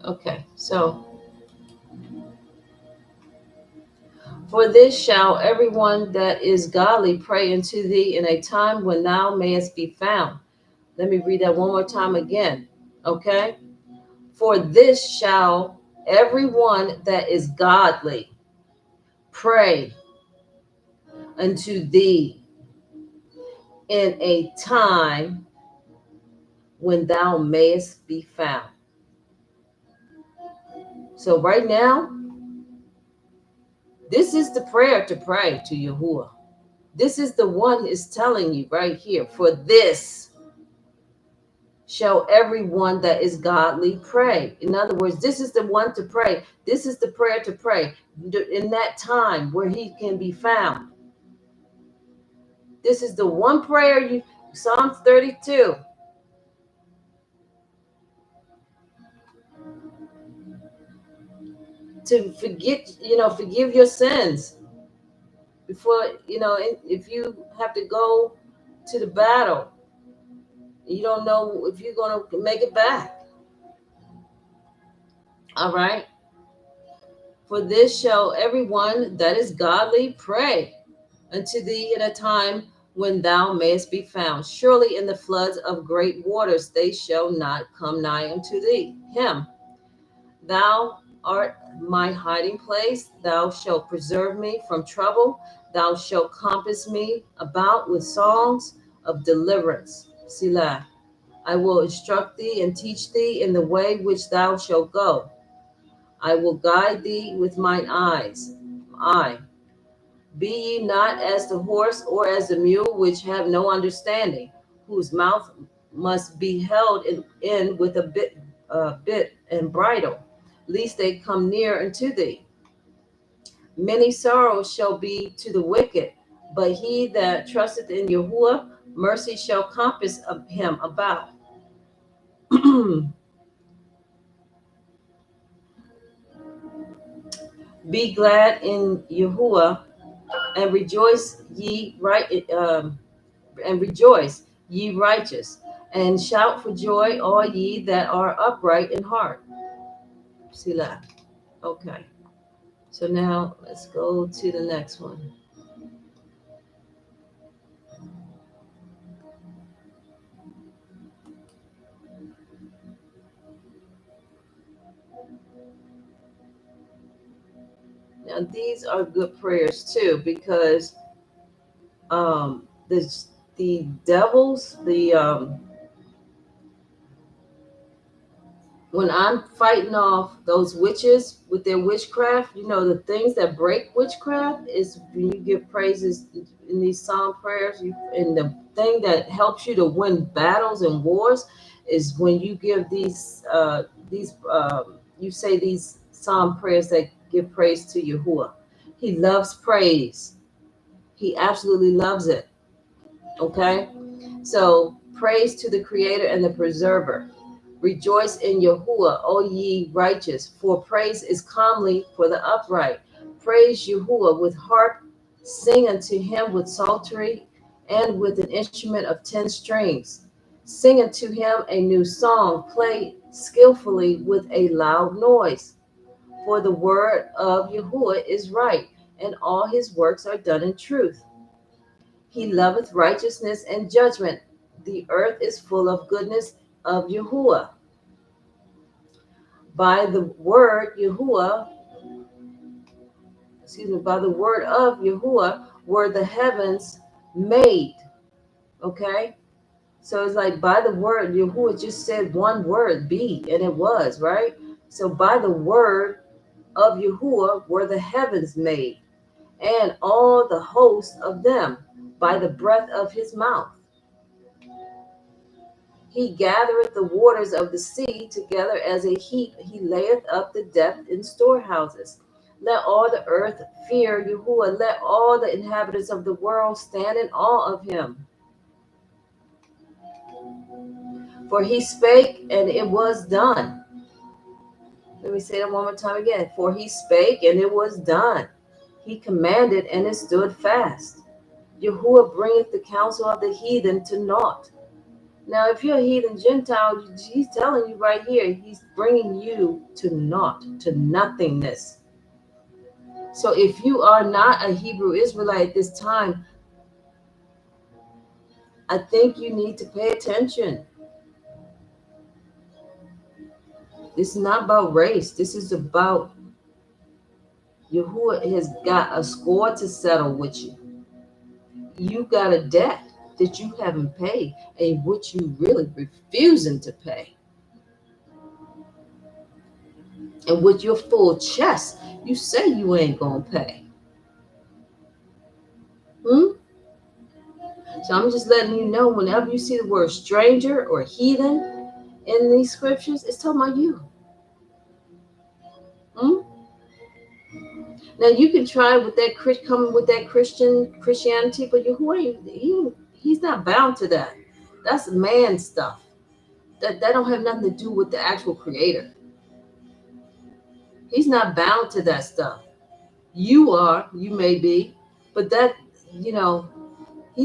Okay, so for this shall everyone that is godly pray unto thee in a time when thou mayest be found. Let me read that one more time again. Okay? For this shall everyone that is godly pray unto thee in a time when thou mayest be found. So right now, this is the prayer to pray to Yahuwah. This is the one is telling you right here. For this shall everyone that is godly pray. In other words, this is the one to pray. This is the prayer to pray in that time where he can be found. This is the one prayer Psalms 32. To forgive your sins before, if you have to go to the battle. You don't know if you're going to make it back. All right. For this shall everyone that is godly pray unto thee in a time when thou mayest be found. Surely in the floods of great waters they shall not come nigh unto thee. Him. Thou art my hiding place. Thou shalt preserve me from trouble. Thou shalt compass me about with songs of deliverance. Selah. I will instruct thee and teach thee in the way which thou shalt go. I will guide thee with mine eyes. I. Be ye not as the horse or as the mule, which have no understanding, whose mouth must be held in with a bit and bridle, lest they come near unto thee. Many sorrows shall be to the wicked, but he that trusteth in Yahuwah, mercy shall compass of him about. Be glad in Yahuwah and rejoice and rejoice, ye righteous, and shout for joy, all ye that are upright in heart. Selah. Okay. So now let's go to the next one. Now these are good prayers too, because the devils, when I'm fighting off those witches with their witchcraft, the things that break witchcraft is when you give praises in these psalm prayers. And the thing that helps you to win battles and wars is when you give you say these psalm prayers that give praise to Yahuwah. He loves praise. He absolutely loves it. Okay? So praise to the Creator and the Preserver. Rejoice in Yahuwah, O ye righteous, for praise is calmly for the upright. Praise Yahuwah with harp, sing unto him with psaltery, and with an instrument of 10 strings. Sing unto him a new song, play skillfully with a loud noise. For the word of Yahuwah is right, and all his works are done in truth. He loveth righteousness and judgment. The earth is full of goodness of Yahuwah. By the word Yahuwah, by the word of Yahuwah were the heavens made. Okay? So it's like by the word, Yahuwah just said one word, be, and it was, right? So by the word of Yahuwah were the heavens made, and all the host of them by the breath of his mouth. He gathereth the waters of the sea together as a heap. He layeth up the depth in storehouses. Let all the earth fear Yahuwah. Let all the inhabitants of the world stand in awe of him. For he spake, and it was done. Let me say that one more time again. For he spake, and it was done. He commanded, and it stood fast. Yahuwah bringeth the counsel of the heathen to naught. Now, if you're a heathen Gentile, he's telling you right here, he's bringing you to naught, to nothingness. So if you are not a Hebrew Israelite at this time, I think you need to pay attention. This is not about race. This is about Yahuwah has got a score to settle with you. You got a debt that you haven't paid and which you really refusing to pay. And with your full chest, you say you ain't gonna pay. So I'm just letting you know, whenever you see the word stranger or heathen in these scriptures, it's talking about you. Now you can try with that coming with that Christianity, but he's not bound to that. That's man stuff. That don't have nothing to do with the actual Creator. He's not bound to that stuff. You may be, but that, he's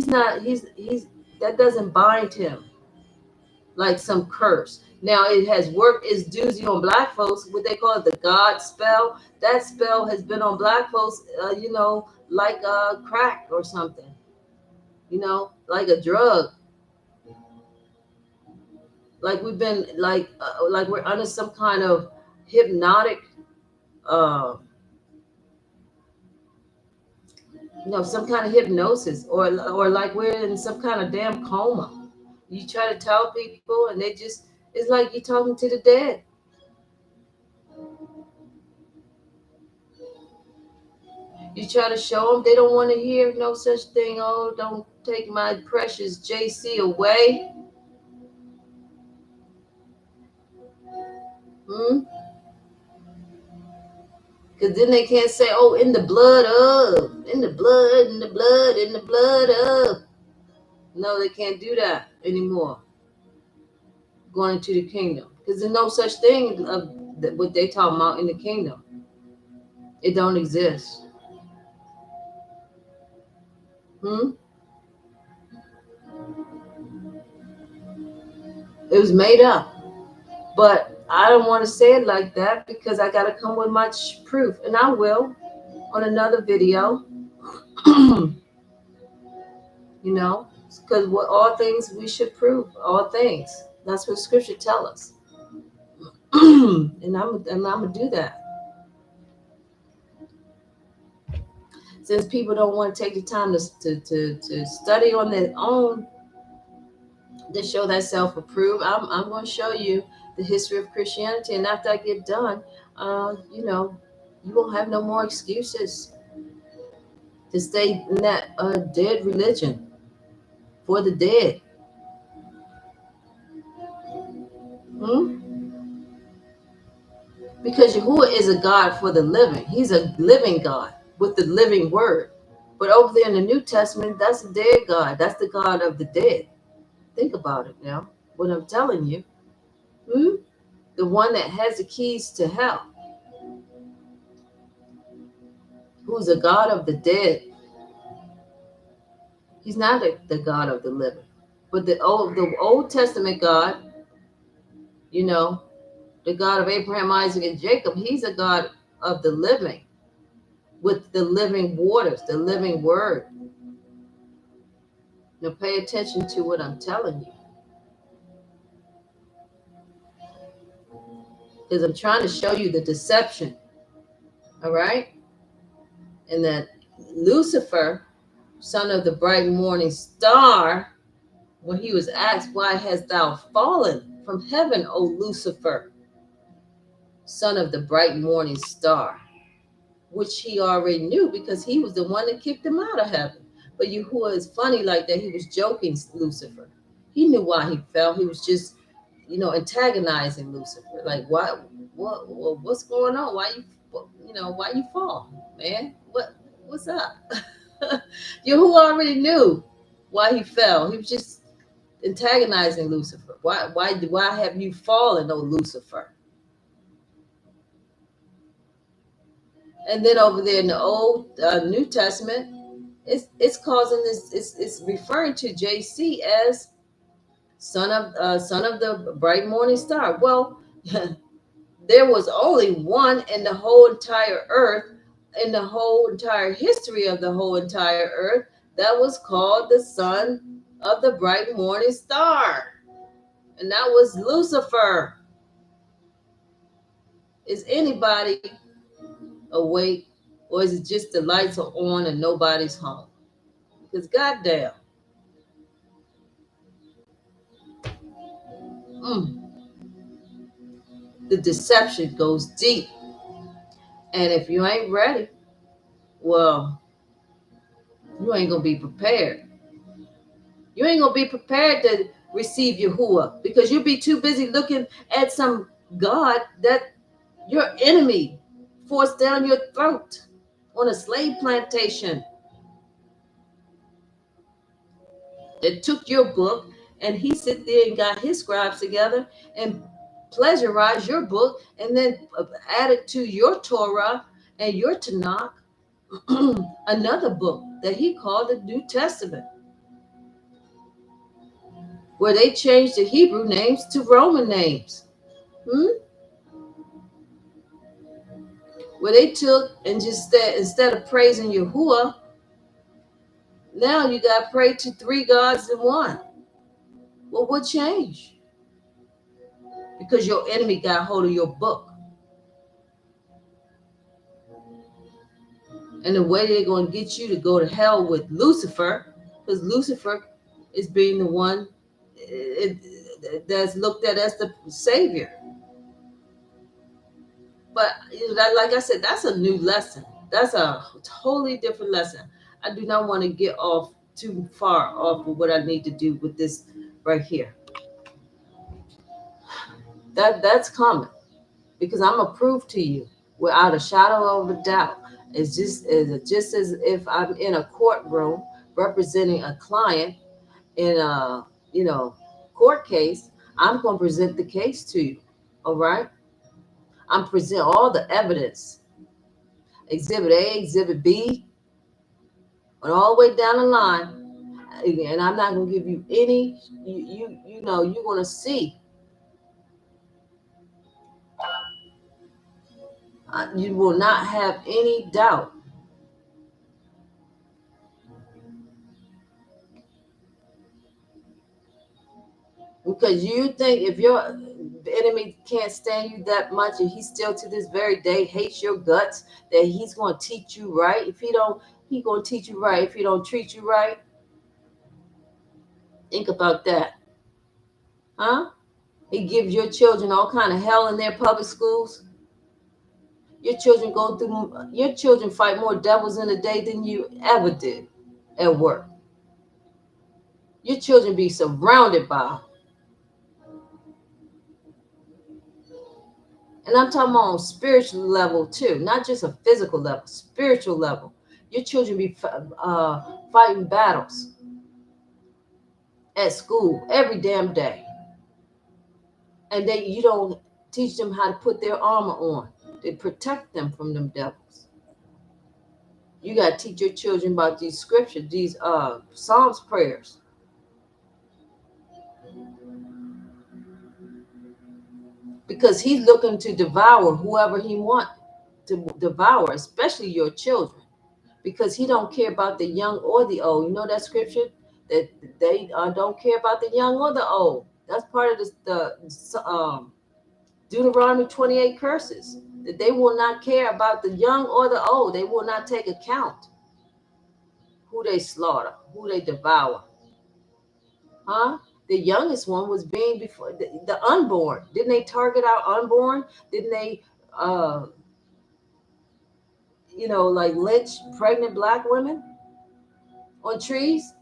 not. He's That doesn't bind him like some curse. Now it has worked its doozy on black folks, what they call it, the God spell. That spell has been on black folks, like crack or something, like a drug. Like we've been like we're under some kind of hypnotic, uh, some kind of hypnosis, or like we're in some kind of damn coma. You try to tell people, and they just, it's like you're talking to the dead. You try to show them, they don't want to hear no such thing. Oh, don't take my precious JC away. Hmm? Because then they can't say, oh, in the blood of, in the blood, in the blood, in the blood of. No, they can't do that anymore. Going into the kingdom. Because there's no such thing of what they talking about in the kingdom. It don't exist. Hmm? It was made up. But I don't want to say it like that because I got to come with much proof. And I will on another video. Because what all things we should prove, all things. That's what scripture tell us. And I'm gonna do that. Since people don't want to take the time to study on their own to show that self-approved, I'm going to show you the history of Christianity. And after I get done, you won't have no more excuses to stay in that dead religion for the dead. Hmm? Because Yahuwah is a God for the living. He's a living God with the living word. But over there in the New Testament, that's a dead God. That's the God of the dead. Think about it now. What I'm telling you. Hmm? The one that has the keys to hell, who's a God of the dead. He's not the God of the living. But the Old Testament God, you know, the God of Abraham, Isaac, and Jacob, he's a God of the living with the living waters, the living word. Now pay attention to what I'm telling you. Because I'm trying to show you the deception. All right? And that Lucifer, son of the bright morning star, when he was asked, why hast thou fallen from heaven, O Lucifer, son of the bright morning star? Which he already knew because he was the one that kicked him out of heaven. But Yahuwah is funny like that. He was joking Lucifer. He knew why he fell. He was just, antagonizing Lucifer. Like, what's going on? Why you fall, man? What's up? Yahuwah already knew why he fell. He was just antagonizing Lucifer. Why have you fallen, oh Lucifer? And then over there in the Old New Testament, it's causing this. It's referring to JC as son of the bright morning star. Well, there was only one in the whole entire earth, in the whole entire history of the whole entire earth, that was called the son of the bright morning star, and that was Lucifer. Is anybody awake, or is it just the lights are on and nobody's home? Because goddamn, mm, the deception goes deep, and if you ain't ready, well, you ain't gonna be prepared. You ain't gonna be prepared to receive Yahuwah because you'll be too busy looking at some God that your enemy forced down your throat on a slave plantation, that took your book, and he sit there and got his scribes together and plagiarized your book and then added to your Torah and your Tanakh another book that he called the New Testament. where they changed the Hebrew names to Roman names. Hmm? Where they took and just instead of praising Yahuwah, now you got to pray to three gods in one. Well, what changed? Because your enemy got hold of your book. And the way they're going to get you to go to hell with Lucifer, because Lucifer is being the one that's looked at as the savior. But like I said, that's a new lesson. That's a totally different lesson. I do not want to get off too far off of what I need to do with this right here. That's coming, because I'm gonna prove to you without a shadow of a doubt. It's just as if I'm in a courtroom representing a client in a court case. I'm gonna present the case to you. All right. I'm present all the evidence, exhibit A, exhibit B, and all the way down the line. And I'm not gonna give you any. You're gonna see. You will not have any doubt. Because you think if your enemy can't stand you that much and he still to this very day hates your guts, that he's going to teach you right. If he don't, he going to teach you right. If he don't treat you right, think about that. Huh? He gives your children all kind of hell in their public schools. Your children fight more devils in a day than you ever did at work. Your children be surrounded by them. And I'm talking about on spiritual level too, not just a physical level, spiritual level. Your children be fighting battles at school every damn day, and you don't teach them how to put their armor on to protect them from them devils. You got to teach your children about these scriptures, these Psalms prayers. Because he's looking to devour whoever he wants to devour, especially your children. Because he don't care about the young or the old. You know that scripture that they don't care about the young or the old. That's part of the Deuteronomy 28 curses, that they will not care about the young or the old. They will not take account who they slaughter, who they devour. Huh? The youngest one was being before the unborn. Didn't they target our unborn? Didn't they like lynch pregnant black women on trees?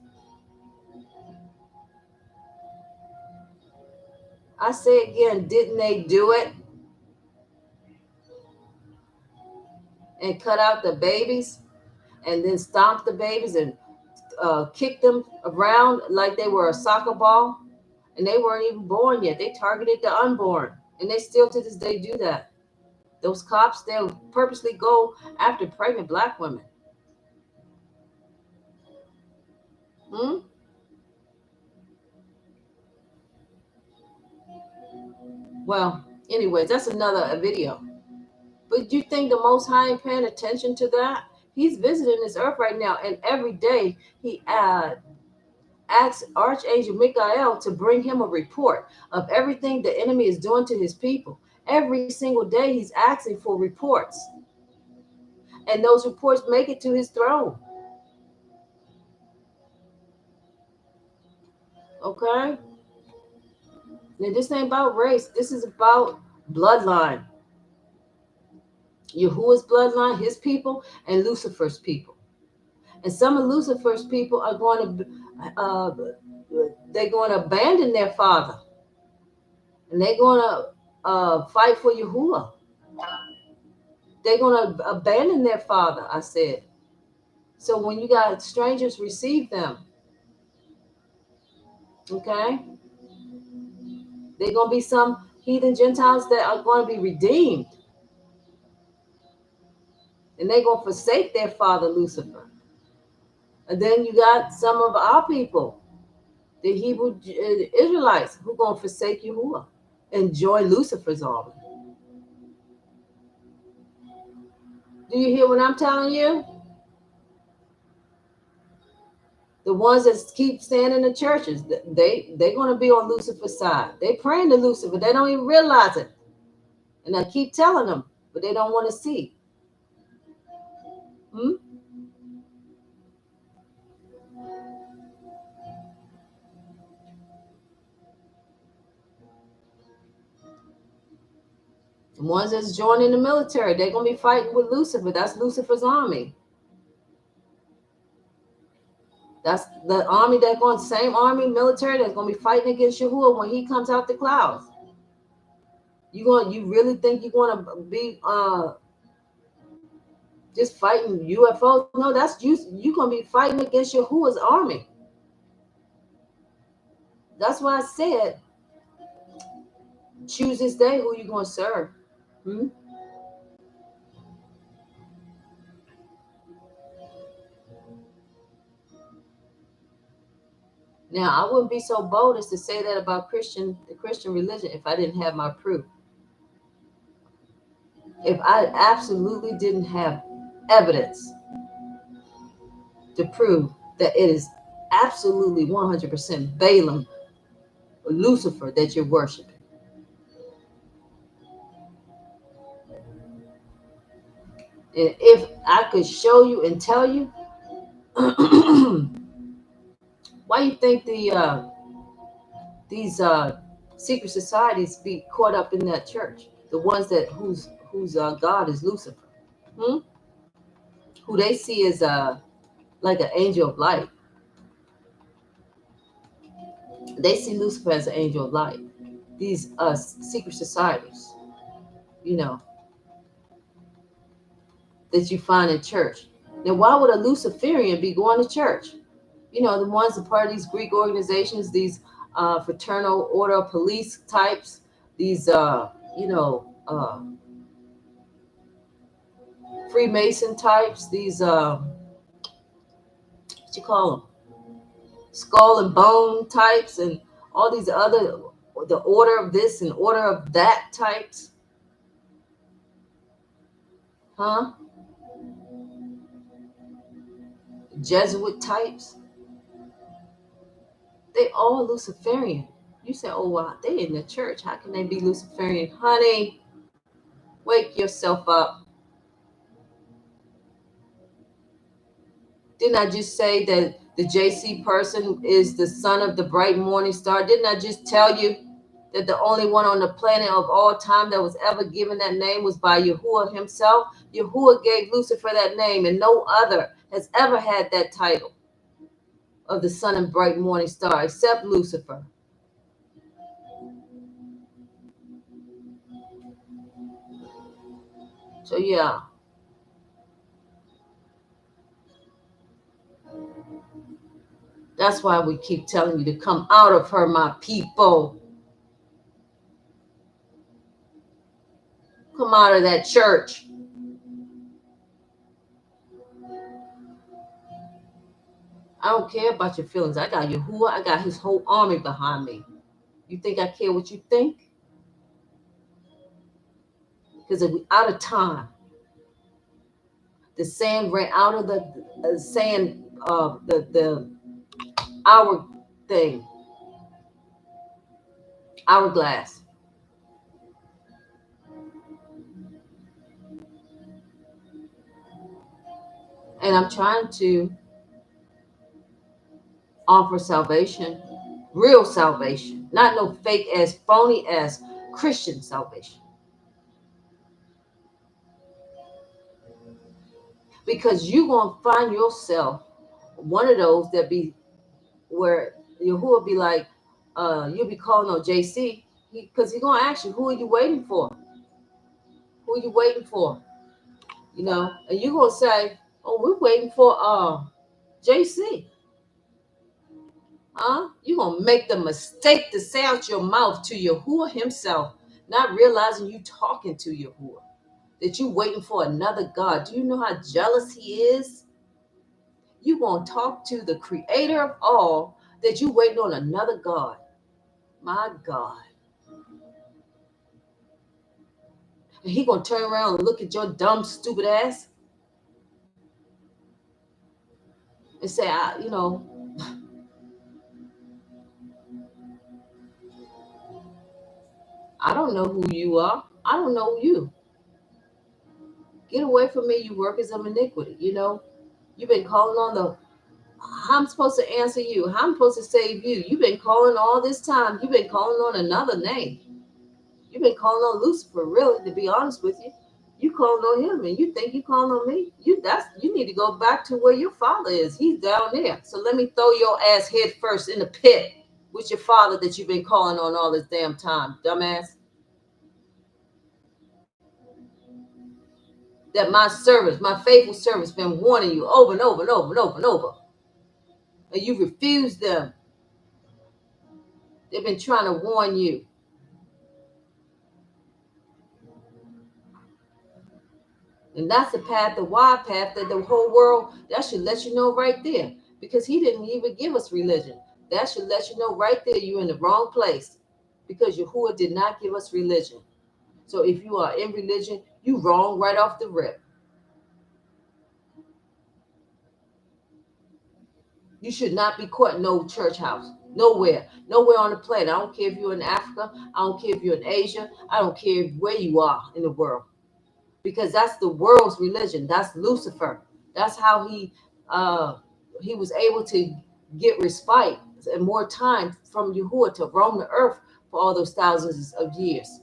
I say again, didn't they do it? And cut out the babies and then stomp the babies and kick them around like they were a soccer ball, and they weren't even born yet. They targeted the unborn, and they still to this day do that. Those cops, they'll purposely go after pregnant black women. Hmm? Well, anyways, that's another video. But you think the Most High ain't paying attention to that? He's visiting this earth right now, and every day he asks Archangel Michael to bring him a report of everything the enemy is doing to his people. Every single day he's asking for reports. And those reports make it to his throne. Okay? Now, this ain't about race. This is about bloodline. Yahuwah's bloodline, his people, and Lucifer's people. And some of Lucifer's people are going to abandon their father. And they're going to fight for Yahuwah. They're going to abandon their father, I said. So when you got strangers, receive them. Okay? They're going to be some heathen Gentiles that are going to be redeemed. And they're going to forsake their father, Lucifer. And then you got some of our people the Hebrew Israelites who gonna forsake Yahuwah and join Lucifer's army. Do you hear what I'm telling you? The ones that keep staying in the churches, they're gonna be on Lucifer's side. They praying to Lucifer. They don't even realize it, and I keep telling them, but they don't want to see. Hmm? The ones that's joining the military, they're gonna be fighting with Lucifer. That's Lucifer's army. That's the army that's going, same army, military that's gonna be fighting against Yahuwah when he comes out the clouds. You really think you're gonna be just fighting UFOs? No, that's you're gonna be fighting against Yahuwah's army. That's why I said, choose this day who you're gonna serve. Hmm? Now, I wouldn't be so bold as to say that about the Christian religion if I didn't have my proof. If I absolutely didn't have evidence to prove that it is absolutely 100% Balaam or Lucifer that you're worshiping. And if I could show you and tell you, why you think these secret societies be caught up in that church? The ones that whose God is Lucifer, hmm? Who they see as like an angel of light. They see Lucifer as an angel of light. These secret societies, you know, that you find in church. Now, why would a Luciferian be going to church? You know, the ones that part of these Greek organizations, these fraternal order police types, these Freemason types, these what you call them, skull and bone types, and all these other, the order of this and order of that types, huh? Jesuit types, they all Luciferian. You say, oh wow, they in the church, how can they be Luciferian? Honey, wake yourself up. Didn't I just say that the JC person is the son of the bright morning star? Didn't I just tell you that the only one on the planet of all time that was ever given that name was by Yahuwah himself? Yahuwah gave Lucifer that name, and no other has ever had that title of the son and bright morning star except Lucifer. So yeah, that's why we keep telling you to come out of her, my people. Come out of that church. I don't care about your feelings. I got Yahuwah. I got his whole army behind me. You think I care what you think? Because we out of time. The sand ran out of the sand, the hour thing, hourglass. And I'm trying to offer salvation, real salvation, not no fake ass, phony ass Christian salvation. Because you're gonna find yourself one of those that be where Yahuwah be like, you'll be calling on JC, because he's gonna ask you, who are you waiting for? Who are you waiting for? You know, and you're gonna say, oh, we're waiting for JC. Huh? You're gonna make the mistake to say out your mouth to Yahuwah himself, not realizing you talking to Yahuwah, that you waiting for another God. Do you know how jealous he is? You gonna talk to the creator of all, that you waiting on another God. My God. And he gonna turn around and look at your dumb, stupid ass and say, I don't know who you are. I don't know you. Get away from me, you workers of iniquity. You've been calling on the how I'm supposed to answer you? How I'm supposed to save you? You've been calling all this time. You've been calling on another name. You've been calling on Lucifer, really, to be honest with you. You calling on him and you think you calling on me? You need to go back to where your father is. He's down there. So let me throw your ass head first in the pit with your father that you've been calling on all this damn time, dumbass. That my servants, my faithful servants, been warning you over and over and over and over and over. And you refuse them. They've been trying to warn you. And that's the path, the wide path that the whole world, that should let you know right there. Because he didn't even give us religion. That should let you know right there you're in the wrong place. Because Yahuwah did not give us religion. So if you are in religion, you wrong right off the rip. You should not be caught in no church house. Nowhere. Nowhere on the planet. I don't care if you're in Africa. I don't care if you're in Asia. I don't care where you are in the world. Because that's the world's religion. That's Lucifer. That's how he was able to get respite and more time from Yahuwah to roam the earth for all those thousands of years.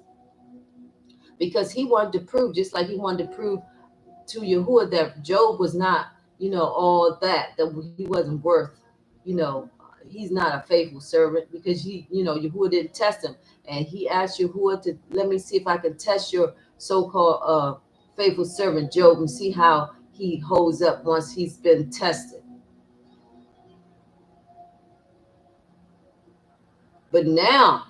Because he wanted to prove, just like he wanted to prove to Yahuwah that Job was not, all that he wasn't worth, he's not a faithful servant because Yahuwah didn't test him. And he asked Yahuwah to let me see if I can test your so-called faithful servant Job and see how he holds up once he's been tested. But now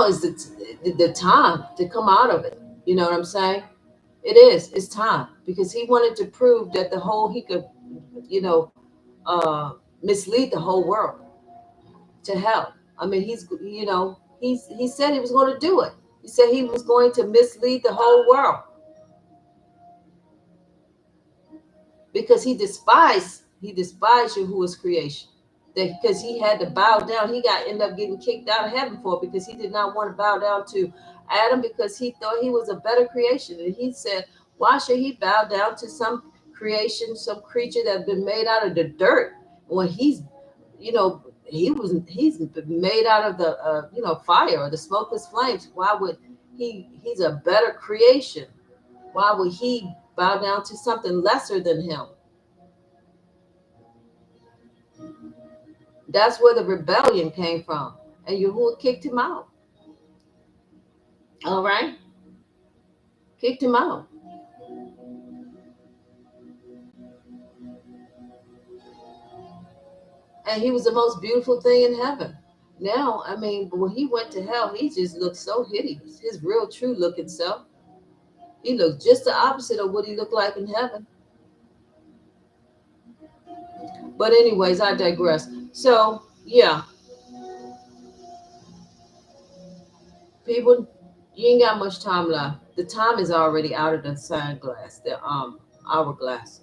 is the time to come out of it. You know what I'm saying? It is. It's time because he wanted to prove that he could, mislead the whole world to hell. I mean, he said he was going to do it. He said he was going to mislead the whole world because he despised Yahuwah's creation. Because he had to bow down, he ended up getting kicked out of heaven for it because he did not want to bow down to Adam because he thought he was a better creation. And he said, why should he bow down to some creation, some creature that's been made out of the dirt when he's made out of the fire or the smokeless flames? Why would he's a better creation? Why would he bow down to something lesser than him? That's where the rebellion came from. And Yahuwah kicked him out. All right? Kicked him out. And he was the most beautiful thing in heaven. Now, I mean, when he went to hell, he just looked so hideous. His real, true looking self. He looked just the opposite of what he looked like in heaven. But anyways, I digress. So, yeah. People, you ain't got much time left. The time is already out of the sunglass, the hourglass.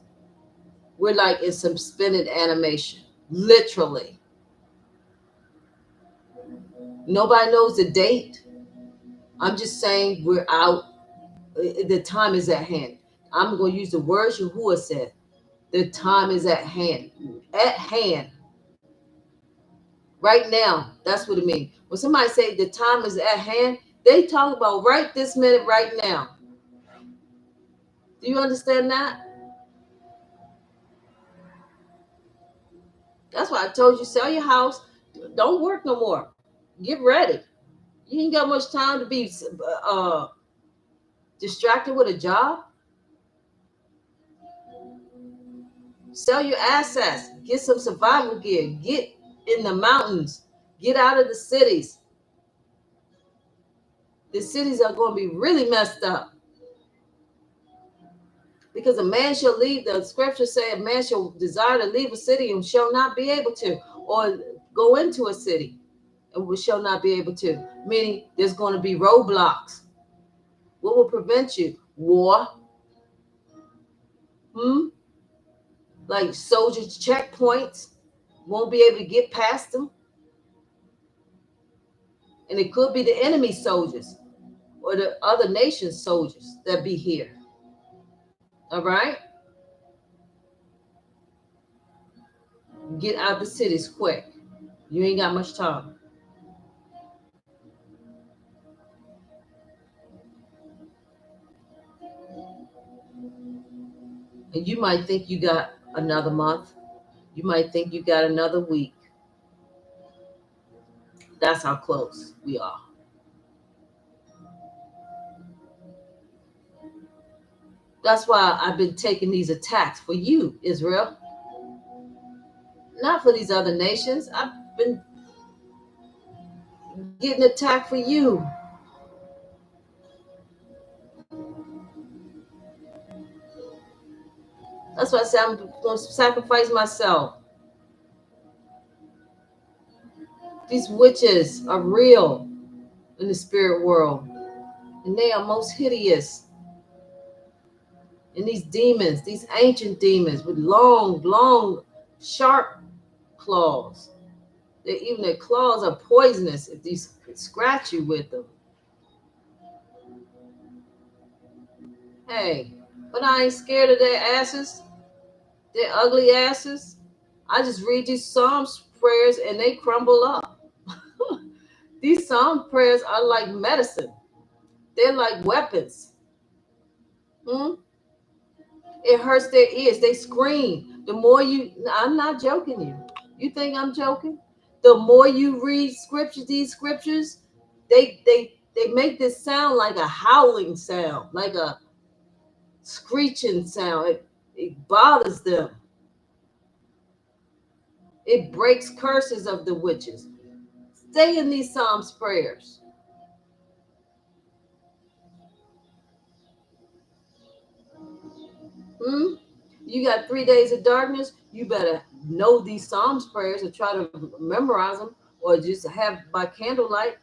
We're like in some spinning animation. Literally. Nobody knows the date. I'm just saying we're out. The time is at hand. I'm going to use the words Yahuwah said. The time is at hand. At hand. Right now. That's what it means. When somebody say the time is at hand, they talk about right this minute, right now. Do you understand that? That's why I told you, sell your house. Don't work no more. Get ready. You ain't got much time to be distracted with a job. Sell your assets. Get some survival gear. Get in the mountains. Get out of the cities. The cities are going to be really messed up. Because a man shall leave, the scripture say a man shall desire to leave a city and shall not be able to, or go into a city and we shall not be able to. Meaning there's going to be roadblocks. What will prevent you? War. Like soldiers checkpoints. Won't be able to get past them. And it could be the enemy soldiers or the other nation's soldiers that be here. All right? Get out the cities quick. You ain't got much time. And you might think you got another month. You might think you got another week. That's how close we are. That's why I've been taking these attacks for you, Israel. Not for these other nations. I've been getting attacked for you. That's why I said I'm going to sacrifice myself. These witches are real in the spirit world, and they are most hideous. And these demons, these ancient demons with long, long, sharp claws. Even their claws are poisonous if these scratch you with them. Hey, but I ain't scared of their asses, their ugly asses. I just read these Psalms prayers and they crumble up. These Psalm prayers are like medicine. They're like weapons. It hurts their ears. They scream. The more you, I'm not joking you. You think I'm joking? The more you read scriptures, these scriptures, they make this sound like a howling sound, like a screeching sound. It bothers them. It breaks curses of the witches. Stay in these Psalms prayers. You got 3 days of darkness. You better know these Psalms prayers and try to memorize them, or just have by candlelight.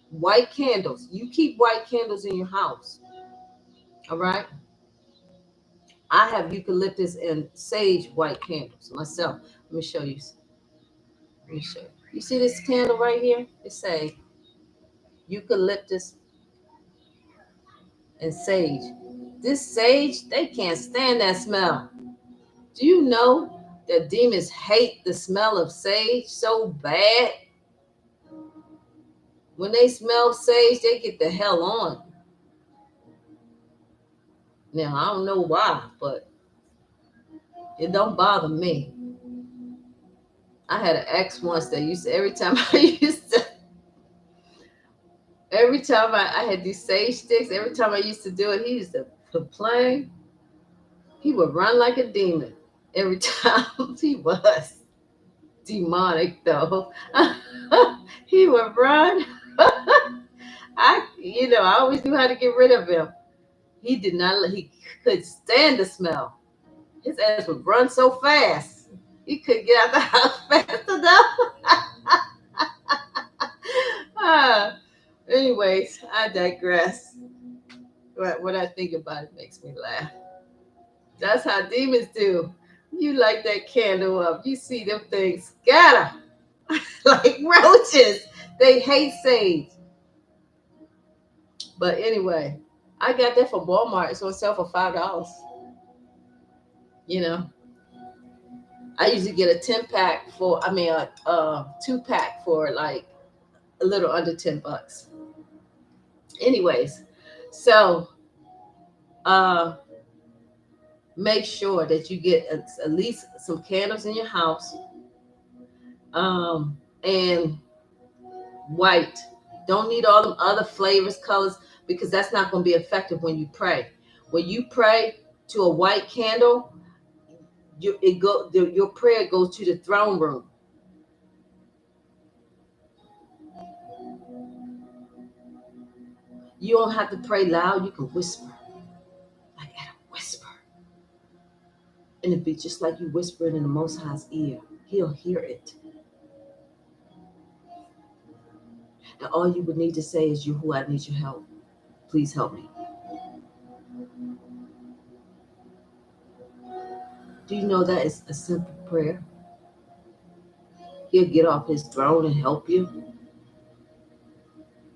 White candles. You keep white candles in your house. All right. I have eucalyptus and sage white candles myself. Let me show you. Let me show you. You see this candle right here? It say eucalyptus and sage. This sage, they can't stand that smell. Do you know that demons hate the smell of sage so bad? When they smell sage, they get the hell on. Now, I don't know why, but it don't bother me. I had an ex once that used to, every time I had these sage sticks, every time I used to do it, he used to complain. He would run like a demon every time. He was demonic though. He would run. I always knew how to get rid of him. He could stand the smell. His ass would run so fast. He couldn't get out the house fast enough. Anyways, I digress. What I think about it makes me laugh. That's how demons do. You light that candle up, you see them things scatter like roaches. They hate sage. But anyway, I got that from Walmart. It's on sale for $5. You know, I usually get a 10-pack for, a 2-pack for like a little under $10. Anyways, so make sure that you get at least some candles in your house, and white. Don't need all them other flavors, colors, because that's not going to be effective when you pray. When you pray to a white candle, your prayer goes to the throne room. You don't have to pray loud. You can whisper, like at a whisper. And it'd be just like you whispering in the Most High's ear. He'll hear it. And all you would need to say is, "You, who I need your help. Please help me." Do you know that is a simple prayer? He'll get off his throne and help you.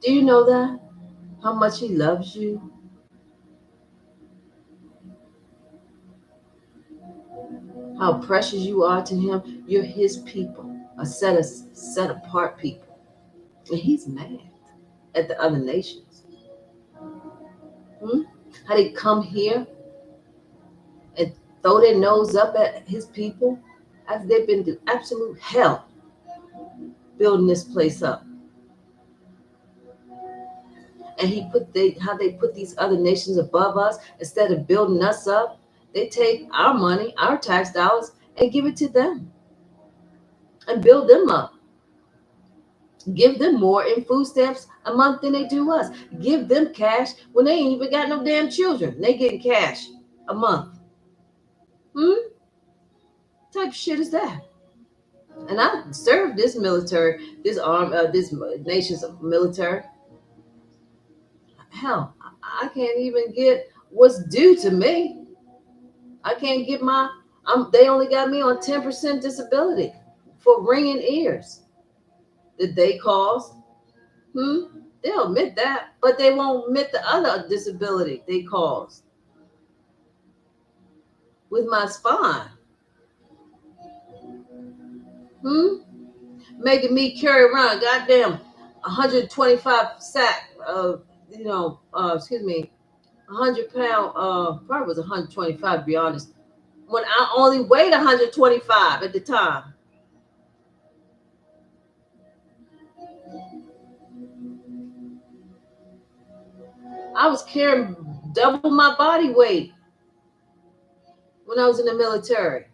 Do you know that? How much he loves you? How precious you are to him? You're his people, a set apart people. And he's mad at the other nations. Hmm? How they come here and throw their nose up at his people after they've been through absolute hell building this place up. And how they put these other nations above us instead of building us up. They take our money, our tax dollars, and give it to them and build them up. Give them more in food stamps a month than they do us. Give them cash when they ain't even got no damn children. They getting cash a month. Type of shit is that? And I served this military, this nation's military. Hell, I can't even get what's due to me. I can't get my. They only got me on 10% disability for ringing ears that they caused. They'll admit that, but they won't admit the other disability they caused with my spine. Making me carry around goddamn 125 sack of, 100 pound, probably was 125 to be honest, when I only weighed 125 at the time. I was carrying double my body weight when I was in the military.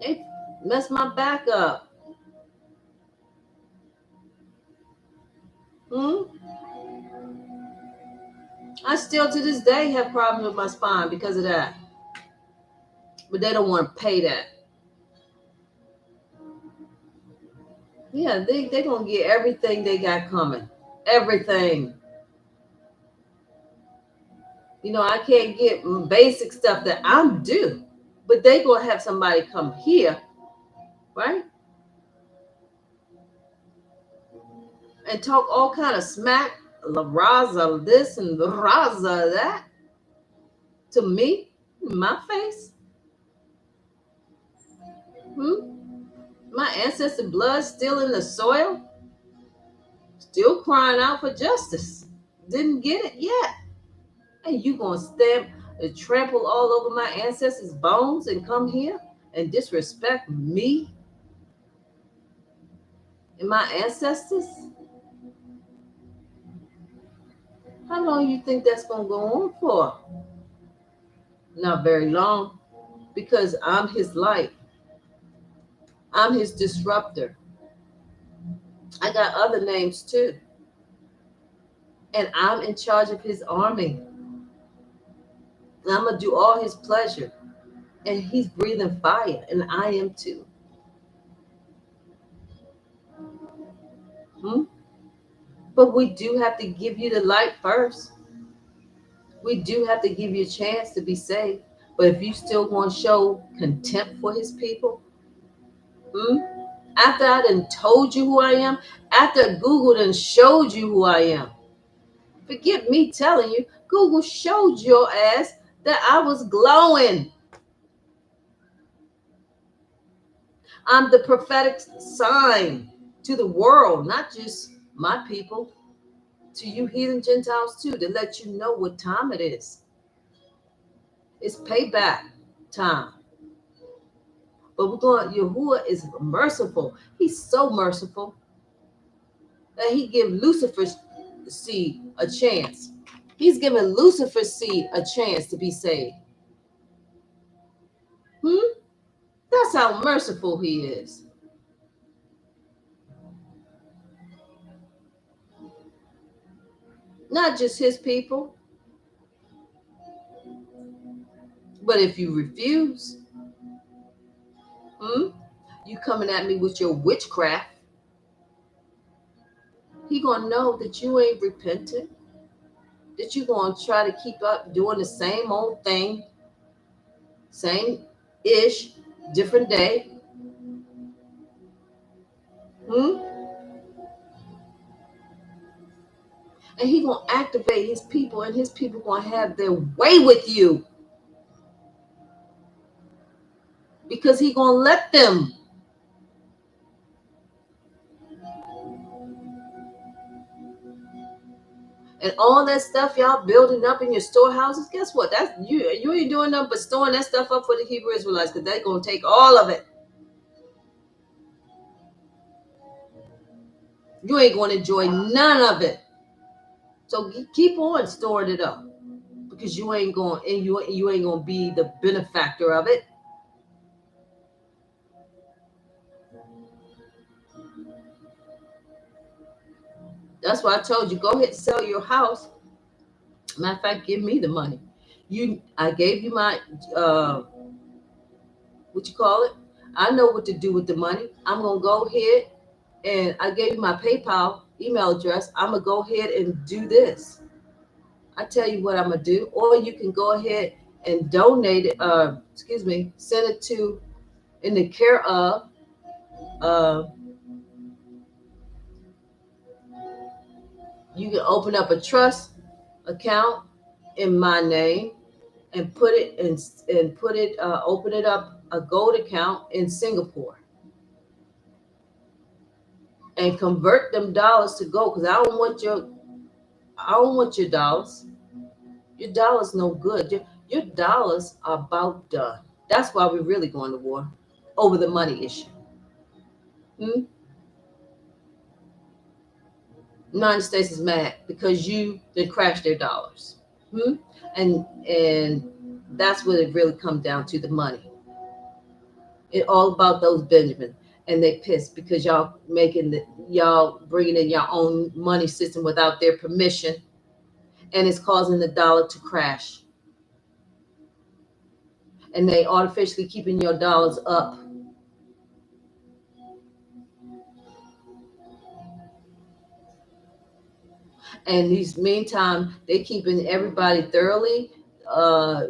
They messed my back up. I still to this day have problems with my spine because of that. But they don't want to pay that. Yeah, they gonna get everything they got coming. Everything. I can't get basic stuff that I'm due. But they gonna have somebody come here, right? And talk all kind of smack, la raza this and la raza that to me, my face. My ancestor blood still in the soil, still crying out for justice. Didn't get it yet. And you gonna stamp and trample all over my ancestors' bones and come here and disrespect me and my ancestors? How long you think that's gonna go on for? Not very long, because I'm his light. I'm his disruptor. I got other names too. And I'm in charge of his army. And I'm gonna do all his pleasure. And he's breathing fire, and I am too. But we do have to give you the light first. We do have to give you a chance to be saved. But if you still want to show contempt for his people, after I done told you who I am, after Google done showed you who I am, forget me telling you, Google showed your ass that I was glowing. I'm the prophetic sign to the world, not just my people, to you heathen Gentiles too, to let you know what time it is. It's payback time. But we're going, Yahuwah is merciful. He's so merciful that he give Lucifer's seed a chance. He's giving Lucifer's seed a chance to be saved. That's how merciful he is. Not just his people. But if you refuse, hmm, you coming at me with your witchcraft, he gonna know that you ain't repentant, that you gonna try to keep up doing the same old thing, same ish, different day. Hmm? And he gonna activate his people, and his people gonna have their way with you because he gonna let them. And all that stuff y'all building up in your storehouses, guess what? That's you. You ain't doing nothing but storing that stuff up for the Hebrew Israelites because they're gonna take all of it. You ain't gonna enjoy none of it. So keep on storing it up because you ain't going and you ain't gonna be the benefactor of it. That's why I told you go ahead and sell your house. Matter of fact, give me the money. I gave you my what you call it. I know what to do with the money. I'm gonna go ahead and I gave you my PayPal email address. I'm gonna go ahead and do this. I tell you what I'm gonna do, or you can go ahead and donate it. Excuse me, send it to in the care of. Uh, you can open up a trust account in my name and put it in and put it open it up a gold account in Singapore and convert them dollars to gold because I don't want your dollars. Your dollars no good. Your dollars are about done. That's why we're really going to war over the money issue. Hmm? United States is mad because you then crashed their dollars. Hmm? And that's what it really comes down to, the money. It all about those Benjamin. And they pissed because y'all bringing in your own money system without their permission, and it's causing the dollar to crash. And they artificially keeping your dollars up. And these meantime, they keeping everybody thoroughly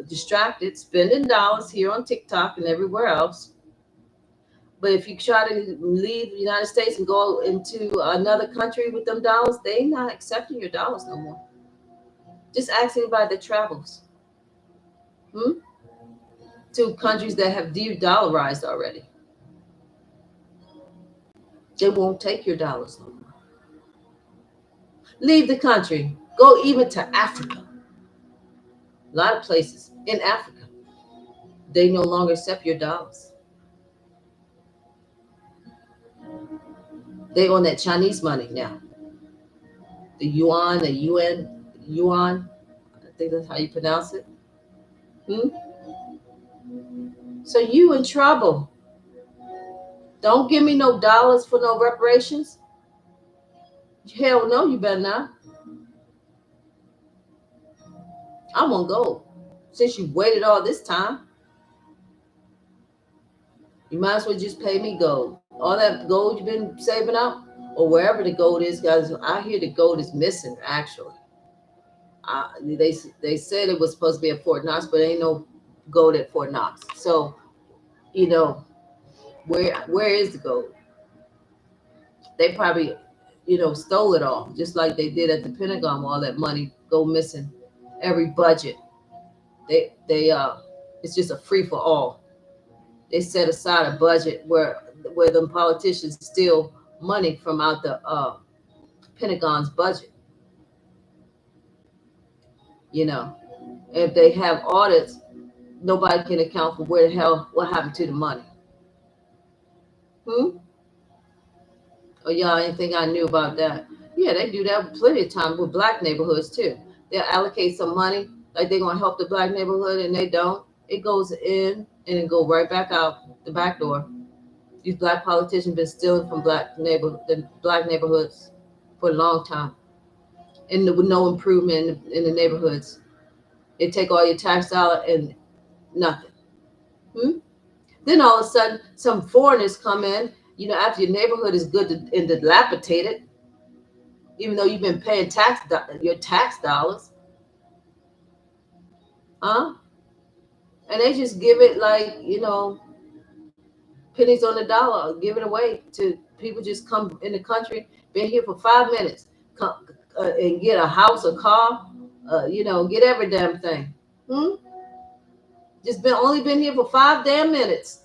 distracted, spending dollars here on TikTok and everywhere else. But if you try to leave the United States and go into another country with them dollars, they not accepting your dollars no more. Just ask anybody that travels, hmm, to countries that have de-dollarized already. They won't take your dollars no more. Leave the country. Go even to Africa. A lot of places in Africa, they no longer accept your dollars. They own that Chinese money now. The yuan, yuan. I think that's how you pronounce it. Hmm? So you in trouble. Don't give me no dollars for no reparations. Hell no, you better not. I'm gonna go. Since you waited all this time, you might as well just pay me gold. All that gold you've been saving up, or wherever the gold is, guys. I hear the gold is missing. Actually, they said it was supposed to be at Fort Knox, but ain't no gold at Fort Knox. So you know where is the gold? They probably stole it all, just like they did at the Pentagon. All that money go missing, every budget. They it's just a free for all. They set aside a budget where the politicians steal money from out the Pentagon's budget. You know, if they have audits, nobody can account for where the hell what happened to the money. Hmm? Oh, y'all didn't think I knew about that? Yeah, they do that plenty of time with black neighborhoods too. They'll allocate some money, like they're gonna help the black neighborhood, and they don't. It goes in and it go right back out the back door. These black politicians been stealing from the black neighborhoods for a long time, and with no improvement in the neighborhoods. They take all your tax dollar and Nothing. Hmm? Then all of a sudden, some foreigners come in. After your neighborhood is good and dilapidated, even though you've been paying your tax dollars, huh? And they just give it like pennies on the dollar, give it away to people. Just come in the country, been here for 5 minutes, come and get a house, a car, get every damn thing. Hmm? Just been here for 5 damn minutes.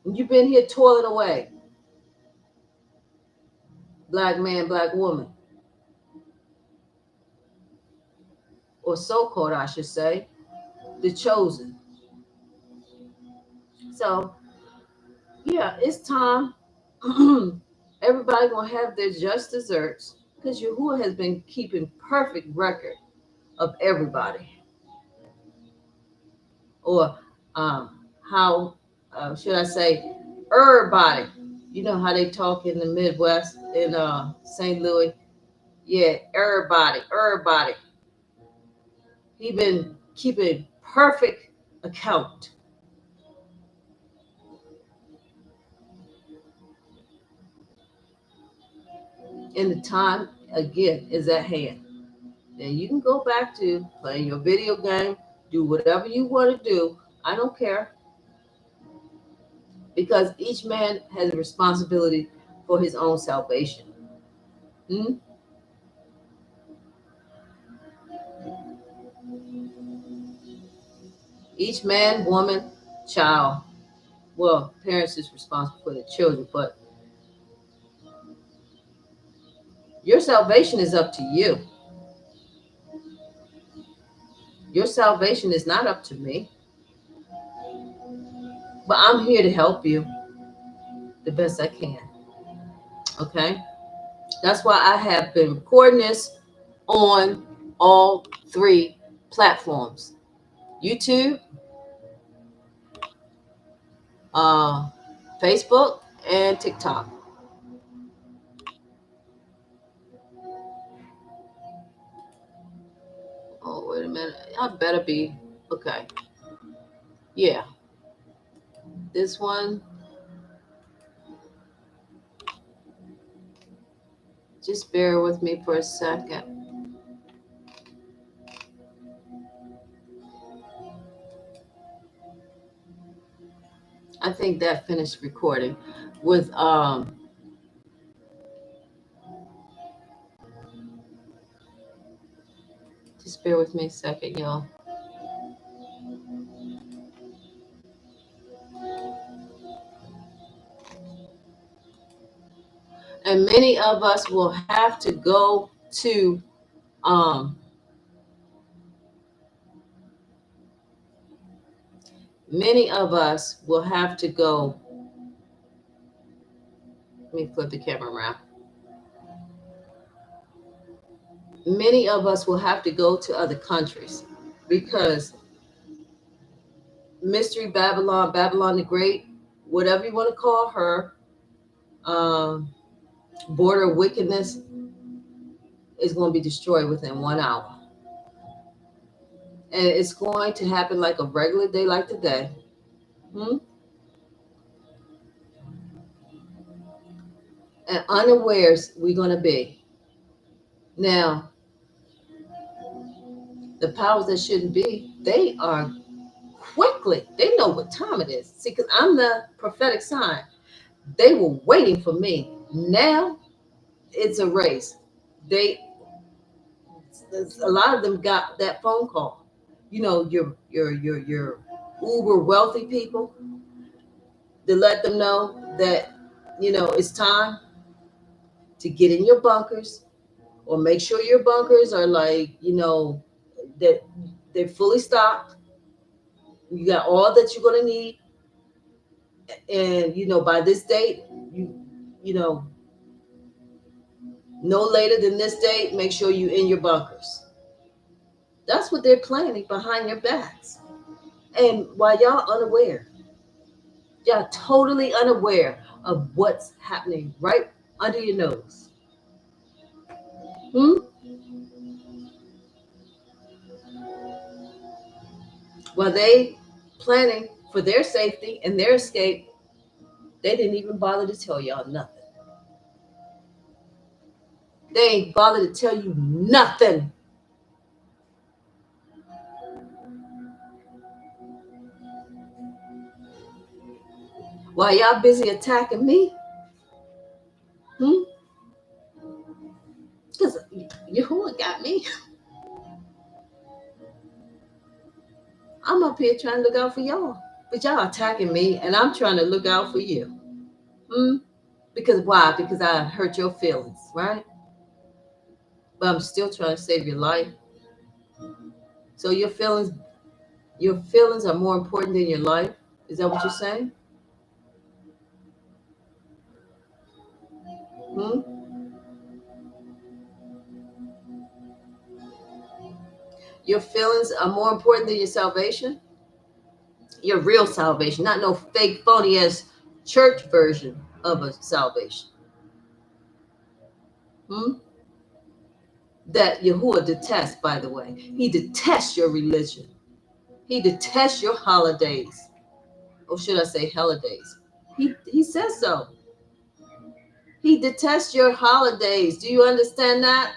And you've been here toiling away. Black man, black woman, or so-called, I should say, the chosen. So yeah, it's time. Everybody gonna have their just desserts because Yahuwah has been keeping perfect record of everybody, or how should I say, everybody. You know how they talk in the Midwest, in St. Louis. Yeah, everybody. He been keeping perfect account. And the time again is at hand. Then you can go back to playing your video game, do whatever you want to do. I don't care, because each man has a responsibility for his own salvation. Hmm? Each man, woman, child. Well, parents is responsible for their children, but your salvation is up to you. Your salvation is not up to me, but I'm here to help you the best I can. Okay? That's why I have been recording this on all three platforms: YouTube, uh, Facebook, and TikTok. Oh, wait a minute. I better be. Okay. Yeah. This one, just bear with me for a second. I think that finished recording with just bear with me a second, y'all. And many of us will have to go to um many of us will have to go. Let me flip the camera around. Many of us will have to go to other countries because Mystery Babylon, Babylon the Great, whatever you want to call her, um, border of wickedness, is going to be destroyed within 1 hour. And it's going to happen like a regular day like today. Hmm? And unawares we're going to be. Now, the powers that shouldn't be, they are quickly, they know what time it is. See, because I'm the prophetic sign. They were waiting for me. Now it's a race. They, a lot of them got that phone call. Your uber wealthy people, to let them know that it's time to get in your bunkers, or make sure your bunkers are like that they're fully stocked. You got all that you're gonna need, and by this date, you know no later than this date, make sure you in your bunkers. That's what they're planning behind your backs. And while y'all unaware, y'all totally unaware of what's happening right under your nose. Hmm? While they planning for their safety and their escape, they didn't even bother to tell y'all nothing. They ain't bothered to tell you nothing. While y'all busy attacking me, because Yahuwah got me. I'm up here trying to look out for y'all. But y'all attacking me, and I'm trying to look out for you. Because why? Because I hurt your feelings, right? But I'm still trying to save your life. So your feelings are more important than your life. Is that what you're saying? Hmm? Your feelings are more important than your salvation? Your real salvation, not no fake, phony ass church version of a salvation. Hmm? That Yahuwah detests, by the way. He detests your religion. He detests your holidays. Or should I say holidays? He says so. He detests your holidays. Do you understand that?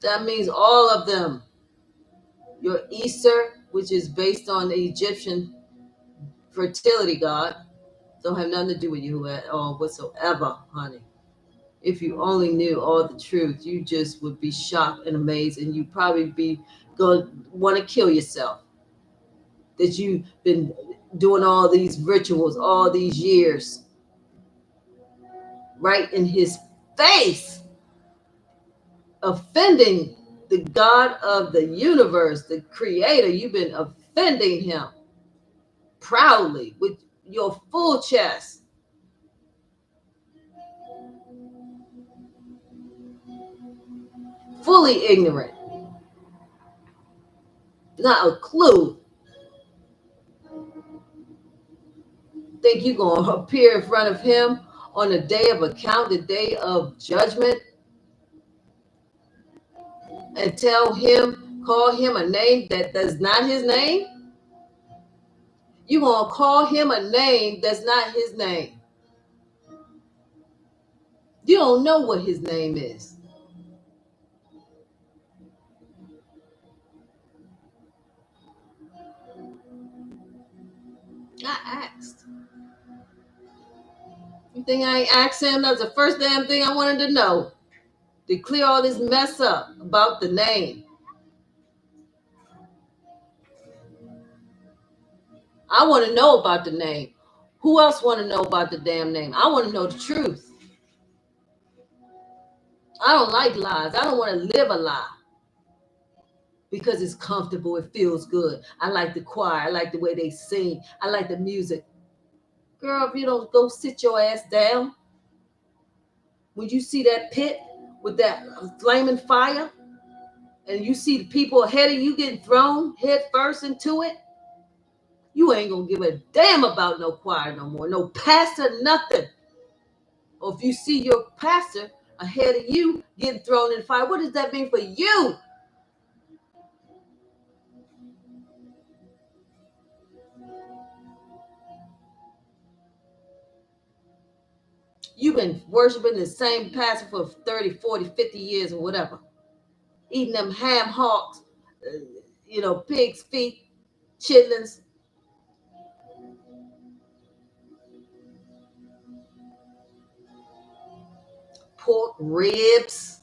That means all of them. Your Easter, which is based on the Egyptian fertility god, don't have nothing to do with you at all whatsoever, honey. If you only knew all the truth, you just would be shocked and amazed, and you'd probably be going to want to kill yourself. That you've been doing all these rituals all these years, right in his face, offending the God of the universe, the creator. You've been offending him proudly with your full chest. Fully ignorant. Not a clue. Think you're going to appear in front of him on the day of account, the day of judgment, and call him a name that's not his name? You're going to call him a name that's not his name. You don't know what his name is. I asked. You think I ain't asked him? That was the first damn thing I wanted to know. To clear all this mess up about the name. I want to know about the name. Who else want to know about the damn name? I want to know the truth. I don't like lies. I don't want to live a lie. Because it's comfortable, it feels good. I like the choir. I like the way they sing. I like the music. Girl, if you don't go sit your ass down, when you see that pit with that flaming fire, and you see the people ahead of you getting thrown head first into it, you ain't gonna give a damn about no choir no more, no pastor, nothing. Or if you see your pastor ahead of you getting thrown in the fire, what does that mean for you? You've been worshiping the same pastor for 30, 40, 50 years or whatever. Eating them ham hocks, pig's feet, chitlins. Pork ribs.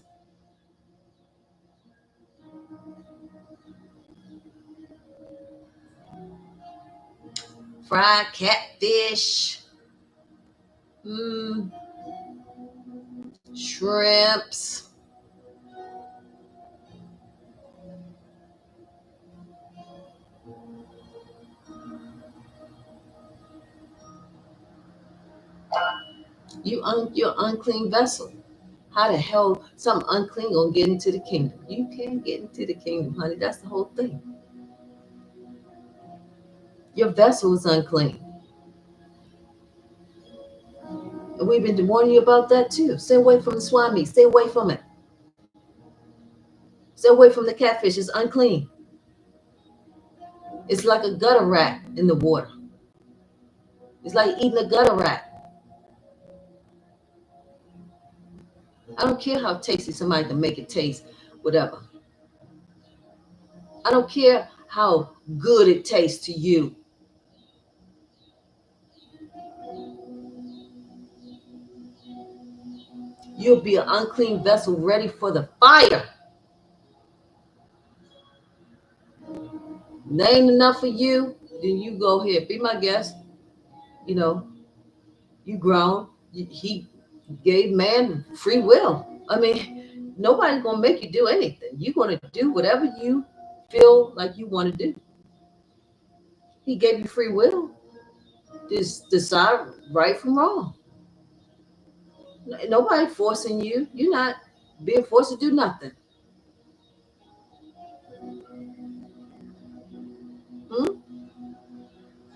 Fried catfish. Shrimps. You're unclean vessel. How the hell some unclean gonna get into the kingdom? You can't get into the kingdom, honey. That's the whole thing. Your vessel is unclean. And we've been warning you about that too. Stay away from the swami. Stay away from it. Stay Stay away from the catfish. It's unclean. It's like a gutter rat in the water. It's like eating a gutter rat. I don't care how tasty somebody can make it taste, whatever. I don't care how good it tastes to you. You'll be an unclean vessel ready for the fire. That ain't enough for you, then you go ahead. Be my guest. You know, you grown. He gave man free will. I mean, nobody's going to make you do anything. You're going to do whatever you feel like you want to do. He gave you free will. Just decide right from wrong. Nobody forcing you. You're not being forced to do nothing. Hmm?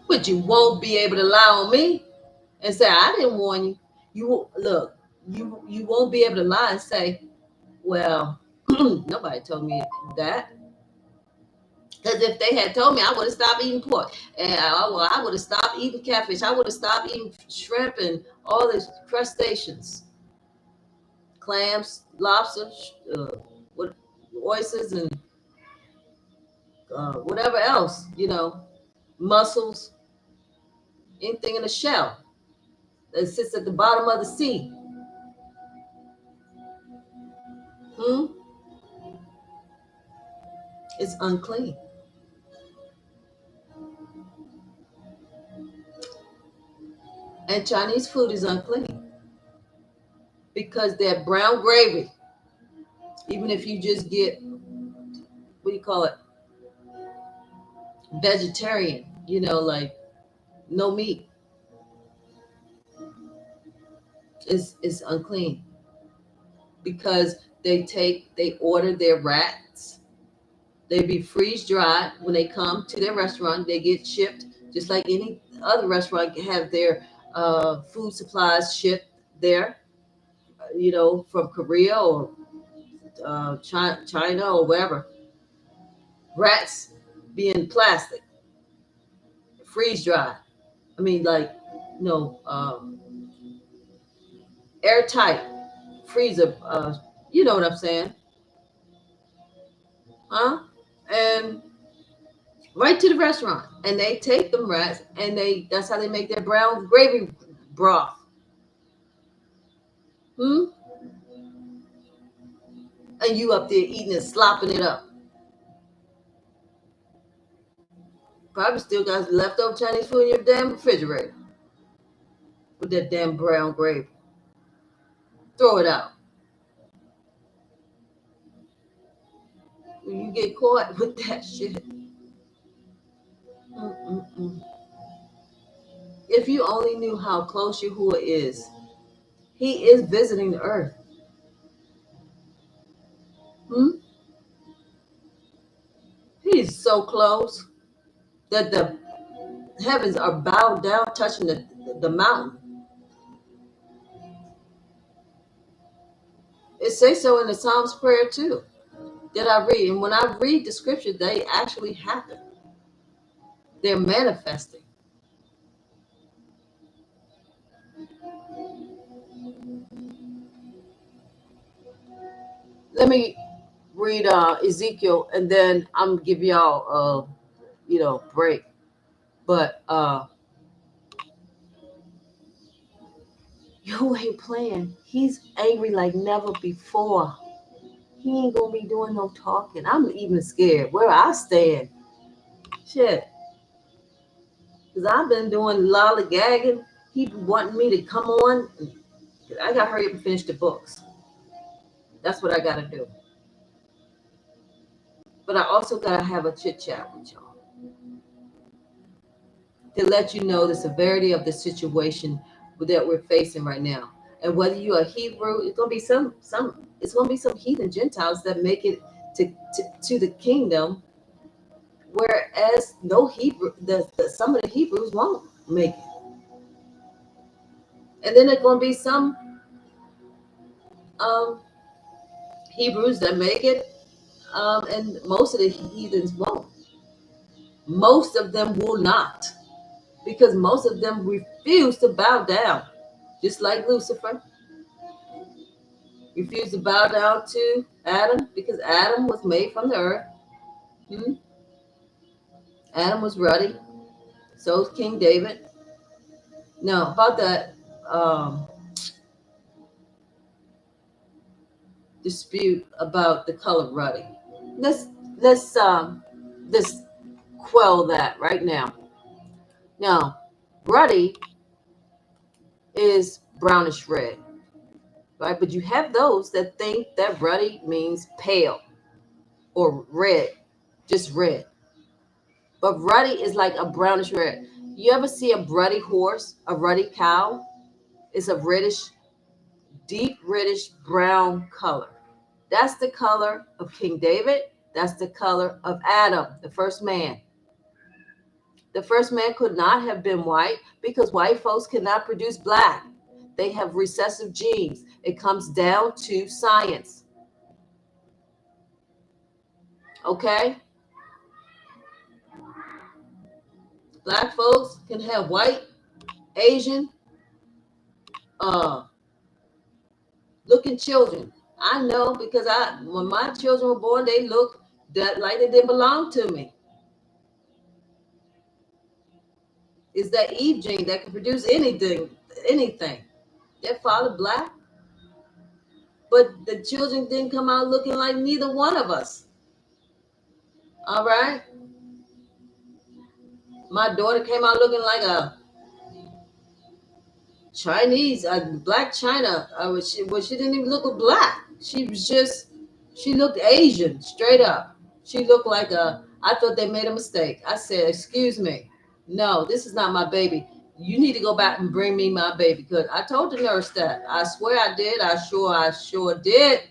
But you won't be able to lie on me and say I didn't warn you. You look. You won't be able to lie and say, well, nobody told me that. Because if they had told me, I would have stopped eating pork, and I would have stopped eating catfish. I would have stopped eating shrimp and all these crustaceans, clams, lobsters, what, oysters, and whatever else, mussels, anything in a shell that sits at the bottom of the sea. Hmm? It's unclean. And Chinese food is unclean because they're brown gravy. Even if you just get, what do you call it, vegetarian, like no meat, is unclean because they order their rats. They be freeze dried when they come to their restaurant. They get shipped just like any other restaurant can have their food supplies shipped there, from Korea or China or wherever. Rats be in plastic, freeze dried. I mean, like, airtight freezer. You know what I'm saying, huh? And right to the restaurant, and they take them rats, and that's how they make their brown gravy broth. Hmm? And you up there eating and slopping it up. Probably still got leftover Chinese food in your damn refrigerator with that damn brown gravy. Throw it out. When you get caught with that shit. Mm-mm-mm. If you only knew how close Yahuwah is, he is visiting the earth. Hmm? He's so close that the heavens are bowed down, touching the mountain. It says so in the Psalms prayer too, that I read. And when I read the scripture, they actually happen. They're manifesting. Let me read Ezekiel, and then I'm gonna give y'all break. But you ain't playing. He's angry like never before. He ain't gonna be doing no talking. I'm even scared where I stand. Shit. Because I've been doing lollygagging. He wanting me to come on. I gotta hurry up and finish the books. That's what I gotta do. But I also gotta have a chit chat with y'all to let you know the severity of the situation that we're facing right now. And whether you're a Hebrew, it's gonna be some heathen Gentiles that make it to the kingdom, whereas no Hebrew, some of the Hebrews won't make it. And then there's gonna be some um, Hebrews that make it, And most of the heathens won't. Most of them will not, because most of them refuse to bow down, just like Lucifer refused to bow down to Adam, because Adam was made from the earth. Hmm? Adam was ruddy, so was King David. Now, about that um, dispute about the color ruddy, let's let's quell that right now. Now, ruddy is brownish red, right? But you have those that think that ruddy means pale or red, just red. But ruddy is like a brownish red. You ever see a ruddy horse, a ruddy cow? It's a reddish, deep reddish brown color. That's the color of King David. That's the color of Adam, the first man. The first man could not have been white because white folks cannot produce black. They have recessive genes. It comes down to science. Okay? Black folks can have white, Asian, uh, looking children. I know because when my children were born, they looked that like they didn't belong to me. It's that Eve gene that can produce anything, anything. Their father black, but the children didn't come out looking like neither one of us. All right. My daughter came out looking like a Chinese, a black China. She didn't even look black. She looked Asian, straight up. She looked like I thought they made a mistake. I said, excuse me. No, this is not my baby. You need to go back and bring me my baby. Because I told the nurse that. I swear I did. I sure did.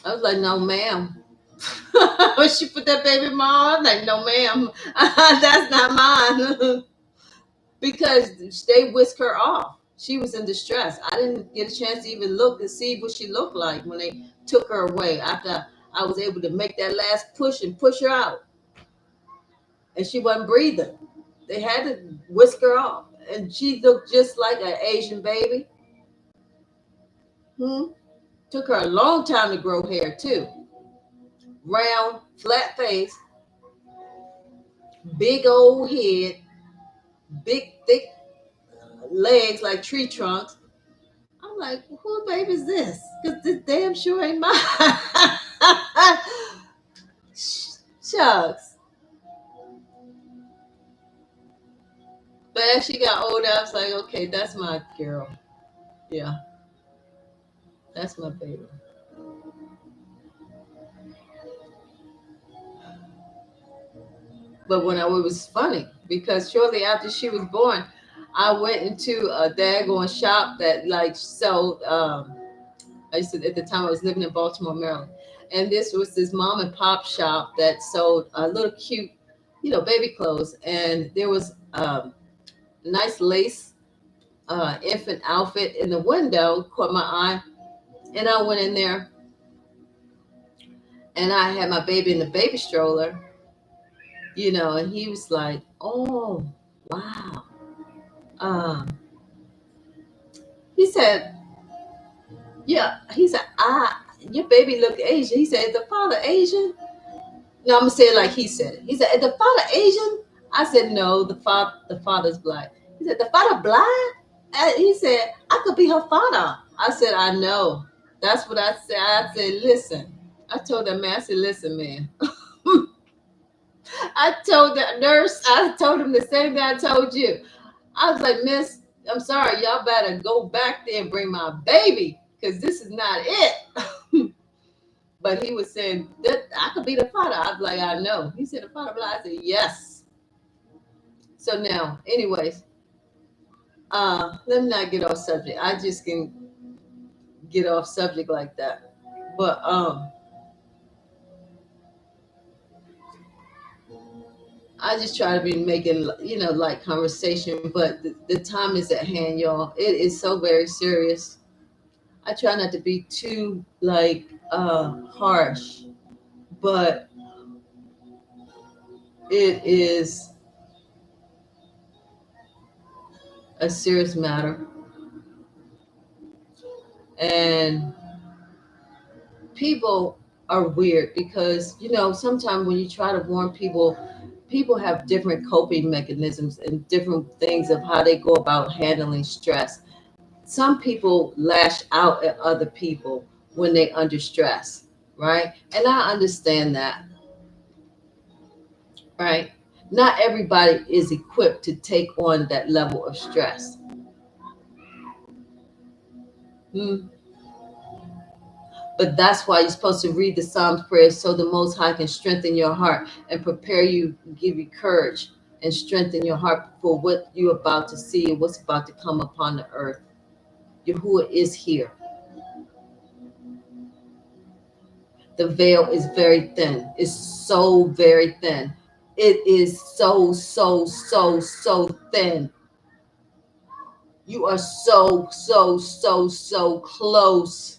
I was like, no, ma'am. When she put that baby in my arm, I'm like, no, ma'am. That's not mine. Because they whisked her off. She was in distress. I didn't get a chance to even look and see what she looked like when they took her away after I was able to make that last push and push her out. And she wasn't breathing. They had to whisk her off. And she looked just like an Asian baby. Took her a long time to grow hair, too. Round, flat face, big old head, big, thick legs like tree trunks. I'm like, who baby is this? Because this damn sure ain't mine. Shucks. But as she got older, I was like, okay, that's my girl. Yeah, that's my baby. But when it was funny because shortly after she was born, I went into a daggone shop that like sold. I used to, at the time I was living in Baltimore, Maryland, and this was this mom and pop shop that sold a little cute, baby clothes, and there was nice lace infant outfit in the window caught my eye, and I went in there, and I had my baby in the baby stroller, and he was like, "Oh, wow." Um, he said, "Yeah." He said, your baby look Asian." He said, "Is the father Asian?" No, I'm gonna say it like he said it. He said, "Is the father Asian?" I said, "No, the father's black." He said, "The father black?" And he said, "I could be her father." I said, "I know." That's what I said. I said, "Listen." I told that man, I said, "Listen, man." I told the nurse, I told him the same thing I told you. I was like, "Miss, I'm sorry, y'all better go back there and bring my baby, because this is not it." But he was saying that I could be the father. I was like, "I know." He said, "The father black?" I said, "Yes." So now, anyways, let me not get off subject. I just can get off subject like that. But I just try to be making, light conversation, but the time is at hand, y'all. It is so very serious. I try not to be too like harsh, but it is a serious matter. And people are weird because, sometimes when you try to warn people, people have different coping mechanisms and different things of how they go about handling stress. Some people lash out at other people when they under stress, right? And I understand that, right? Not everybody is equipped to take on that level of stress. Hmm. But that's why you're supposed to read the Psalms prayers so the Most High can strengthen your heart and prepare you, give you courage and strengthen your heart for what you're about to see and what's about to come upon the earth. Yahuwah is here. The veil is very thin. It's so very thin. It is so, so, so, so thin. You are so, so, so, so close.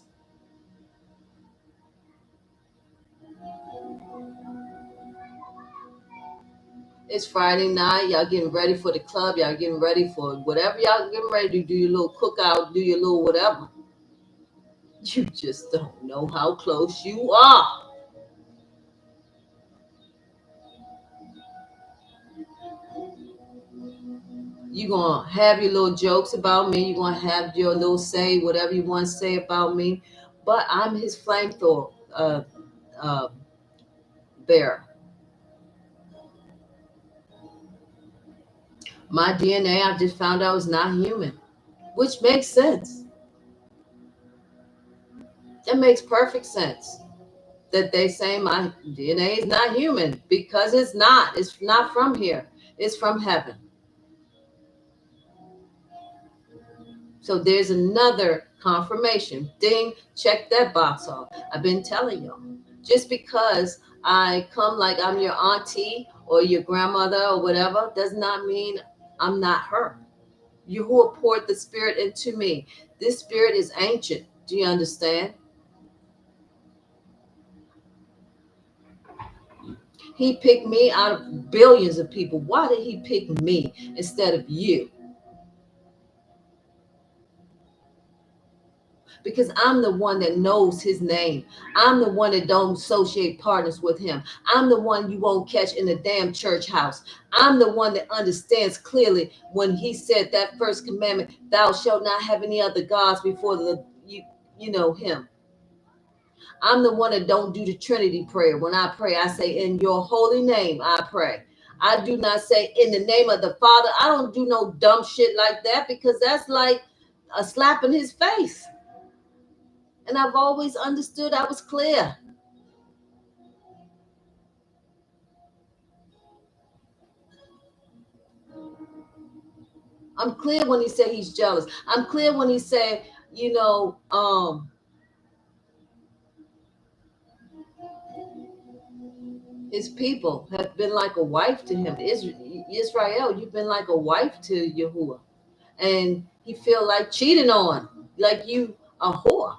It's Friday night. Y'all getting ready for the club. Y'all getting ready for whatever y'all getting ready to do. Your little cookout, do your little whatever. You just don't know how close you are. You're going to have your little jokes about me. You're going to have your little say, whatever you want to say about me. But I'm his flamethrower uh, bearer. My DNA, I just found out, is not human, which makes sense. That makes perfect sense. That they say my DNA is not human because it's not. It's not from here. It's from heaven. So there's another confirmation. Ding, check that box off. I've been telling y'all. Just because I come like I'm your auntie or your grandmother or whatever does not mean I'm not her. Yahuwah poured the spirit into me. This spirit is ancient. Do you understand? He picked me out of billions of people. Why did he pick me instead of you? Because I'm the one that knows his name. I'm the one that don't associate partners with him. I'm the one you won't catch in the damn church house. I'm the one that understands clearly when he said that first commandment, thou shalt not have any other gods before you know him. I'm the one that don't do the Trinity prayer. When I pray, I say, in your holy name, I pray. I do not say in the name of the Father. I don't do no dumb shit like that because that's like a slap in his face. And I've always understood I was clear. I'm clear when he said he's jealous. I'm clear when he said, his people have been like a wife to him. Israel, you've been like a wife to Yahuwah. And he feel like cheating on, like you a whore.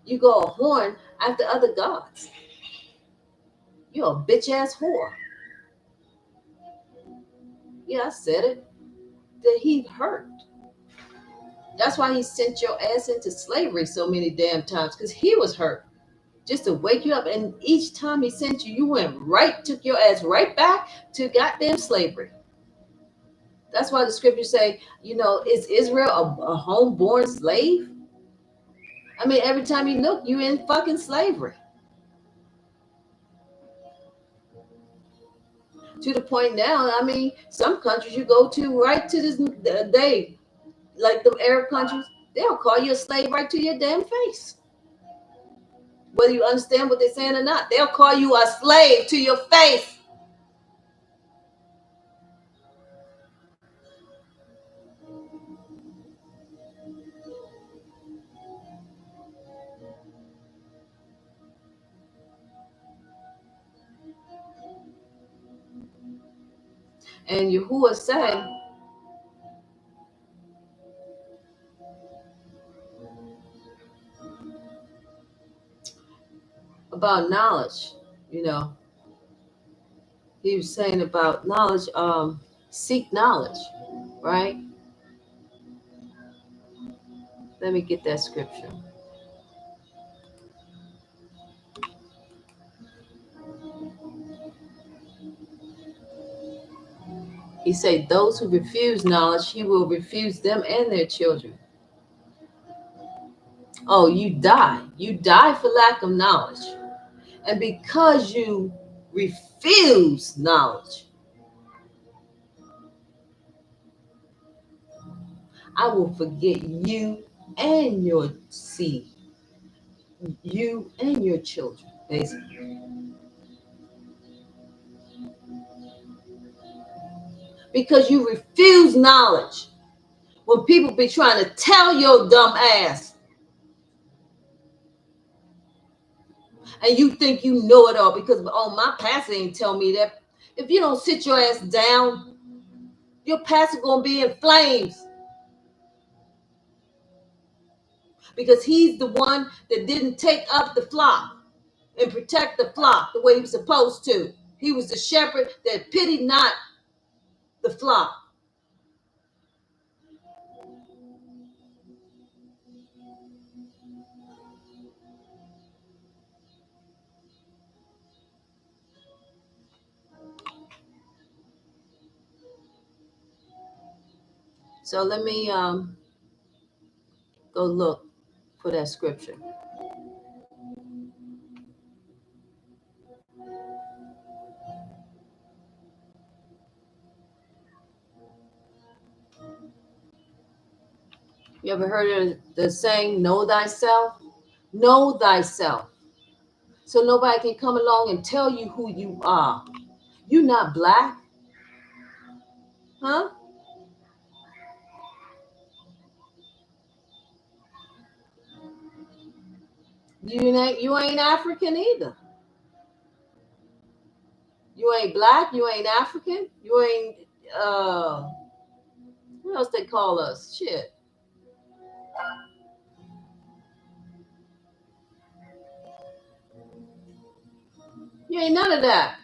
You go a horn after other gods. You're a bitch ass whore. Yeah, I said it. That he hurt. That's why he sent your ass into slavery so many damn times, because he was hurt. Just to wake you up. And each time he sent you, you went right, took your ass right back to goddamn slavery. That's why the scriptures say, is Israel a homeborn slave? I mean, every time you look, you in fucking slavery. To the point now, I mean, some countries you go to right to this day, like the Arab countries, they'll call you a slave right to your damn face. Whether you understand what they're saying or not, they'll call you a slave to your face. And Yahuwah say, about knowledge, you know, he was saying about knowledge, seek knowledge, right? Let me get that scripture. He said, those who refuse knowledge, he will refuse them and their children. Oh, you die. You die for lack of knowledge. And because you refuse knowledge, I will forget you and your seed, you and your children, basically. Because you refuse knowledge. When people be trying to tell your dumb ass, and you think you know it all because, oh, my pastor ain't tell me that. If you don't sit your ass down, your pastor gonna be in flames. Because he's the one that didn't take up the flock and protect the flock the way he was supposed to. He was the shepherd that pitied not the flock. So let me go look for that scripture. You ever heard of the saying, know thyself? Know thyself. So nobody can come along and tell you who you are. You're not black, huh? You ain't African either. You ain't black, you ain't African, you ain't what else they call us? Shit. You ain't none of that.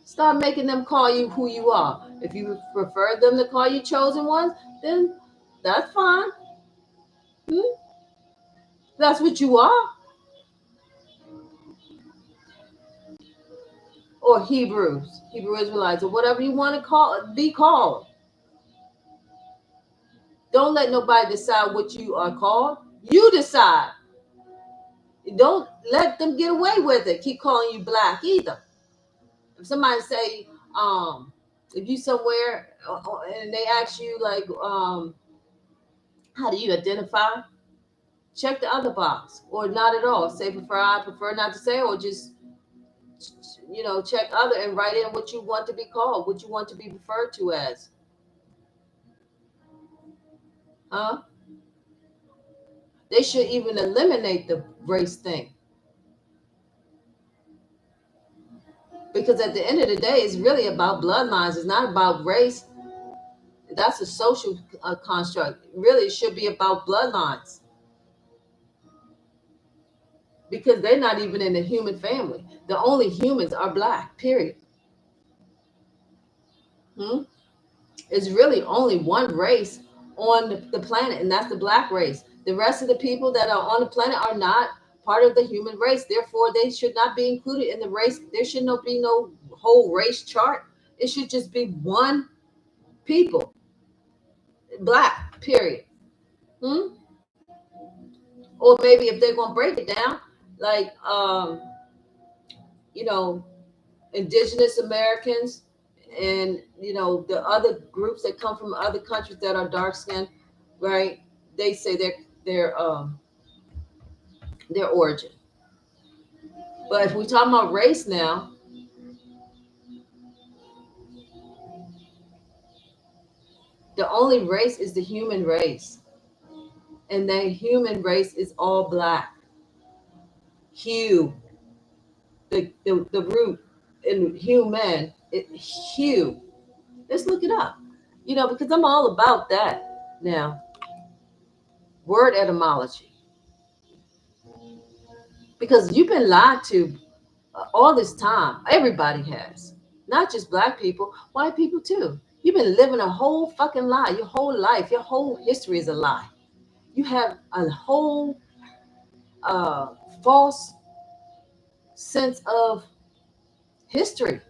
Start making them call you who you are. If you prefer them to call you chosen ones, then that's fine. Hmm? That's what you are. Or Hebrews, Hebrew Israelites, or whatever you want to be called. Don't let nobody decide what you are called. You decide. Don't let them get away with it. Keep calling you black either. If somebody say, if you somewhere and they ask you like, how do you identify? Check the other box, or not at all. Say I prefer not to say, or just check other and write in what you want to be called, what you want to be referred to as. Huh? They should even eliminate the race thing. Because at the end of the day, it's really about bloodlines. It's not about race. That's a social construct. Really, it should be about bloodlines. Because they're not even in the human family. The only humans are black, period. Hmm? It's really only one race on the planet, and that's the black race. The rest of the people that are on the planet are not part of the human race. Therefore, they should not be included in the race. There should not be no whole race chart. It should just be one people, black, period. Hmm? Or maybe if they're gonna break it down, like you know, indigenous Americans and the other groups that come from other countries that are dark skinned, right? They say their origin. But if we talk about race now, the only race is the human race, and the human race is all black. Hue, the root in human, hue. Let's look it up. Because I'm all about that now. Word etymology. Because you've been lied to all this time. Everybody has. Not just black people, white people too. You've been living a whole fucking lie. Your whole life, your whole history is a lie. You have a whole uh, false sense of history.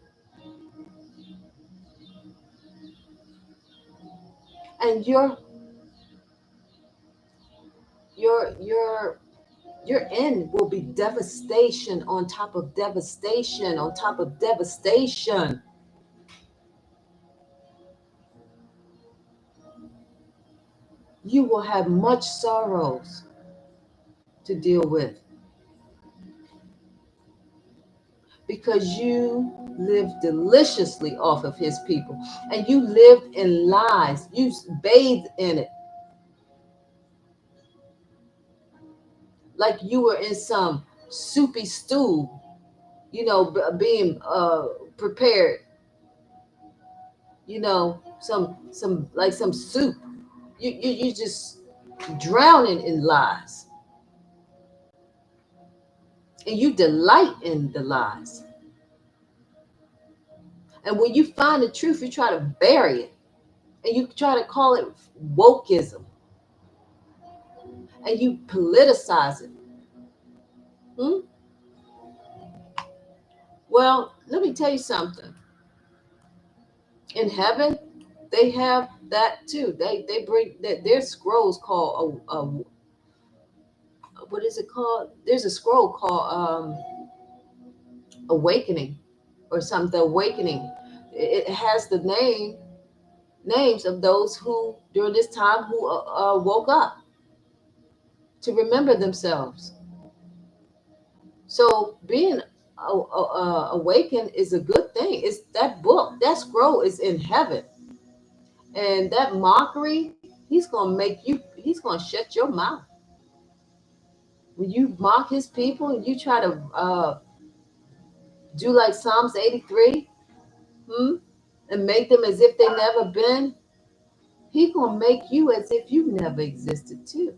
And your your your end will be devastation on top of devastation on top of devastation. You will have much sorrows to deal with because you lived deliciously off of his people and you lived in lies. You bathed in it like you were in some soupy stew, being prepared, some like some soup. You just drowning in lies and you delight in the lies. And when you find the truth, you try to bury it and you try to call it wokeism and you politicize it. Hmm? Well, let me tell you something. In heaven, they have that too. They bring that their scrolls called what is it called? There's a scroll called awakening or something. The awakening. It has the names of those who during this time who woke up to remember themselves. So being awakened is a good thing. It's that book, that scroll is in heaven, and that mockery, he's gonna make you. He's gonna shut your mouth when you mock his people and you try to do like Psalms 83, hmm, and make them as if they never been. He gonna make you as if you never existed too.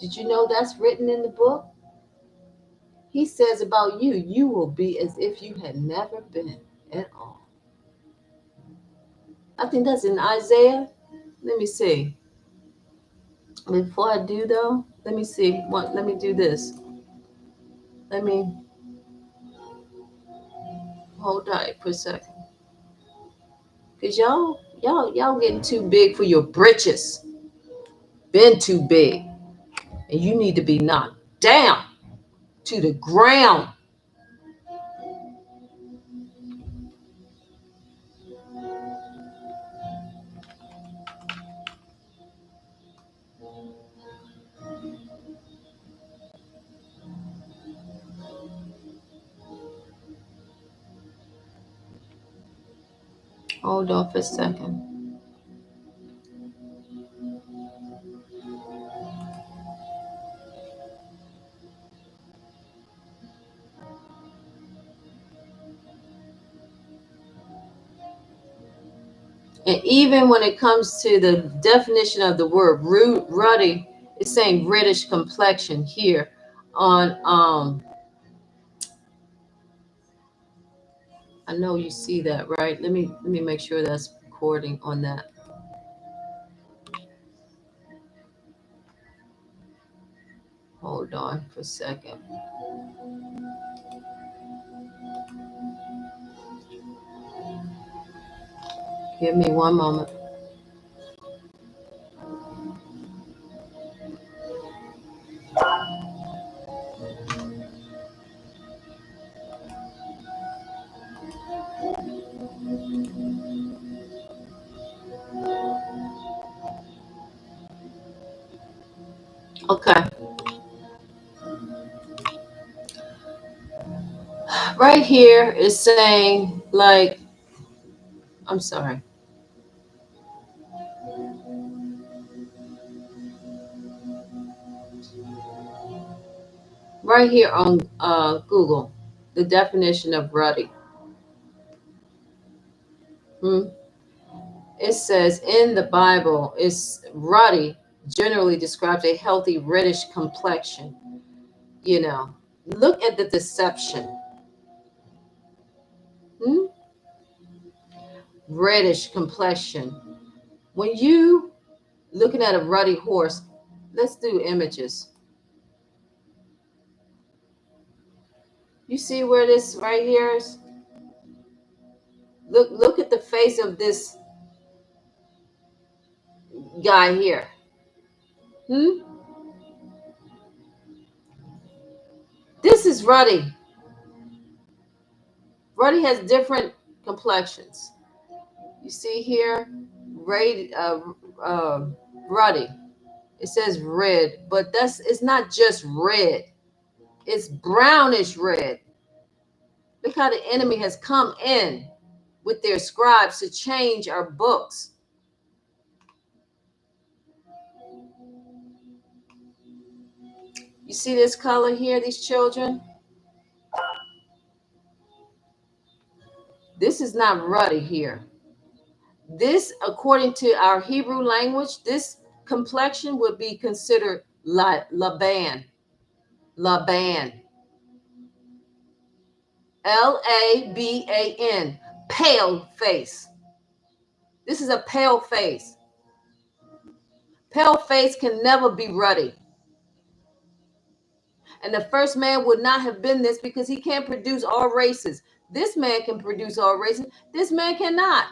Did you know that's written in the book? He says about you, you will be as if you had never been at all. I think that's in Isaiah. Let me see. Before I do though, let me see. What? Let me do this. Let me hold tight for a second. Cause y'all getting too big for your britches. Been too big, and you need to be knocked down to the ground. Hold on for a second. And even when it comes to the definition of the word ruddy, it's saying reddish complexion here on I know you see that, right? Let me make sure that's recording on that. Hold on for a second. Give me one moment. Okay. Right here is saying like I'm sorry. Right here on Google, the definition of ruddy. Hmm? It says in the Bible, it's ruddy generally describes a healthy reddish complexion. You know, look at the deception. Hmm? Reddish complexion. When you looking at a ruddy horse, let's do images. You see where this right here is? Look at the face of this guy here. Hmm? This is ruddy. Ruddy has different complexions. You see here, uh, ruddy. It says red, but it's not just red. It's brownish red. Look how the enemy has come in with their scribes to change our books. You see this color here, these children? This is not ruddy here. This, according to our Hebrew language, this complexion would be considered Laban. Laban. Laban. Pale face. This is a pale face. Pale face can never be ruddy. And the first man would not have been this because he can't produce all races. This man can produce all races. This man cannot.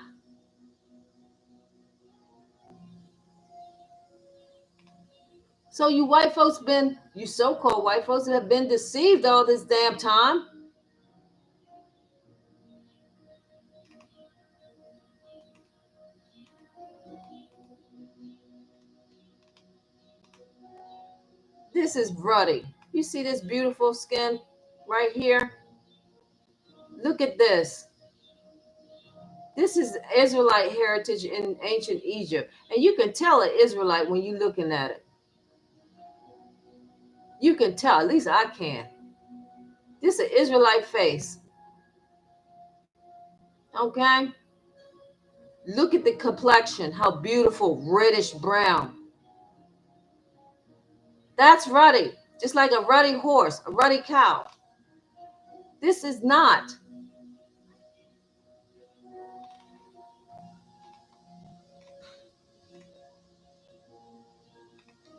So you white folks you so-called white folks have been deceived all this damn time. This is ruddy. You see this beautiful skin right here? Look at this. This is Israelite heritage in ancient Egypt. And you can tell an Israelite when you're looking at it. You can tell, at least I can. This is an Israelite face. Okay? Look at the complexion, how beautiful, reddish brown. That's ruddy, just like a ruddy horse, a ruddy cow. This is not.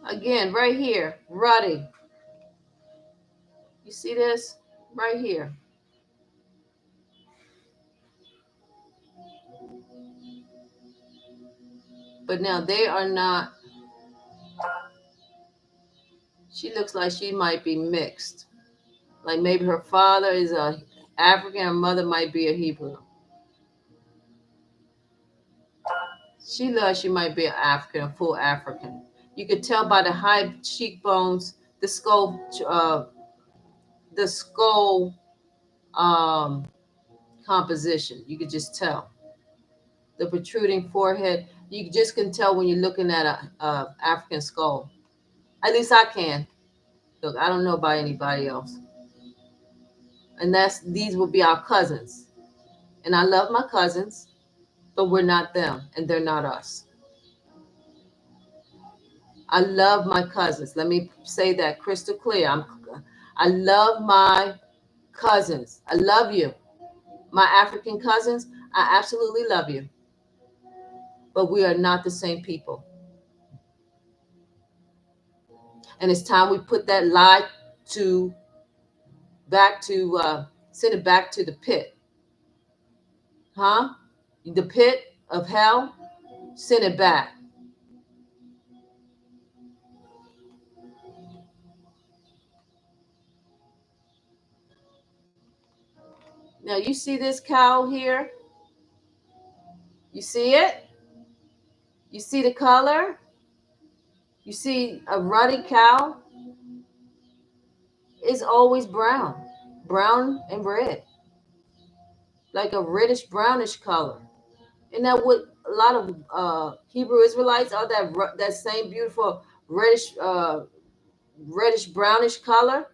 Again, right here, ruddy. You see this? Right here. But now they are not. She looks like she might be mixed. Like maybe her father is a African, her mother might be a Hebrew. She looks like she might be an African, a full African. You could tell by the high cheekbones, the skull um, composition. You could just tell the protruding forehead. You just can tell when you're looking at a African skull. At least I can. Look, I don't know about anybody else. And these will be our cousins. And I love my cousins, but we're not them, and they're not us. I love my cousins. Let me say that crystal clear. I love my cousins. I love you. My African cousins, I absolutely love you. But we are not the same people. And it's time we put that lie to send it back to the pit. Huh? The pit of hell, send it back. Now you see this cow here? You see it? You see the color? You see a ruddy cow is always brown, brown and red, like a reddish brownish color. And that what a lot of Hebrew Israelites are, that same beautiful reddish brownish color,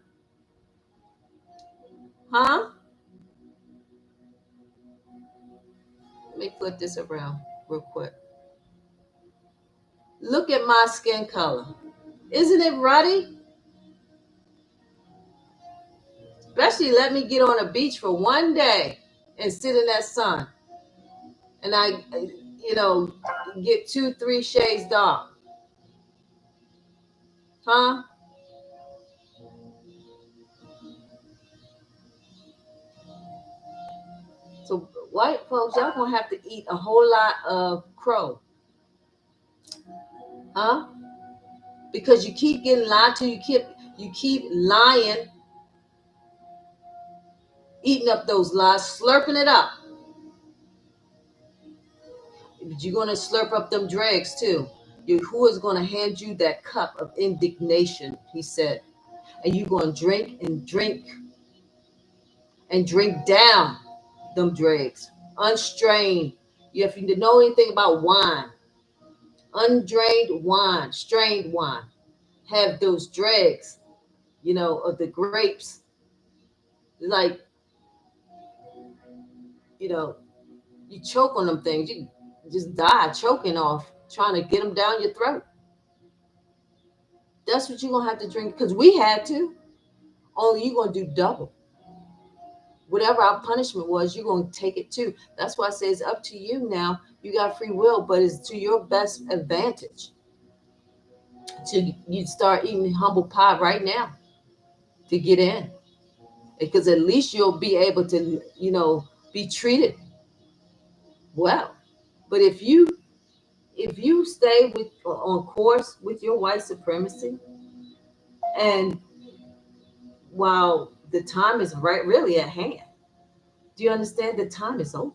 huh? Let me flip this around real quick. Look at my skin color. Isn't it ruddy? Especially let me get on a beach for one day and sit in that sun. And I, get 2, 3 shades dark. Huh? So white folks, y'all gonna have to eat a whole lot of crow. Huh? Because you keep getting lied to, you keep lying, eating up those lies, slurping it up. But you're gonna slurp up them dregs too. Who is gonna hand you that cup of indignation, he said. And you're gonna drink and drink and drink down them dregs. Unstrained. If you know anything about wine, undrained wine, strained wine, have those dregs, of the grapes. Like, you know, you choke on them things. You just die choking off, trying to get them down your throat. That's what you're going to have to drink because we had to. Only you're going to do double. Whatever our punishment was, you're going to take it too. That's why I say it's up to you now. You got free will, but it's to your best advantage to you start eating humble pie right now to get in. Because at least you'll be able to, be treated well. But if you stay on course with your white supremacy, and while the time is right really at hand, do you understand the time is over?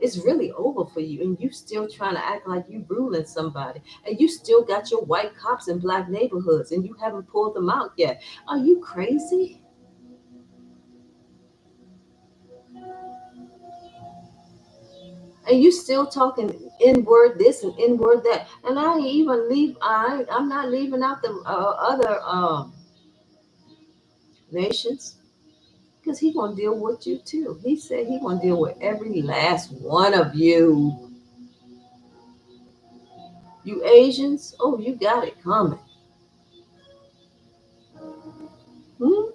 It's really over for you, and you still trying to act like you ruling somebody, and you still got your white cops in black neighborhoods, and you haven't pulled them out yet. Are you crazy? And you still talking N-word this and N-word that, and I ain't even leave. I'm not leaving out the other nations. Because he gonna deal with you too. He said he gonna deal with every last one of you. You Asians, oh, you got it coming. Hmm?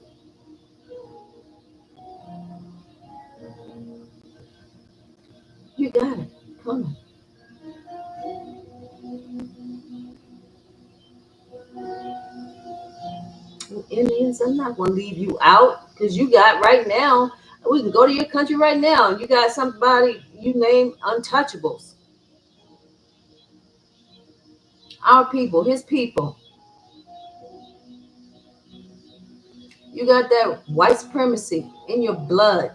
You got it coming. Indians, I'm not gonna leave you out because you got right now. We can go to your country right now, and you got somebody you name untouchables. Our people, his people. You got that white supremacy in your blood,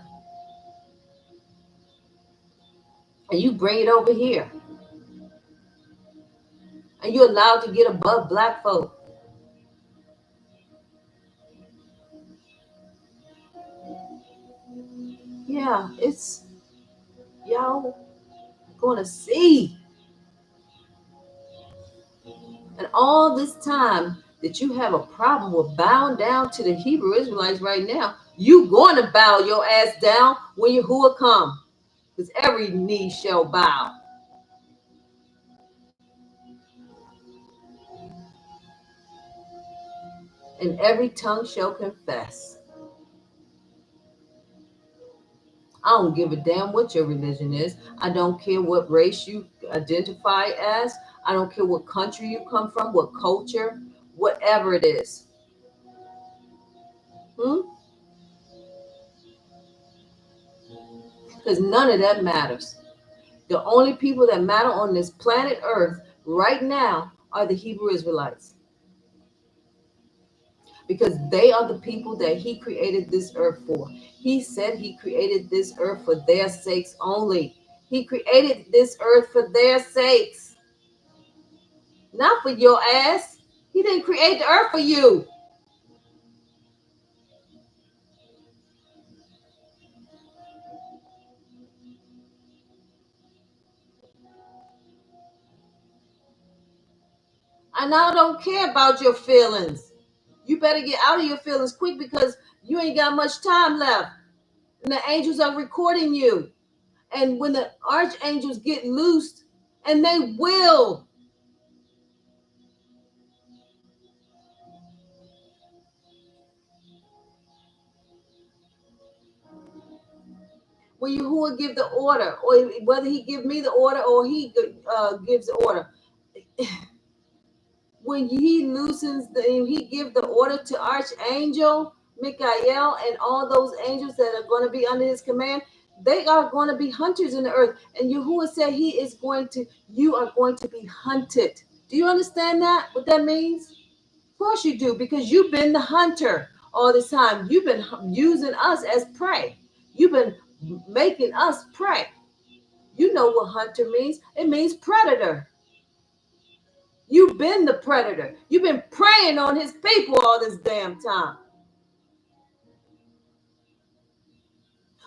and you bring it over here, and you're allowed to get above black folk. Yeah, it's y'all gonna see. And all this time that you have a problem with bowing down to the Hebrew Israelites right now, you going to bow your ass down when Yahuwah come. Because every knee shall bow and every tongue shall confess. I don't give a damn what your religion is. I don't care what race you identify as. I don't care what country you come from, what culture, whatever it is. Because none of that matters. The only people that matter on this planet Earth right now are the Hebrew Israelites. Because they are the people that he created this earth for. He said he created this earth for their sakes only. He created this earth for their sakes, not for your ass. He didn't create the earth for you. I now don't care about your feelings. You better get out of your feelings quick because you ain't got much time left. And the angels are recording you. And when the archangels get loosed, and they will, When Yahuwah give the order, or whether he give me the order or he gives the order, when he loosens he give the order to Archangel Michael and all those angels that are going to be under his command, they are going to be hunters in the earth. And Yahuwah said you are going to be hunted. Do you understand that? What that means? Of course you do, because you've been the hunter all this time. You've been using us as prey. You've been making us prey. You know what hunter means. It means predator. You've been the predator. You've been preying on his people all this damn time.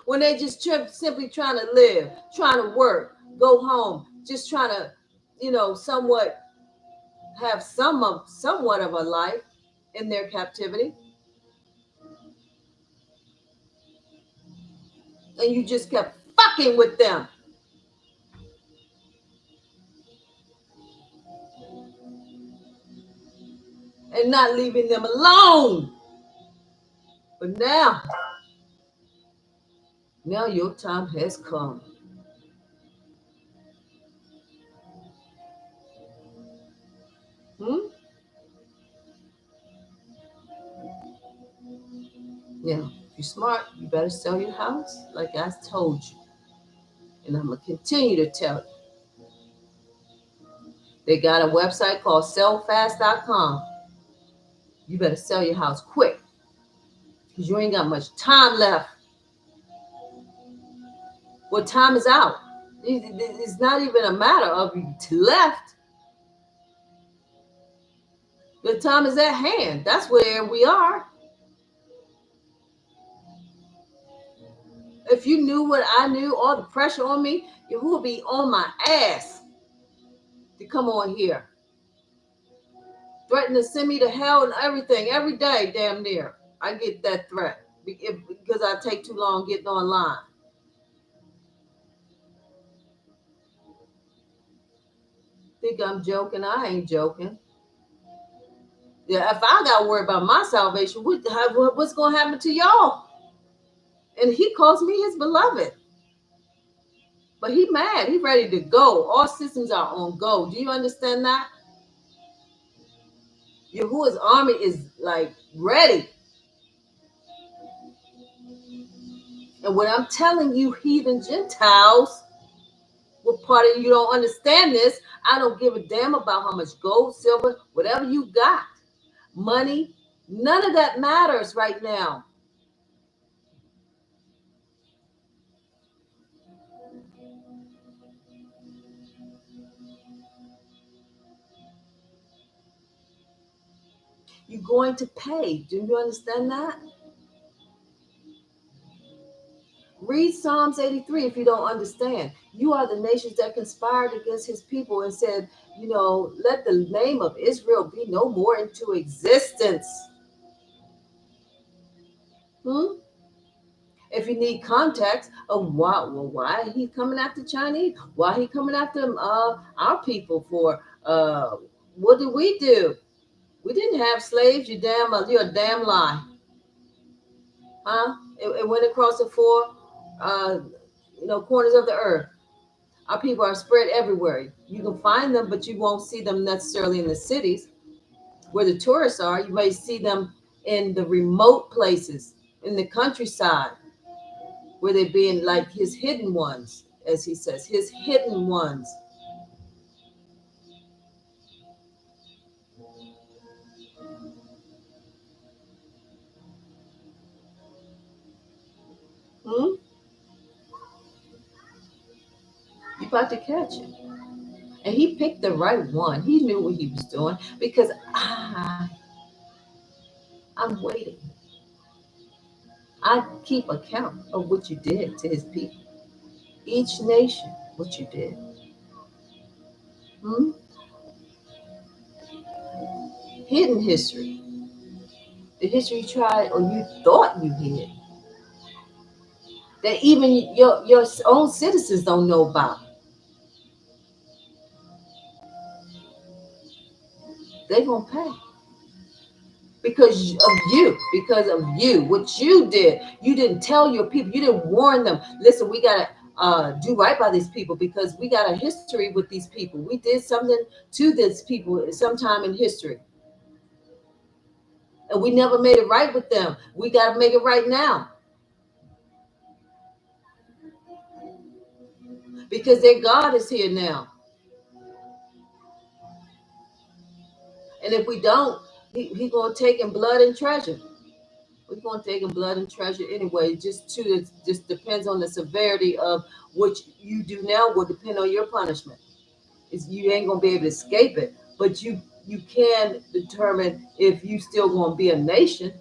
When they just simply trying to live, trying to work, go home, just trying to, somewhat have somewhat of a life in their captivity. And you just kept fucking with them. And not leaving them alone. But now your time has come. Yeah, if you're smart, you better sell your house, like I told you. And I'm going to continue to tell you. They got a website called sellfast.com. You better sell your house quick, because you ain't got much time left. Well, time is out. It's not even a matter of you left. The time is at hand. That's where we are. If you knew what I knew, all the pressure on me, you would be on my ass to come on here. Threaten to send me to hell and everything every day, damn near. I get that threat because I take too long getting online. Think I'm joking? I ain't joking. Yeah, if I got worried about my salvation, what's going to happen to y'all? And he calls me his beloved. But he mad. He ready to go. All systems are on go. Do you understand that? Yahuwah's army is like ready. And when I'm telling you, heathen Gentiles, what part of you don't understand this? I don't give a damn about how much gold, silver, whatever you got, money, none of that matters right now. You're going to pay. Do you understand that? Read Psalms 83 if you don't understand. You are the nations that conspired against his people and said, let the name of Israel be no more into existence. If you need context of why he coming after Chinese, why he coming after our people for, what did we do? We didn't have slaves. You're a damn lie. Huh? It went across the four, corners of the earth. Our people are spread everywhere. You can find them, but you won't see them necessarily in the cities where the tourists are. You may see them in the remote places, in the countryside, where they're being like his hidden ones, as he says, his hidden ones. You about to catch it. And he picked the right one. He knew what he was doing, because I'm waiting. I keep account of what you did to his people. Each nation, what you did. Hidden history. The history you tried or you thought you hid. That even your own citizens don't know about. They're going to pay. because of you, what you did. You didn't tell your people, you didn't warn them. Listen, we gotta do right by these people because we got a history with these people. We did something to these people sometime in history, and we never made it right with them. We gotta make it right now because their God is here now. And if we don't, he gonna take in blood and treasure. We're gonna take in blood and treasure anyway. Just depends on the severity of what you do now will depend on your punishment. You ain't gonna be able to escape it, but you can determine if you still gonna be a nation.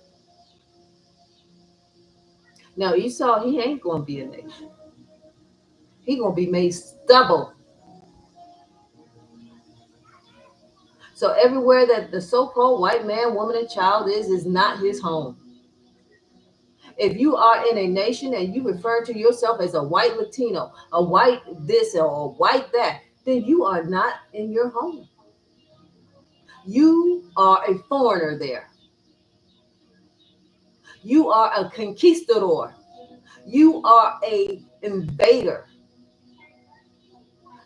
Now Esau, he ain't gonna be a nation. He gonna be made stubble. So everywhere that the so-called white man, woman, and child is not his home. If you are in a nation and you refer to yourself as a white Latino, a white this or a white that, then you are not in your home. You are a foreigner there. You are a conquistador. You are a invader.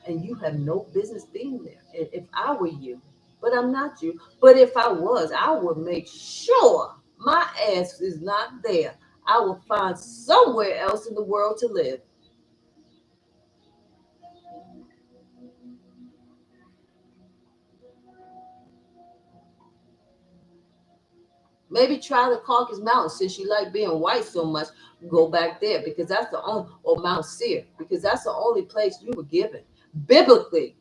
And you have no business being there. If I were you, but I'm not you. But if I was, I would make sure my ass is not there. I will find somewhere else in the world to live. Maybe try the Caucasus Mountains since you like being white so much. Go back there because that's the only, or Mount Seir, because that's the only place you were given. Biblically,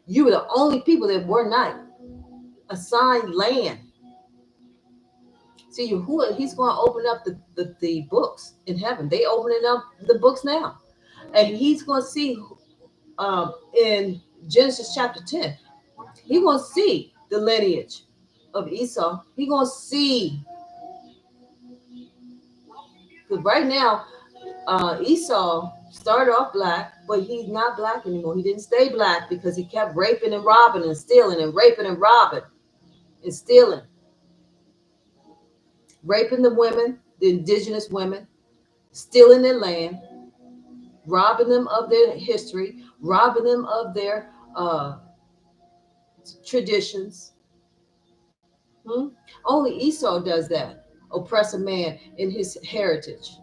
you were the only people that were not assigned land. See, who he's going to open up the books in heaven. They opening up the books now, and he's going to see in Genesis chapter 10. He's going to see the lineage of Esau. He's going to see, because right now Esau started off black, but he's not black anymore. He didn't stay black because he kept raping and robbing and stealing and raping and robbing and stealing, raping the women, the indigenous women, stealing their land, robbing them of their history, robbing them of their traditions. Hmm? Only Esau does that. Oppress a man in his heritage.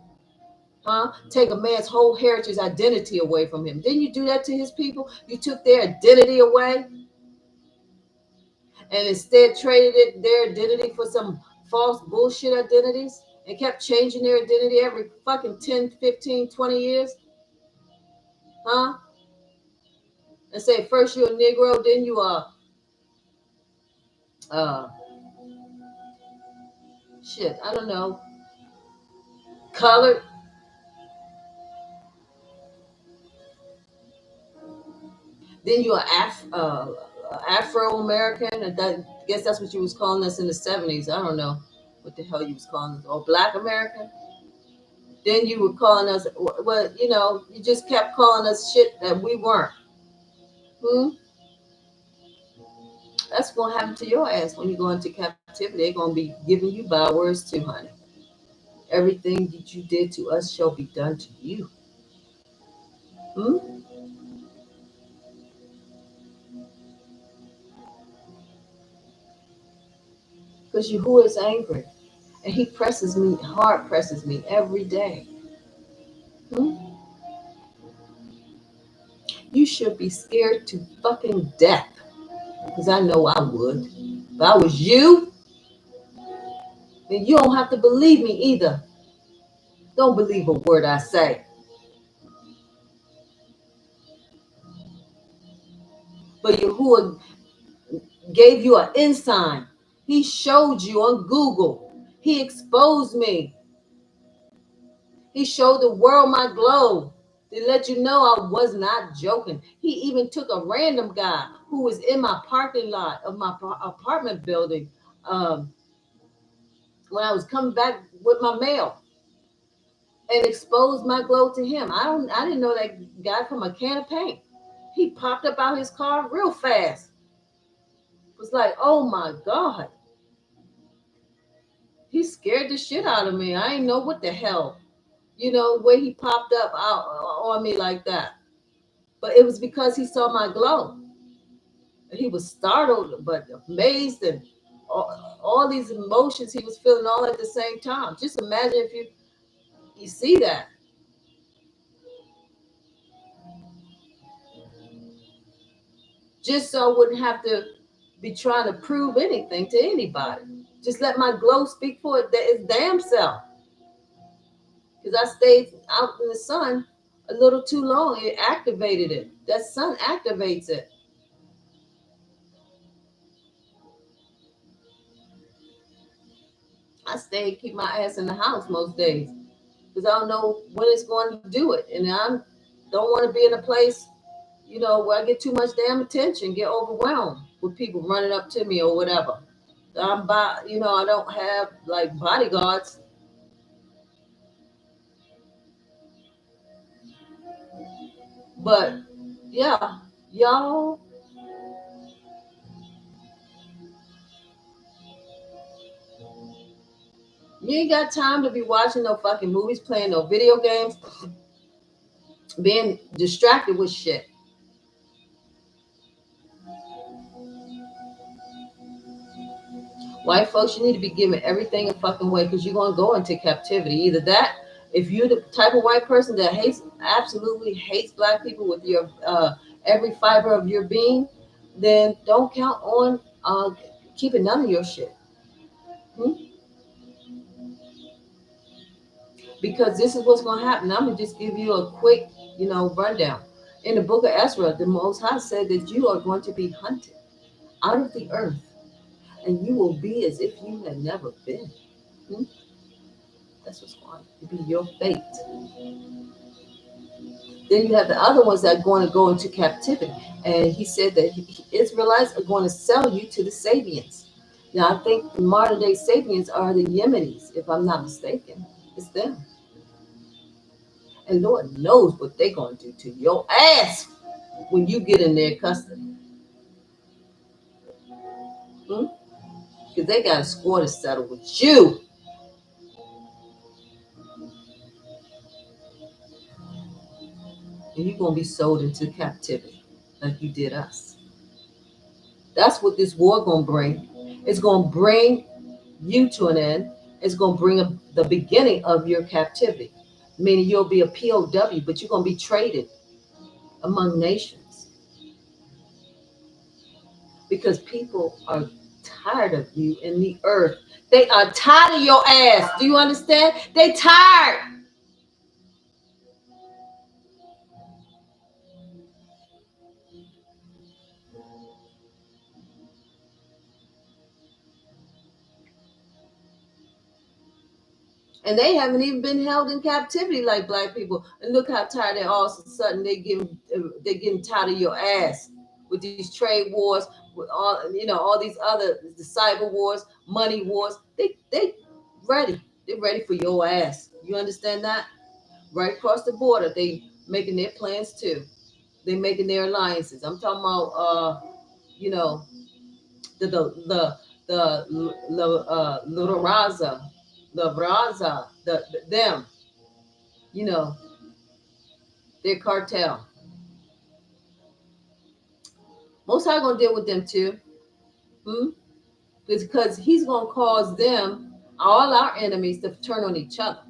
Huh? Take a man's whole heritage identity away from him. Didn't you do that to his people? You took their identity away and instead traded their identity for some false bullshit identities and kept changing their identity every fucking 10, 15, 20 years. Huh? And say first you're a Negro, then you are uh shit, I don't know, colored, then you are Afro American, and that, I guess that's what you was calling us in the 70s. I don't know what the hell you was calling us, or Black American. Then you were calling us, well, you just kept calling us shit that we weren't. Hmm? That's gonna happen to your ass when you go into captivity. They're gonna be giving you bad words too, honey. Everything that you did to us shall be done to you. Hmm? Because Yahuwah is angry. And he presses me, hard presses me every day. Hmm? You should be scared to fucking death. Because I know I would. If I was you, then you don't have to believe me either. Don't believe a word I say. But Yahuwah gave you an ensign. He showed you on Google. He exposed me. He showed the world my globe to let you know I was not joking. He even took a random guy who was in my parking lot of my apartment building um, when I was coming back with my mail and exposed my globe to him. I didn't know that guy from a can of paint. He popped up out his car real fast. It was like, oh my God. He scared the shit out of me. I didn't know what the hell, where he popped up out on me like that. But it was because he saw my glow. He was startled, but amazed, and all these emotions he was feeling all at the same time. Just imagine if you see that. Just so I wouldn't have to be trying to prove anything to anybody. Just let my glow speak for its damn self. Because I stayed out in the sun a little too long. It activated it. That sun activates it. I stay keep my ass in the house most days because I don't know when it's going to do it, and I don't want to be in a place, where I get too much damn attention, get overwhelmed with people running up to me or whatever. I don't have like bodyguards, but yeah, y'all, you ain't got time to be watching no fucking movies, playing no video games, being distracted with shit. White folks, you need to be giving everything a fucking way because you're gonna go into captivity. Either that, if you're the type of white person that absolutely hates black people with your every fiber of your being, then don't count on keeping none of your shit. Hmm? Because this is what's gonna happen. I'm gonna just give you a quick, rundown. In the book of Ezra, the Most High said that you are going to be hunted out of the earth, and you will be as if you had never been. Hmm? That's what's going to be your fate. Then you have the other ones that are going to go into captivity. And he said that Israelites are going to sell you to the Sabians. Now, I think the modern day Sabians are the Yemenis, if I'm not mistaken. It's them. And Lord knows what they're going to do to your ass when you get in their custody. Because they got a score to settle with you. And you're going to be sold into captivity like you did us. That's what this war going to bring. It's going to bring you to an end. It's going to bring the beginning of your captivity, meaning you'll be a POW, but you're going to be traded among nations because people are tired of you in the earth. They are tired of your ass. Do you understand? They tired. And they haven't even been held in captivity like black people. And look how tired they are. All of a sudden they're getting tired of your ass with these trade wars, with all these other the cyber wars, money wars. They ready. They're ready for your ass. You understand that? Right across the border, they making their plans too. They making their alliances. I'm talking about you know, the Raza, them, you know, their cartel. Most High gonna deal with them too, hmm? Because he's gonna cause them, all our enemies, to turn on each other,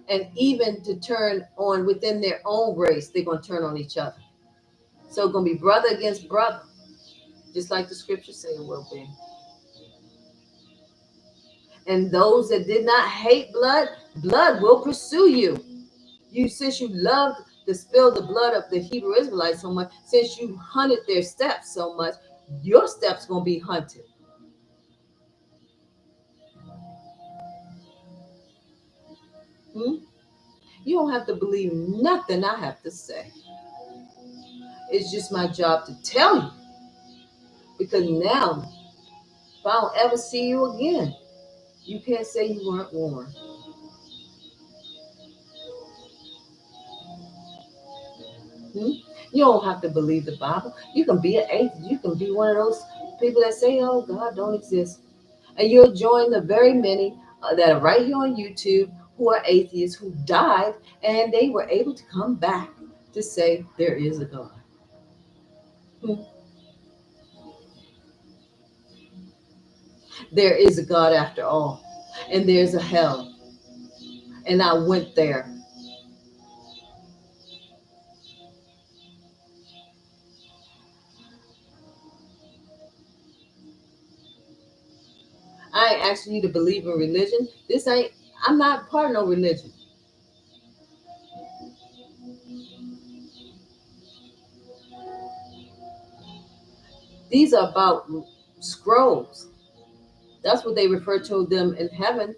and even to turn on within their own race. They're gonna turn on each other. So it's gonna be brother against brother, just like the scriptures say it will be. And those that did not hate blood, blood will pursue you. Since you loved to spill the blood of the Hebrew Israelites so much, since you hunted their steps so much, your steps gonna be hunted. Hmm? You don't have to believe nothing I have to say. It's just my job to tell you. Because now, if I don't ever see you again, you can't say you weren't warned. Hmm? You don't have to believe the Bible. You can be an atheist. You can be one of those people that say, "Oh, God don't exist." And you'll join the very many that are right here on YouTube who are atheists who died and they were able to come back to say there is a God. Hmm. There is a God after all, and there's a hell. And I went there. I ain't asking you to believe in religion. I'm not part of no religion. These are about scrolls. That's what they refer to them in heaven,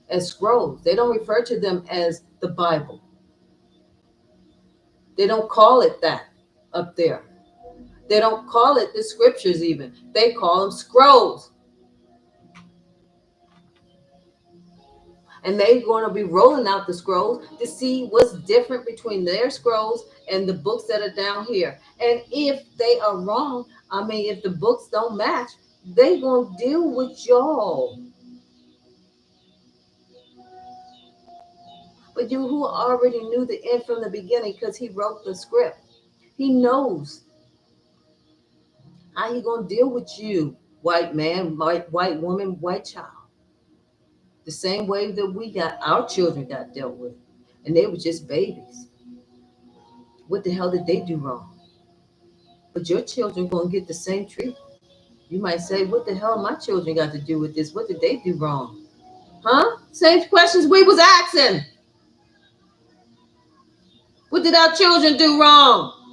as scrolls. They don't refer to them as the Bible. They don't call it that up there. They don't call it the scriptures even. They call them scrolls. And they're going to be rolling out the scrolls to see what's different between their scrolls and the books that are down here. And if they are wrong, I mean, if the books don't match, they going to deal with y'all. But you who already knew the end from the beginning because he wrote the script. He knows how he going to deal with you, white man, white woman, white child. The same way that our children got dealt with. And they were just babies. What the hell did they do wrong? But your children going to get the same treatment. You might say, what the hell my children got to do with this? What did they do wrong? Huh? Same questions we was asking. What did our children do wrong?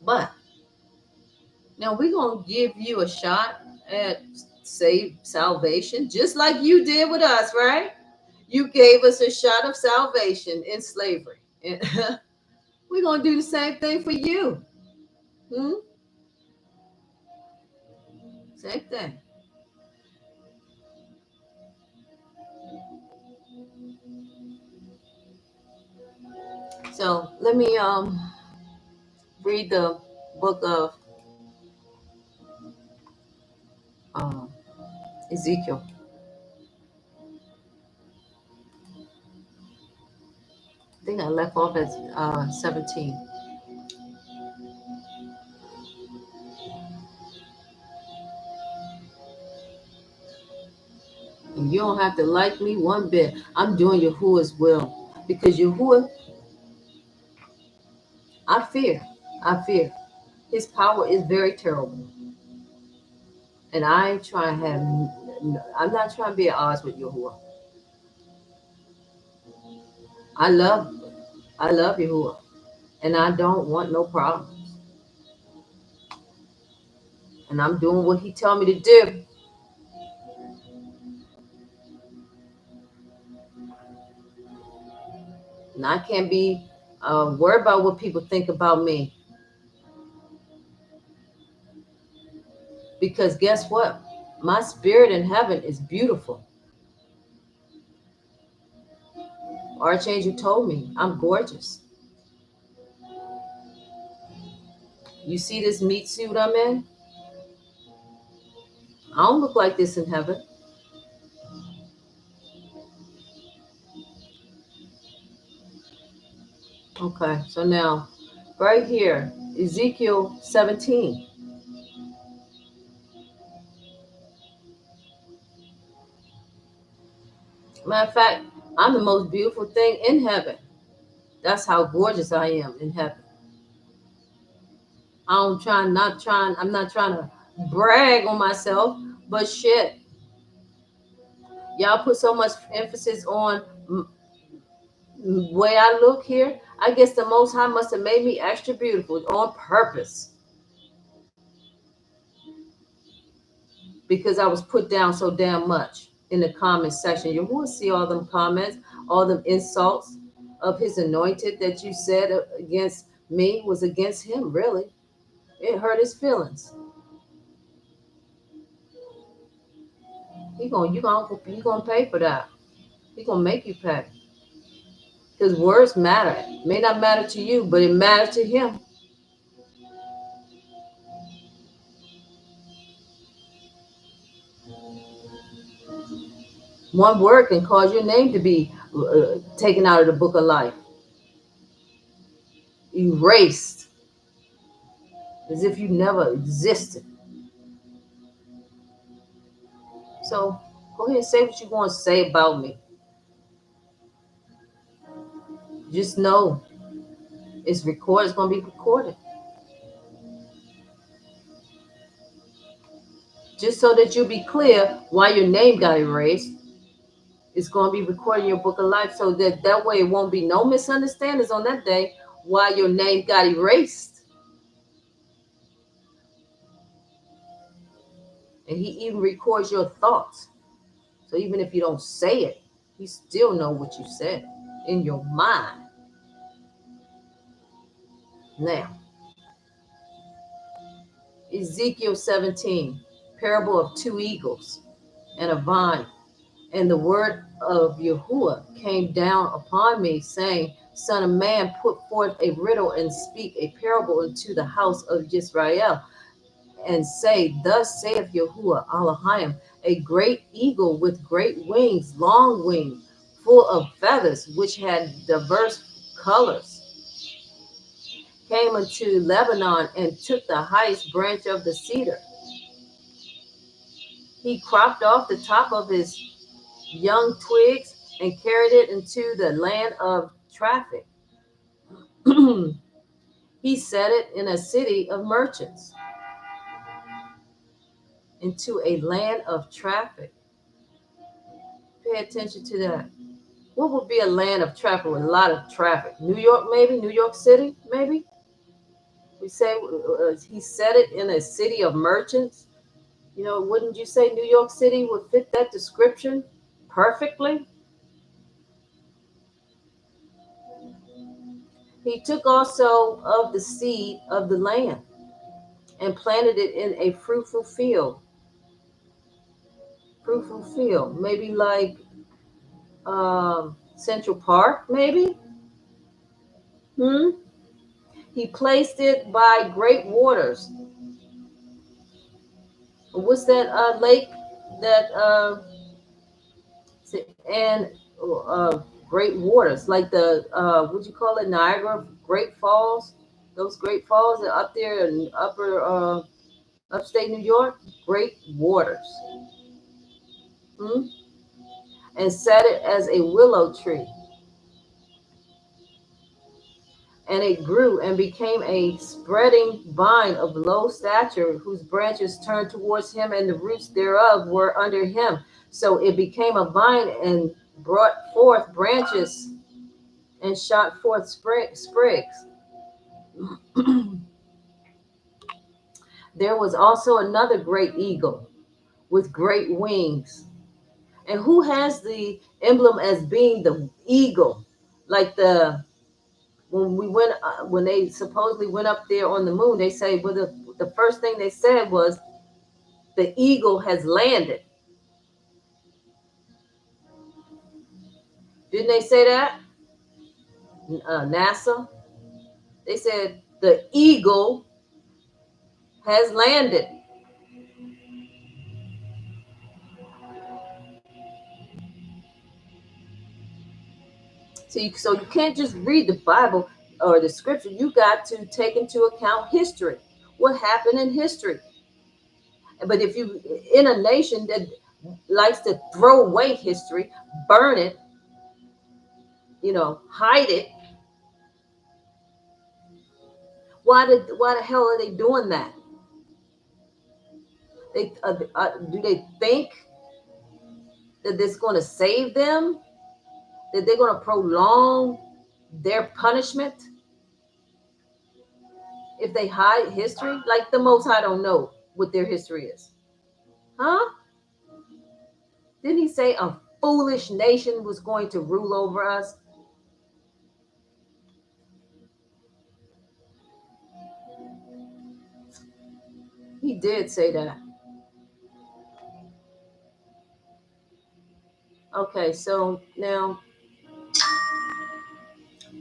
But now we're going to give you a shot at salvation, just like you did with us, right? You gave us a shot of salvation in slavery. And we're going to do the same thing for you. Hmm? Same thing. So let me read the book of um, Ezekiel. I think I left off at 17. And you don't have to like me one bit. I'm doing Yahuwah's will. Because Yahuwah, I fear. I fear. His power is very terrible. And I ain't trying to have, I'm not trying to be at odds with Yahuwah. I love, I love Yahuwah. And I don't want no problems. And I'm doing what he tell me to do. And I can't be worried about what people think about me. Because guess what? My spirit in heaven is beautiful. Archangel told me I'm gorgeous. You see this meat suit I'm in? I don't look like this in heaven. Okay, so now, right here, Ezekiel 17. Matter of fact, I'm the most beautiful thing in heaven. That's how gorgeous I am in heaven. I'm not trying to brag on myself, but shit, y'all put so much emphasis on way I look here. I guess the Most High must have made me extra beautiful on purpose because I was put down so damn much in the comment section. You will see all them comments, all them insults of his anointed that you said against me was against him, really. It hurt his feelings. You gonna pay for that. He gonna make you pay. Because words matter. It may not matter to you, but it matters to him. One word can cause your name to be taken out of the book of life, erased, as if you never existed. So go ahead and say what you want to say about me. Just know it's recorded. It's going to be recorded. Just so that you be clear why your name got erased. It's going to be recorded in your book of life, so that way it won't be no misunderstandings on that day why your name got erased. And he even records your thoughts. So even if you don't say it, he still know what you said in your mind. Now, Ezekiel 17, parable of two eagles and a vine. And the word of Yahuwah came down upon me, saying, Son of man, put forth a riddle and speak a parable into the house of Israel, and say, Thus saith Yahuwah Elohim, a great eagle with great wings, long wings, full of feathers, which had diverse colors, came unto Lebanon and took the highest branch of the cedar. He cropped off the top of his young twigs and carried it into the land of traffic. He set it in a city of merchants, into a land of traffic. Pay attention to that. What would be a land of traffic with a lot of traffic? New York, maybe? New York City, maybe? We say he set it in a city of merchants. You know, wouldn't you say New York City would fit that description perfectly? He took also of the seed of the land and planted it in a fruitful field. Fruitful field, maybe like Central Park, maybe. Hmm. He placed it by great waters. What's that lake that and great waters like the what you call it, Niagara Great Falls? Those great falls are up there in upper upstate New York. Great waters. Hmm? And set it as a willow tree. And it grew and became a spreading vine of low stature, whose branches turned towards him, and the roots thereof were under him. So it became a vine and brought forth branches and shot forth sprigs. There was also another great eagle with great wings. And who has the emblem as being the eagle? Like when they supposedly went up there on the moon, they say, well, the first thing they said was the eagle has landed. Didn't they say that? NASA. They said the eagle has landed. So you can't just read the Bible or the scripture. You got to take into account history, what happened in history. But if you in a nation that likes to throw away history, burn it, hide it, why the hell are they doing that? Do they think that it's going to save them? That they're going to prolong their punishment if they hide history? Like the Most High don't know what their history is, huh? Didn't he say a foolish nation was going to rule over us? He did say that. Okay, so now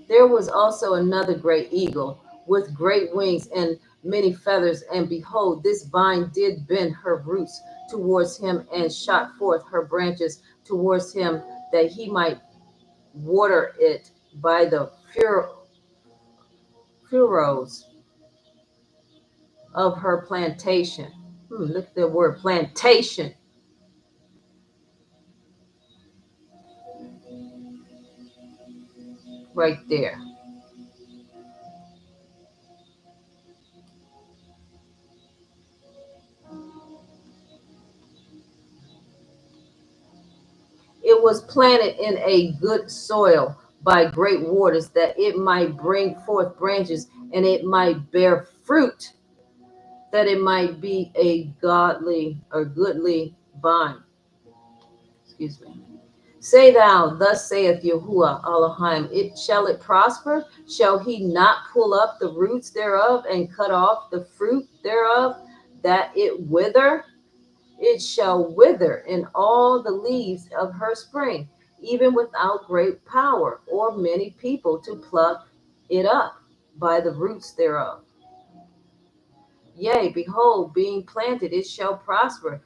there was also another great eagle with great wings and many feathers, and behold, this vine did bend her roots towards him and shot forth her branches towards him, that he might water it by the furrows of her plantation. Look at the word plantation right there. It was planted in a good soil by great waters, that it might bring forth branches and it might bear fruit, that it might be a godly or goodly vine. Excuse me. Say thou, thus saith Yahuwah Elohim, it prosper? Shall he not pull up the roots thereof and cut off the fruit thereof, that it wither? It shall wither in all the leaves of her spring, even without great power or many people to pluck it up by the roots thereof. Yea, behold, being planted, it shall prosper.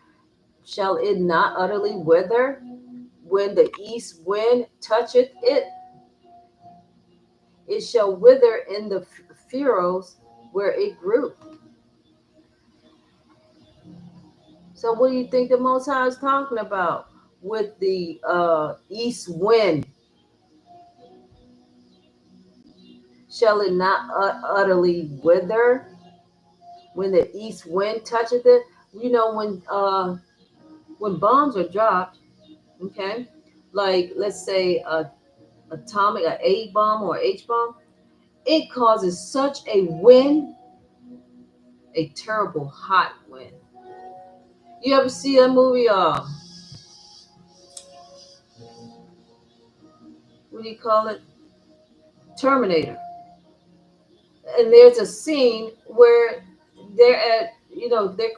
Shall it not utterly wither? When the east wind toucheth it, it shall wither in the furrows where it grew. So, what do you think the Most High is talking about with the east wind? Shall it not utterly wither when the east wind toucheth it? You know, when bombs are dropped, okay, like let's say a atomic, A bomb or H bomb, it causes such a wind, a terrible hot wind. You ever see that movie? What do you call it? Terminator. And there's a scene where they're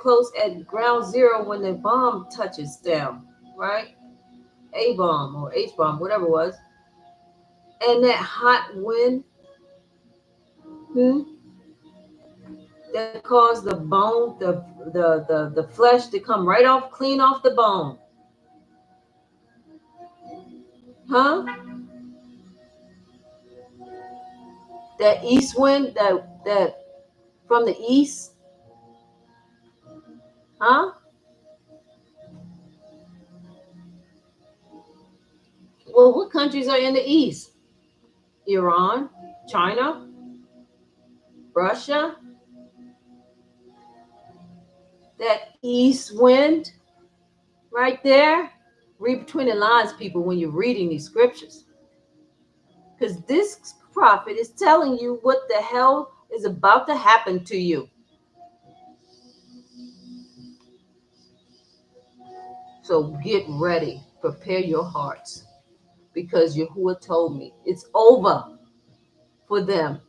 close at ground zero when the bomb touches down, right? A bomb or H bomb, whatever it was, and that hot wind, hmm, that caused the bone, the flesh to come right off, clean off the bone, huh? That east wind, that from the east, huh? Well, what countries are in the east? Iran, China, Russia. That east wind right there. Read between the lines, people, when you're reading these scriptures. Because this prophet is telling you what the hell is about to happen to you. So get ready, prepare your hearts, because Yahuwah told me it's over for them.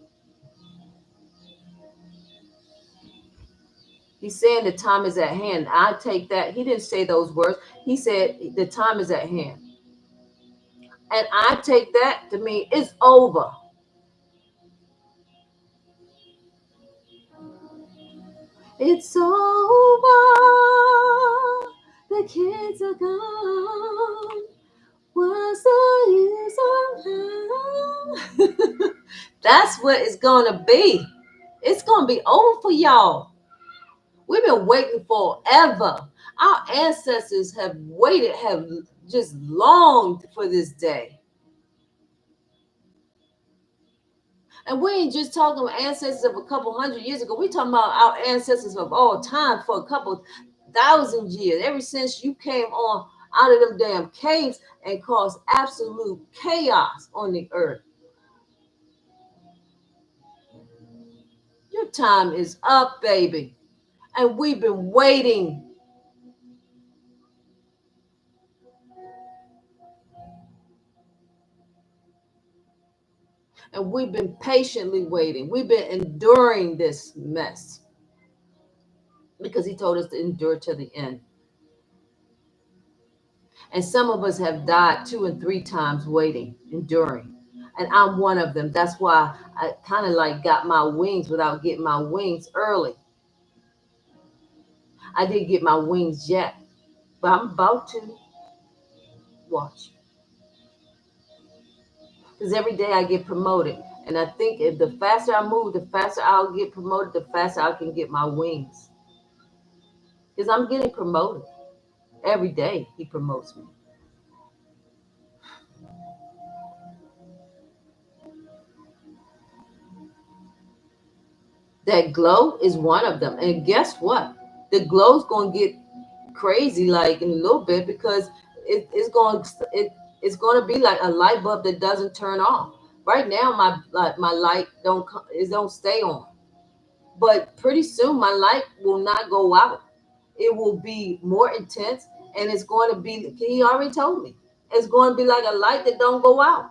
He's saying the time is at hand. I take that. He didn't say those words. He said the time is at hand. And I take that to mean it's over. It's over. The kids are gone. What's the use of love? That's what it's going to be. It's going to be over for y'all. We've been waiting forever. Our ancestors have waited, have just longed for this day. And we ain't just talking about ancestors of a couple hundred years ago. We're talking about our ancestors of all time for a couple thousand years. Ever since you came on out of them damn caves and caused absolute chaos on the earth. Your time is up, baby. And we've been waiting. And we've been patiently waiting. We've been enduring this mess because he told us to endure to the end. And some of us have died 2 and 3 times waiting, enduring. And I'm one of them. That's why I kind of like got my wings without getting my wings early. I didn't get my wings yet, but I'm about to watch. Because every day I get promoted. And I think if the faster I move, the faster I'll get promoted, the faster I can get my wings. Because I'm getting promoted. Every day he promotes me. That glow is one of them. And guess what? The glow's going to get crazy like in a little bit because it, it's going to be like a light bulb that doesn't turn off. Right now my light don't stay on. But pretty soon my light will not go out. It will be more intense and it's going to be he already told me. It's going to be like a light that don't go out.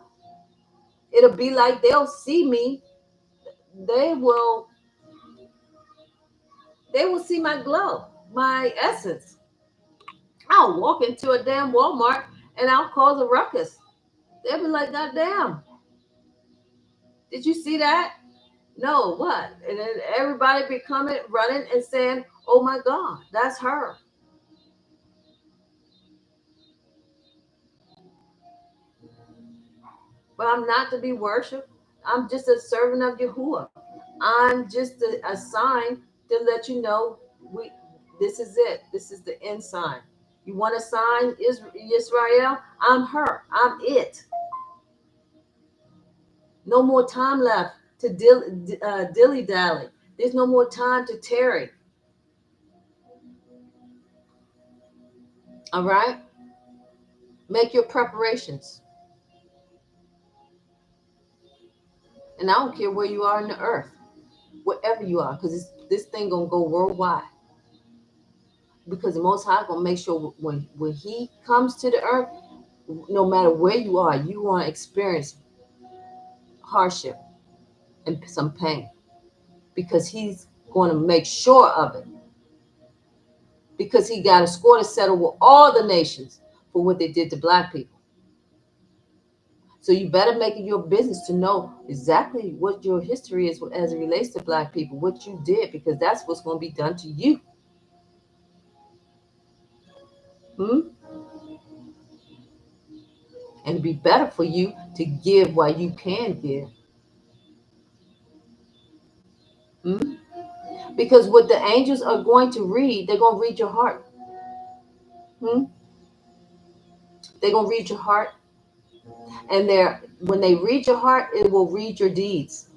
It'll be like they'll see me. They will they will see my glow, my essence. I'll walk into a damn Walmart and I'll cause a ruckus. They'll be like, God damn, did you see that? No, what? And then everybody be coming, running and saying, oh my God, that's her. But I'm not to be worshiped. I'm just a servant of Yahuwah. I'm just a sign to let you know we this is it. This is the end sign. You want a sign, Israel? I'm her. I'm it. No more time left to dilly dally. There's no more time to tarry. All right? Make your preparations. And I don't care where you are in the earth, wherever you are, because this thing gonna go worldwide. Because the Most High gonna make sure when He comes to the earth, no matter where you are, you want to experience hardship and some pain, because He's going to make sure of it. Because He got a score to settle with all the nations for what they did to black people. So you better make it your business to know exactly what your history is as it relates to black people, what you did, because that's what's going to be done to you. Hmm? And it'd be better for you to give while you can give. Hmm? Because what the angels are going to read, they're going to read your heart. Hmm? They're going to read your heart. And when they read your heart, it will read your deeds.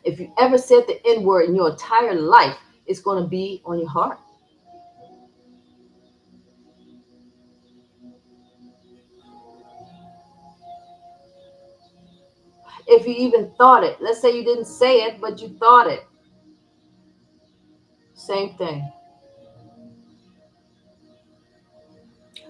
If you ever said the N word in your entire life, it's going to be on your heart. If you even thought it, let's say you didn't say it, but you thought it, same thing.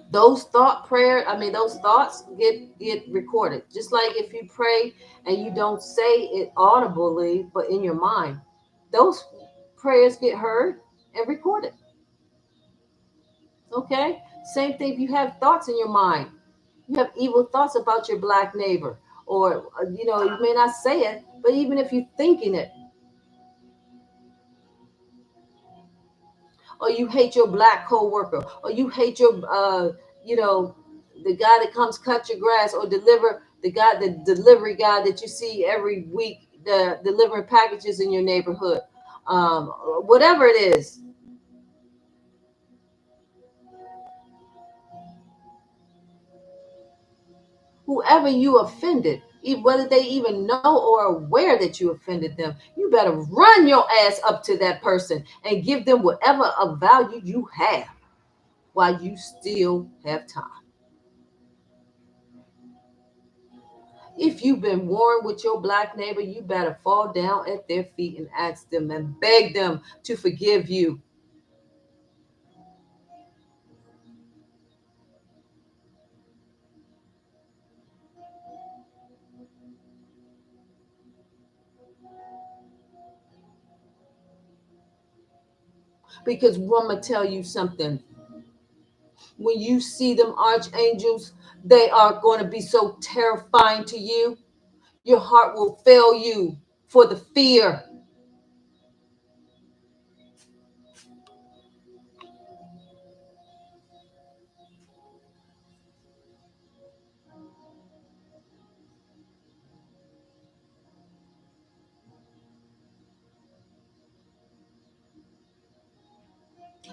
Those those thoughts get recorded. Just like if you pray and you don't say it audibly, but in your mind, those prayers get heard and recorded. Okay? Same thing if you have thoughts in your mind. You have evil thoughts about your black neighbor, or you may not say it, but even if you're thinking it, or you hate your black coworker, or you hate your you know the guy that comes cut your grass, or the delivery guy that you see every week, the delivering packages in your neighborhood, whatever it is, whoever you offended, whether they even know or aware that you offended them, you better run your ass up to that person and give them whatever of value you have while you still have time. If you've been warring with your black neighbor, you better fall down at their feet and ask them and beg them to forgive you. Because I'm going to tell you something. When you see them archangels, they are going to be so terrifying to you. Your heart will fail you for the fear.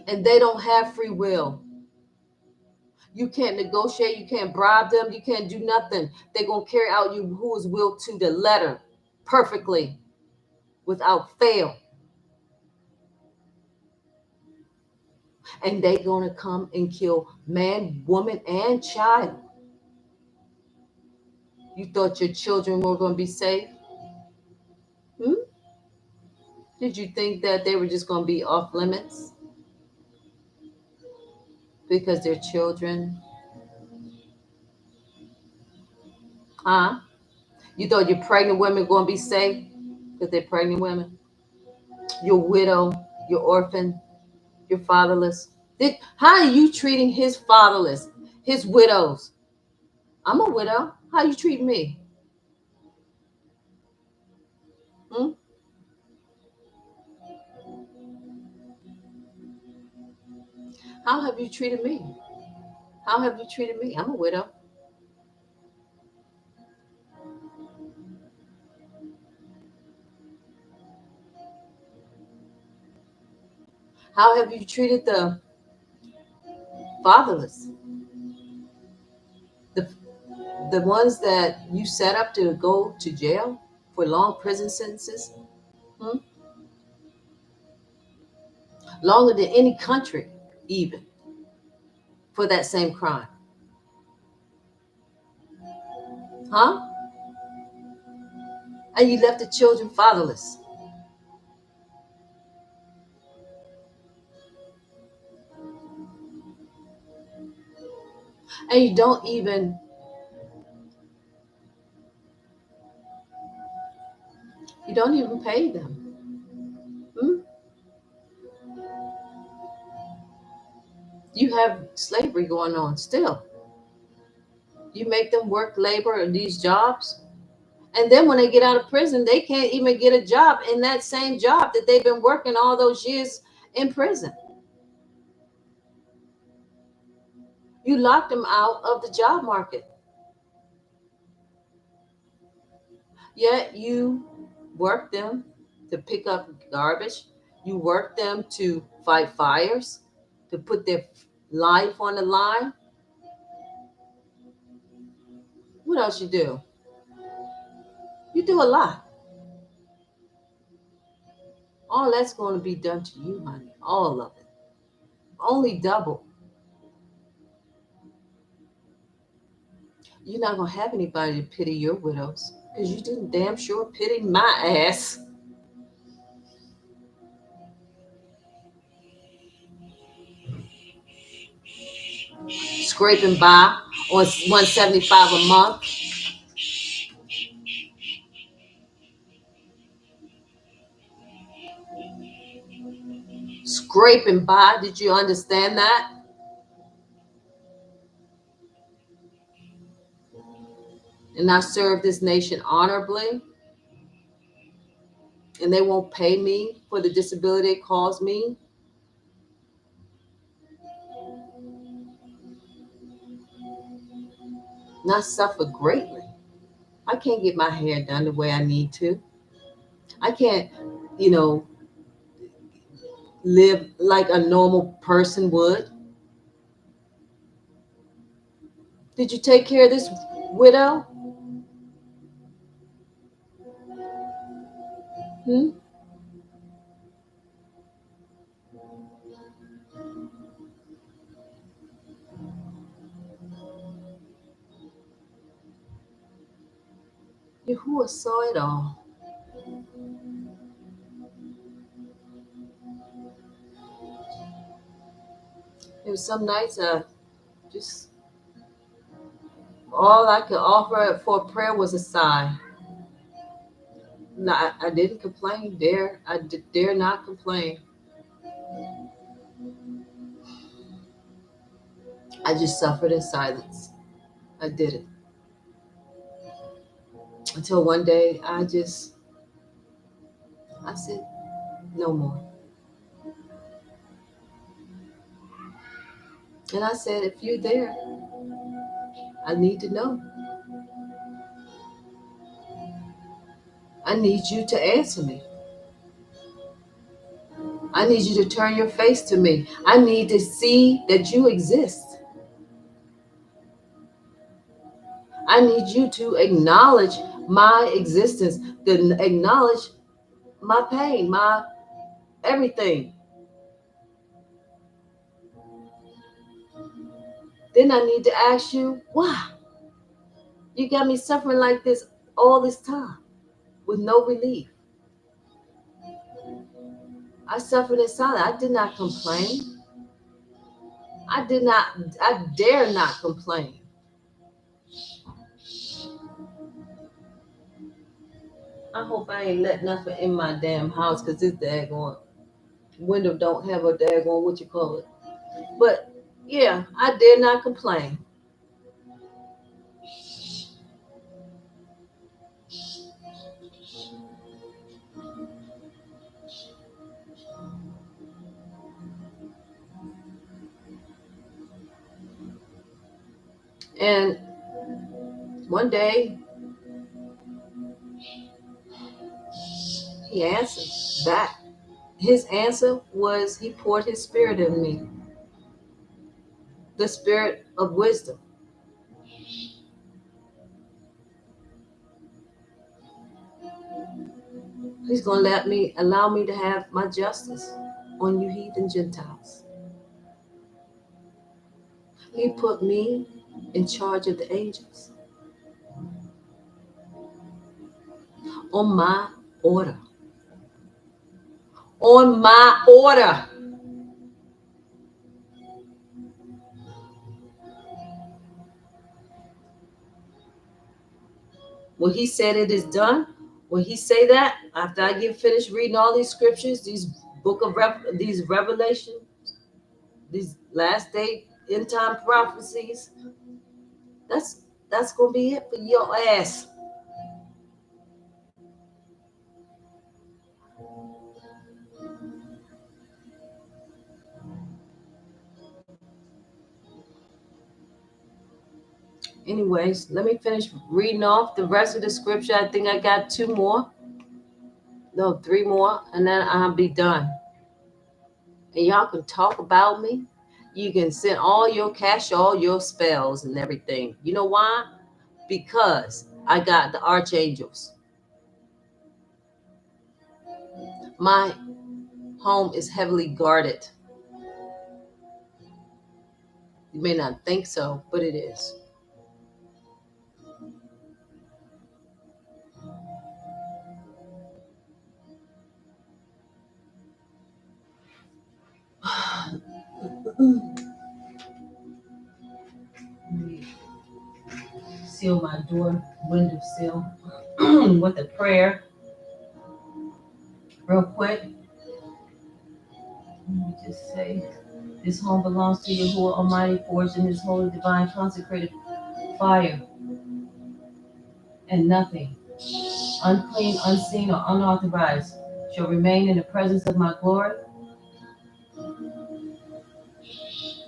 And they don't have free will. You can't negotiate. You can't bribe them. You can't do nothing. They're going to carry out you who's will to the letter perfectly without fail. And they're going to come and kill man, woman, and child. You thought your children were going to be safe? Hmm? Did you think that they were just going to be off limits because they're children? Huh? You thought your pregnant women going to be safe because they're pregnant women? Your widow, your orphan, your fatherless. How are you treating his fatherless, his widows? I'm a widow. How you treat me? Hmm? How have you treated me? How have you treated me? I'm a widow. How have you treated the fatherless? The the ones that you set up to go to jail for long prison sentences? Hmm? Longer than any country, even for that same crime. Huh? And you left the children fatherless. And you don't even pay them. Hmm? You have slavery going on still. You make them work labor in these jobs. And then when they get out of prison, they can't even get a job in that same job that they've been working all those years in prison. You locked them out of the job market. Yet you work them to pick up garbage. You work them to fight fires, to put their life on the line. What else you do? You do a lot. All that's going to be done to you, honey. All of it. Only double. You're not going to have anybody to pity your widows because you didn't damn sure pity my ass. Scraping by on 175 a month. Scraping by. Did you understand that? And I serve this nation honorably, and they won't pay me for the disability it caused me. And I suffer greatly. I can't get my hair done the way I need to. I can't, you know, live like a normal person would. Did you take care of this widow? Hmm? Yahuwah saw it all. There was some nights just all I could offer for prayer was a sigh. No, I didn't complain. Dare not complain. I just suffered in silence. I did it. Until one day I said, no more. And I said, if you're there, I need to know. I need you to answer me. I need you to turn your face to me. I need to see that you exist. I need you to acknowledge my existence, to acknowledge my pain, my everything. Then I need to ask you, why? You got me suffering like this all this time with no relief. I suffered in silence. I did not complain. I dare not complain. I hope I ain't let nothing in my damn house because this daggone window don't have a daggone what you call it. But yeah, I dare not complain. And one day he answered back. His answer was he poured his spirit in me, the spirit of wisdom. He's gonna allow me to have my justice on you heathen Gentiles. He put me in charge of the angels on my order. On my order. When he said it is done, when he say that, after I get finished reading all these scriptures, these revelation, these last day end time prophecies, that's that's gonna be it for your ass. Anyways, let me finish reading off the rest of the scripture. I think I got two more, no, three more, and then I'll be done. And y'all can talk about me. You can send all your cash, all your spells and everything. You know why? Because I got the archangels. My home is heavily guarded. You may not think so, but it is. Seal my door, window seal with a prayer. Real quick, let me just say, this home belongs to Yahuwah Almighty, forged in His holy, divine, consecrated fire, and nothing, unclean, unseen, or unauthorized, shall remain in the presence of my glory.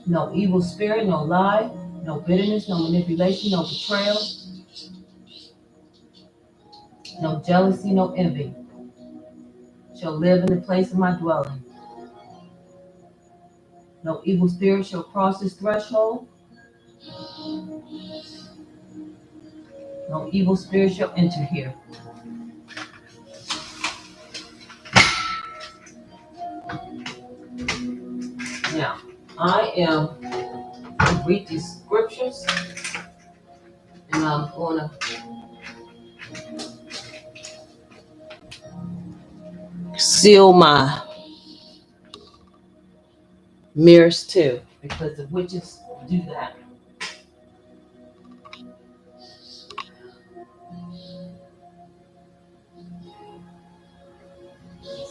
No evil spirit, no lie, no bitterness, no manipulation, no betrayal, no jealousy, no envy shall live in the place of my dwelling. No evil spirit shall cross this threshold. No evil spirit shall enter here. Now, I am going to read these scriptures, and I'm going to seal my mirrors too, because the witches do that.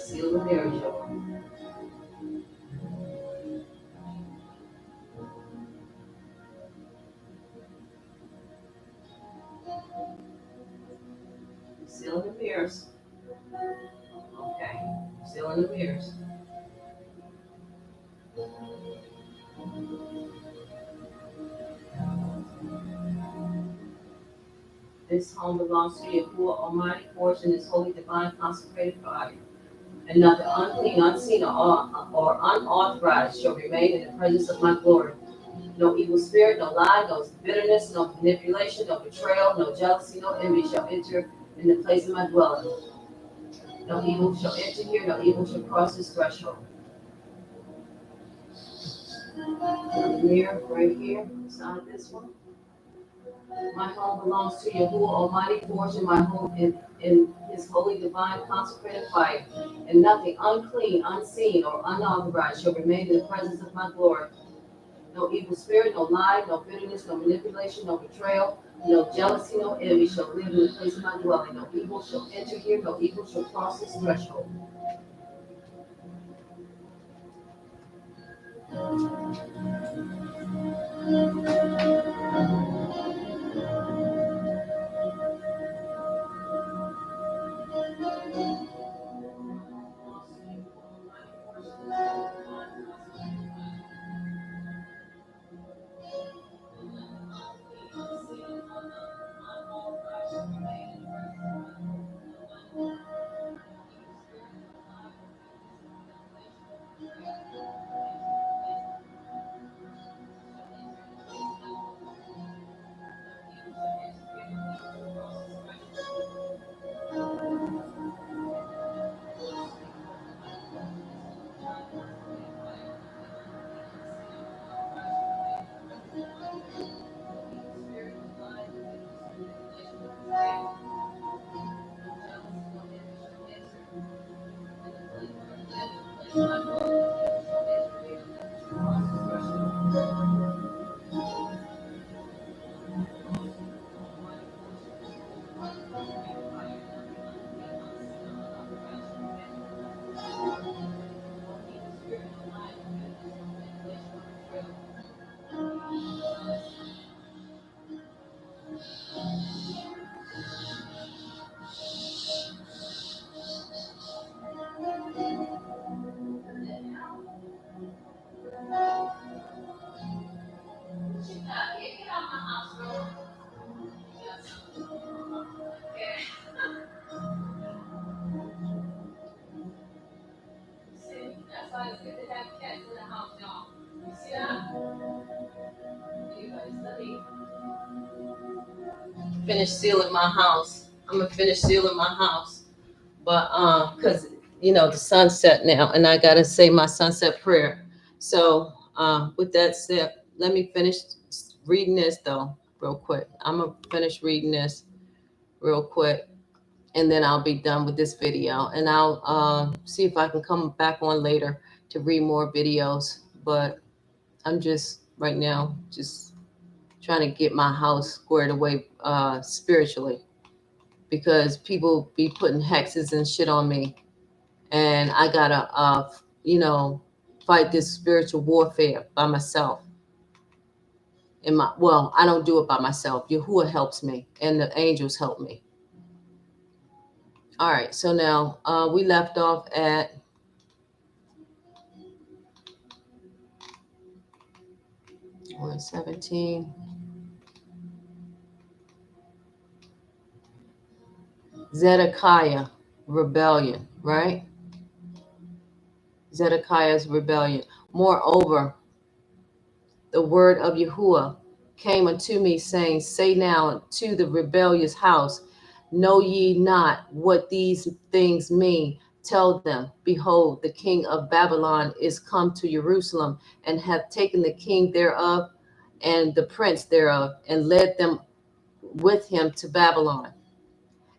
Seal the mirrors, y'all. still in the mirrors. Okay, still in the mirrors. This home belongs to Yahuwah Almighty, forged in His holy, divine, consecrated fire. And nothing unclean, unseen, or unauthorized shall remain in the presence of my glory. No evil spirit, no lie, no bitterness, no manipulation, no betrayal, no jealousy, no envy shall enter in the place of my dwelling. No evil shall enter here, no evil shall cross this threshold. The mirror right here, beside this one. My home belongs to Yahuwah Almighty, forged in my home in His holy, divine, consecrated fire. And nothing unclean, unseen, or unauthorized shall remain in the presence of my glory. No evil spirit, no lie, no bitterness, no manipulation, no betrayal, no jealousy, no envy shall live in the place of my dwelling. No evil shall enter here, no evil shall cross this threshold. Finish sealing my house. I'm gonna finish sealing my house, but cause the sunset now, and I gotta say my sunset prayer. So with that said, let me finish reading this though, real quick. I'm gonna finish reading this real quick, and then I'll be done with this video, and I'll see if I can come back on later to read more videos. But I'm just right now just trying to get my house squared away spiritually, because people be putting hexes and shit on me, and I gotta fight this spiritual warfare by myself. I don't do it by myself. Yahuwah helps me, and the angels help me. All right, so now we left off at 117. Zedekiah rebellion, right? Zedekiah's rebellion. Moreover, the word of Yahuwah came unto me, saying, say now to the rebellious house, know ye not what these things mean? Tell them, behold, the king of Babylon is come to Jerusalem, and hath taken the king thereof and the prince thereof, and led them with him to Babylon,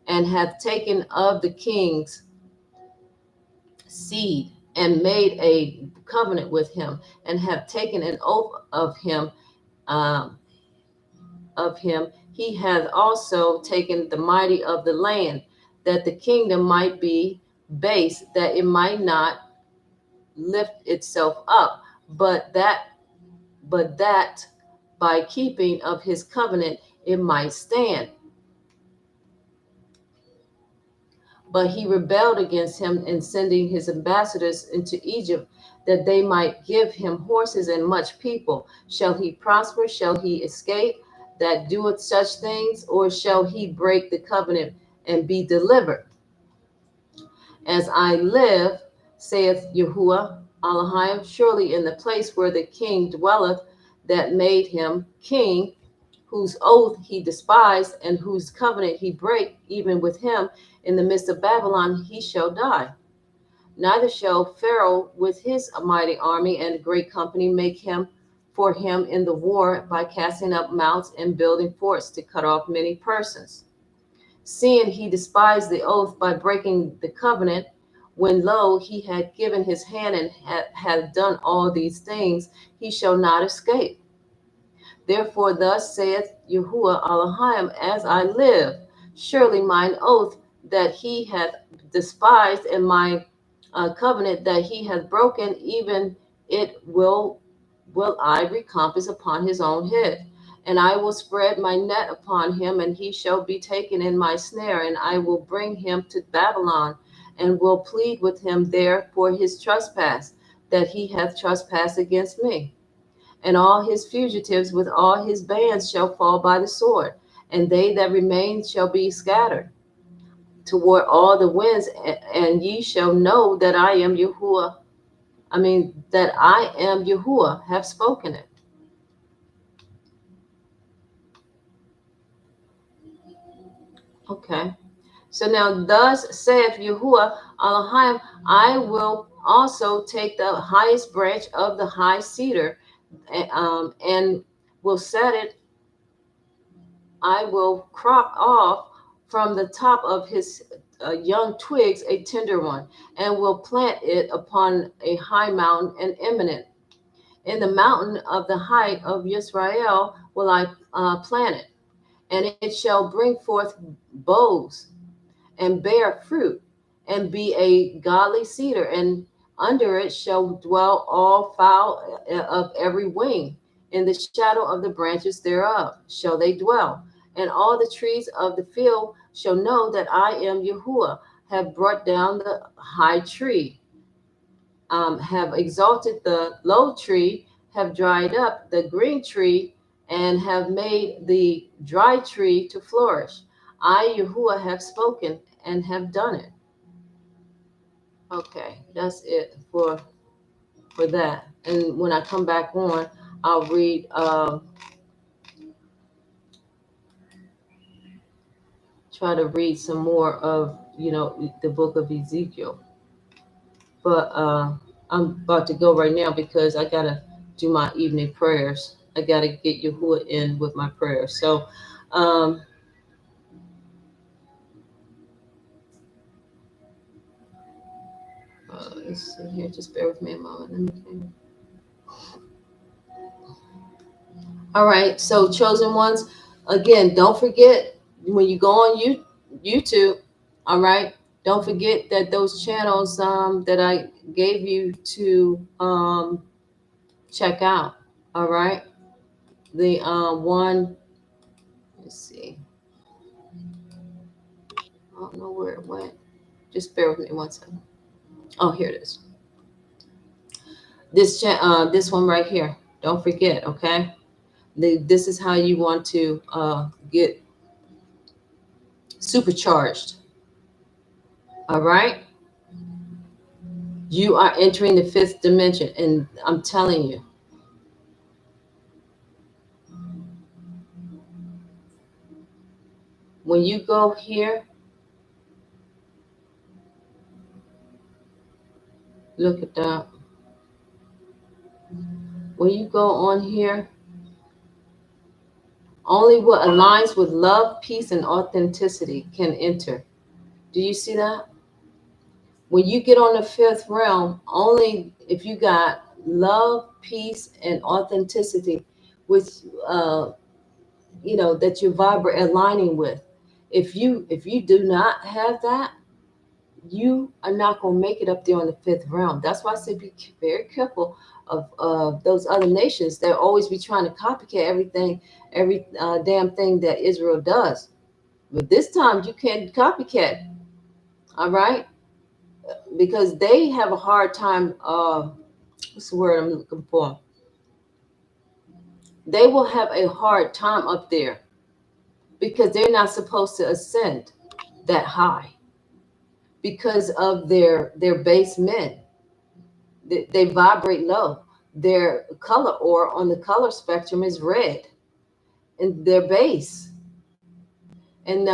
and hath taken of the king's seed, and made a covenant with him, and have taken an oath of him. Um, he hath also taken the mighty of the land, that the kingdom might be base, that it might not lift itself up, but that by keeping of his covenant it might stand. But he rebelled against him in sending his ambassadors into Egypt, that they might give him horses and much people. Shall he prosper? Shall he escape that doeth such things? Or shall he break the covenant and be delivered? As I live, saith Yahuwah Elohim, surely in the place where the king dwelleth, that made him king, whose oath he despised, and whose covenant he brake, even with him, in the midst of Babylon he shall die. Neither shall Pharaoh with his mighty army and great company make him for him in the war by casting up mounts and building forts to cut off many persons. Seeing he despised the oath by breaking the covenant, when lo, he had given his hand and had done all these things, he shall not escape. Therefore, thus saith Yahuwah Elohim, as I live, surely mine oath that he hath despised, and my covenant that he hath broken, even it will I recompense upon his own head. And I will spread my net upon him, and he shall be taken in my snare, and I will bring him to Babylon, and will plead with him there for his trespass, that he hath trespassed against me. And all his fugitives with all his bands shall fall by the sword, and they that remain shall be scattered toward all the winds, and ye shall know that I am Yahuwah. That I am Yahuwah, have spoken it. Okay. So now, thus saith Yahuwah Elohim, I will also take the highest branch of the high cedar, and will set it. I will crop off from the top of his young twigs a tender one, and will plant it upon a high mountain and eminent. In the mountain of the height of Israel will I plant it, and it shall bring forth boughs and bear fruit, and be a godly cedar, and under it shall dwell all fowl of every wing. In the shadow of the branches thereof shall they dwell, and all the trees of the field shall know that I am Yahuwah, have brought down the high tree, have exalted the low tree, have dried up the green tree, and have made the dry tree to flourish. I, Yahuwah, have spoken and have done it. Okay, that's it for that. And when I come back on, I'll read, try to read some more of, the book of Ezekiel. But I'm about to go right now because I gotta do my evening prayers. I gotta get Yahuwah in with my prayers. So, let's see here. Just bear with me a moment. Let me think. All right. So, chosen ones, again, don't forget when you go on YouTube. All right. Don't forget that those channels that I gave you to check out. All right. The one. Let's see. I don't know where it went. Just bear with me one second. Oh, here it is. This one right here. Don't forget, okay? This is how you want to get supercharged. All right? You are entering the fifth dimension, and I'm telling you, when you go here, look at that. When you go on here, only what aligns with love, peace, and authenticity can enter. Do you see that? When you get on the fifth realm, only if you got love, peace, and authenticity, with that you vibrate aligning with. If you do not have that, you are not going to make it up there on the fifth realm. That's why I say be very careful of those other nations. They'll always be trying to copycat every damn thing that Israel does. But this time you can't copycat. All right, because they have a hard time. What's the word I'm looking for? They will have a hard time up there because they're not supposed to ascend that high because of their base men. They vibrate low. Their color or on the color spectrum is red, and their base. And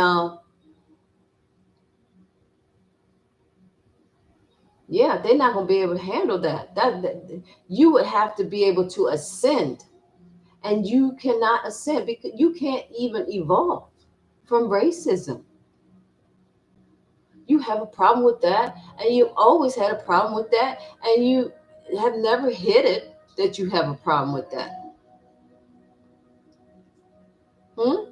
yeah, they're not going to be able to handle that. That you would have to be able to ascend, and you cannot ascend because you can't even evolve from racism. You have a problem with that, and you always had a problem with that, and you have never hid it that you have a problem with that. Hmm?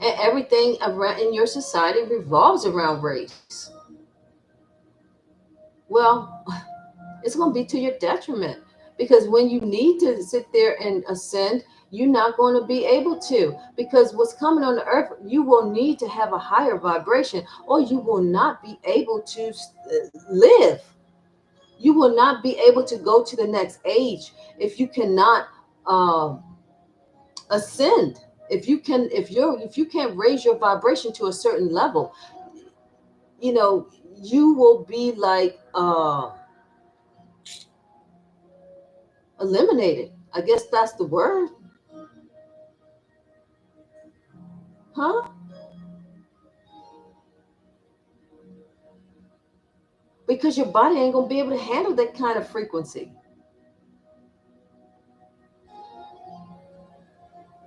And everything around in your society revolves around race. Well, it's going to be to your detriment because when you need to sit there and ascend, you're not going to be able to because what's coming on the earth, you will need to have a higher vibration or you will not be able to live. You will not be able to go to the next age if you cannot um, ascend. If you can't raise your vibration to a certain level, you know, you will be like eliminated. I guess that's the word, huh? Because your body ain't gonna be able to handle that kind of frequency.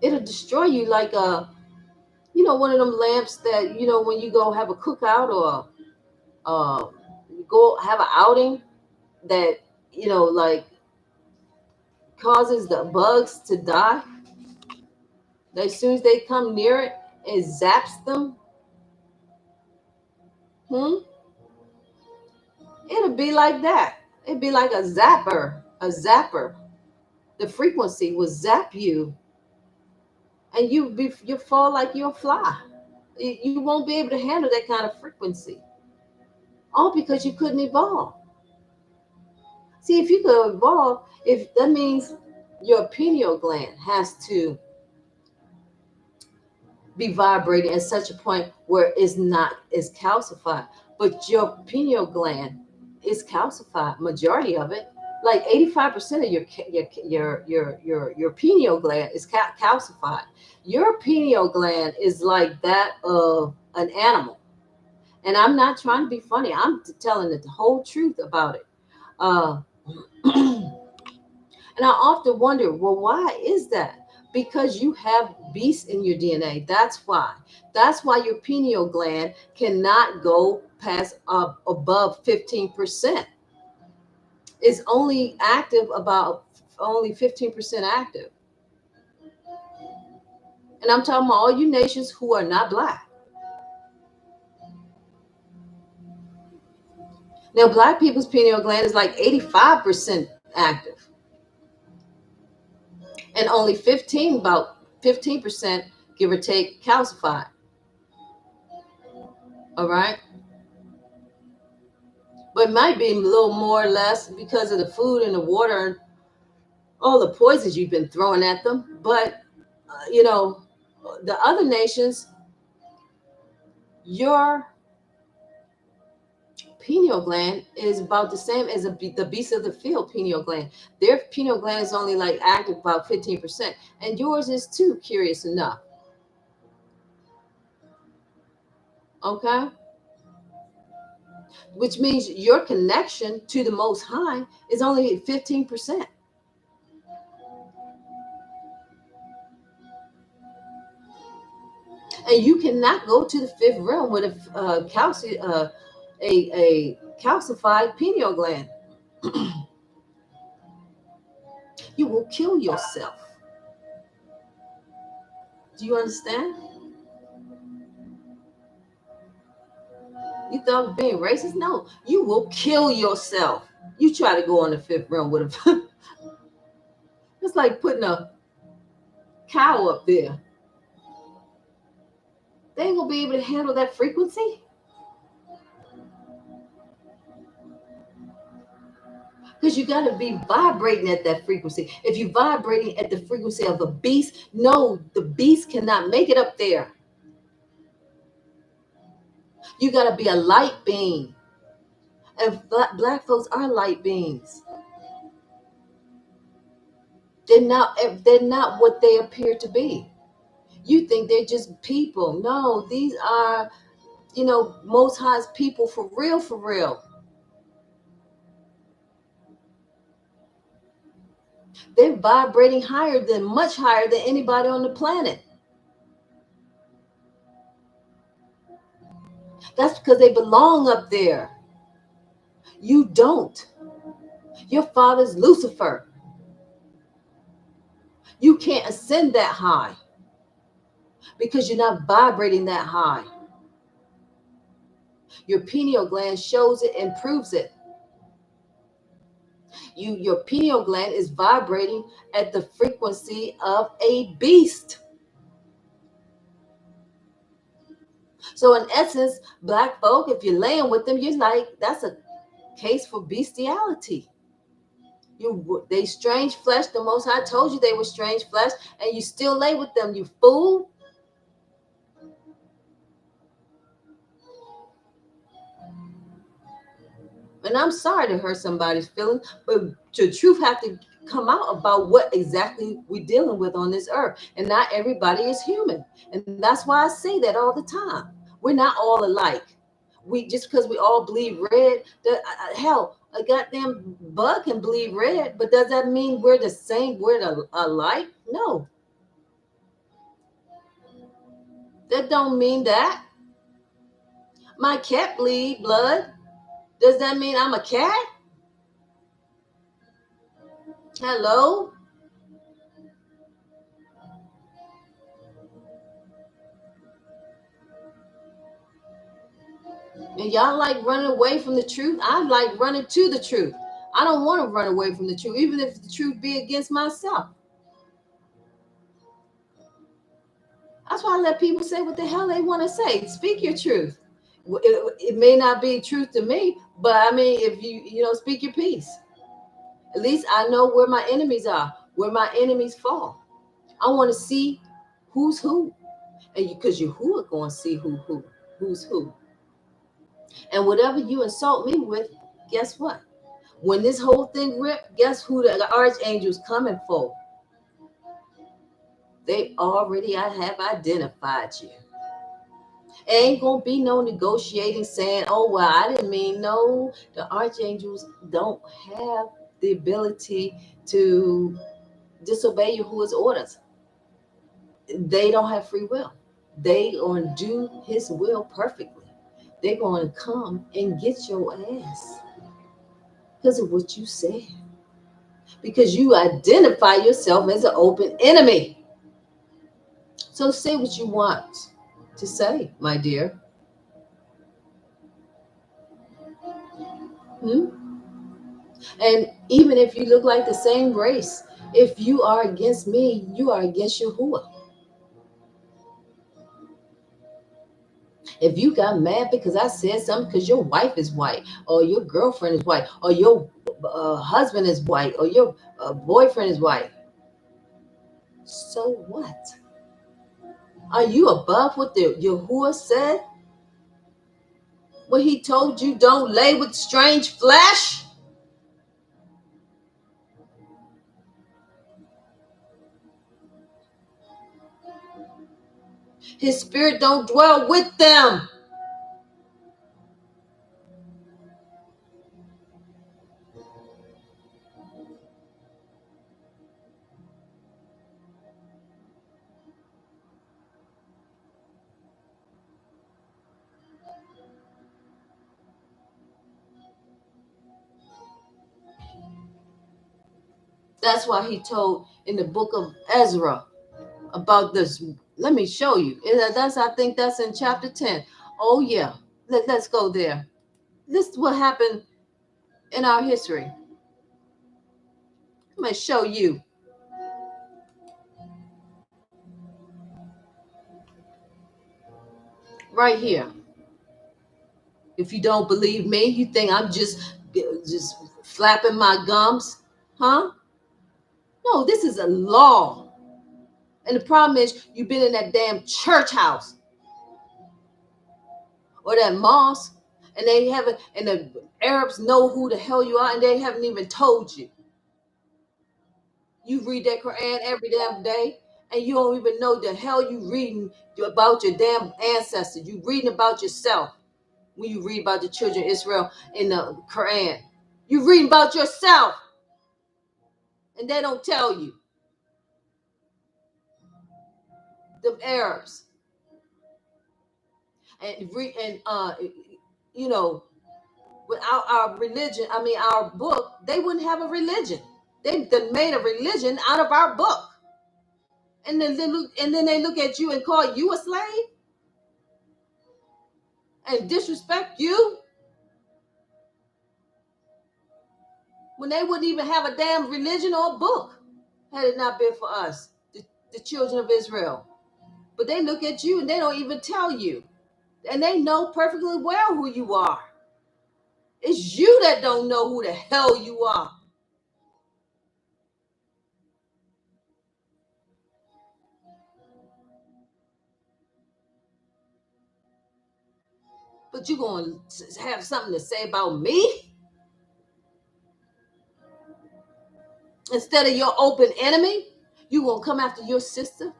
It'll destroy you like one of them lamps that when you go have a cookout or you go have an outing that like causes the bugs to die. As soon as they come near it, it zaps them. Hmm? It'll be like that. It'd be like a zapper. A zapper. The frequency will zap you, and you fall like you'll fly. You won't be able to handle that kind of frequency, all because you couldn't evolve. See, if you could evolve, if that means your pineal gland has to be vibrating at such a point where it's not is calcified, but your pineal gland is calcified, majority of it, like 85% of your pineal gland is calcified. Your pineal gland is like that of an animal, and I'm not trying to be funny. I'm telling the whole truth about it. uh And I often wonder, well, why is that? Because you have beasts in your DNA. That's why. That's why your pineal gland cannot go past above 15%. It's only active about only 15% active. And I'm talking about all you nations who are not black. Now, black people's pineal gland is like 85% active, and only about 15%, give or take, calcified. All right. But it might be a little more or less because of the food and the water and all the poisons you've been throwing at them. But you know, the other nations, your pineal gland is about the same as the beast of the field pineal gland. Their pineal gland is only like active about 15%, and yours is too. Curious enough, okay, which means your connection to the Most High is only 15%. And you cannot go to the fifth realm with a calcified pineal gland. You will kill yourself. Do you understand? You thought of being racist? No, you will kill yourself. You try to go on the fifth realm with a it's like putting a cow up there. They ain't gonna be able to handle that frequency. Because you got to be vibrating at that frequency. If you're vibrating at the frequency of a beast, no, the beast cannot make it up there. You got to be a light being. And black folks are light beings. They're not what they appear to be. You think they're just people. No, these are, most high's people for real, for real. They're vibrating much higher than anybody on the planet. That's because they belong up there. You don't. Your father's Lucifer. You can't ascend that high because you're not vibrating that high. Your pineal gland shows it and proves it. Your pineal gland is vibrating at the frequency of a beast. So in essence, black folk, if you're laying with them, you're like, that's a case for bestiality. They strange flesh. The Most High told you they were strange flesh, and you still lay with them, you fool. And I'm sorry to hurt somebody's feelings, but the truth have to come out about what exactly we're dealing with on this earth. And not everybody is human. And that's why I say that all the time. We're not all alike. We just because we all bleed red, hell, a goddamn bug can bleed red, but does that mean we're the same? We're alike? No, that don't mean that. My cat bleed blood. Does that mean I'm a cat? Hello? And y'all like running away from the truth. I like running to the truth. I don't want to run away from the truth, even if the truth be against myself. That's why I let people say what the hell they want to say. Speak your truth. It may not be truth to me, but I mean, if you speak your piece. At least I know where my enemies are, where my enemies fall. I want to see who's who, and because you who are going to see who's who. And whatever you insult me with, guess what? When this whole thing ripped, guess who the archangel's coming for? They already have identified you. It ain't gonna be no negotiating saying, oh well, I didn't mean no. The archangels don't have the ability to disobey Yahuwah's orders. They don't have free will. They gonna do his will perfectly. They're gonna come and get your ass because of what you said. Because you identify yourself as an open enemy. So say what you want to say, my dear. Hmm? And even if you look like the same race, if you are against me, you are against Yahuwah. If you got mad because I said something because your wife is white, or your girlfriend is white, or your husband is white, or your boyfriend is white, so what? Are you above what the Yahuwah said when he told you don't lay with strange flesh? His spirit don't dwell with them. That's why he told in the book of Ezra about this. Let me show you. I think that's in chapter 10. Oh yeah. Let's go there. This is what happened in our history. I'm going to show you. right here. If you don't believe me, you think I'm just flapping my gums, huh? No, this is a law. And the problem is, you've been in that damn church house or that mosque, and they haven't, and the Arabs know who the hell you are, and they haven't even told you. You read that Quran every damn day, and you don't even know the hell you reading about your damn ancestors. You reading about yourself when you read about the children of Israel in the Quran. You reading about yourself, and they don't tell you. The Arabs and you know, without our religion, I mean our book, they wouldn't have a religion. They made a religion out of our book, and then they look at you and call you a slave and disrespect you when they wouldn't even have a damn religion or a book had it not been for us, the children of Israel. But they look at you and they don't even tell you, and they know perfectly well who you are. It's you that don't know who the hell you are. But you gonna have something to say about me instead of your open enemy? You gonna come after your sister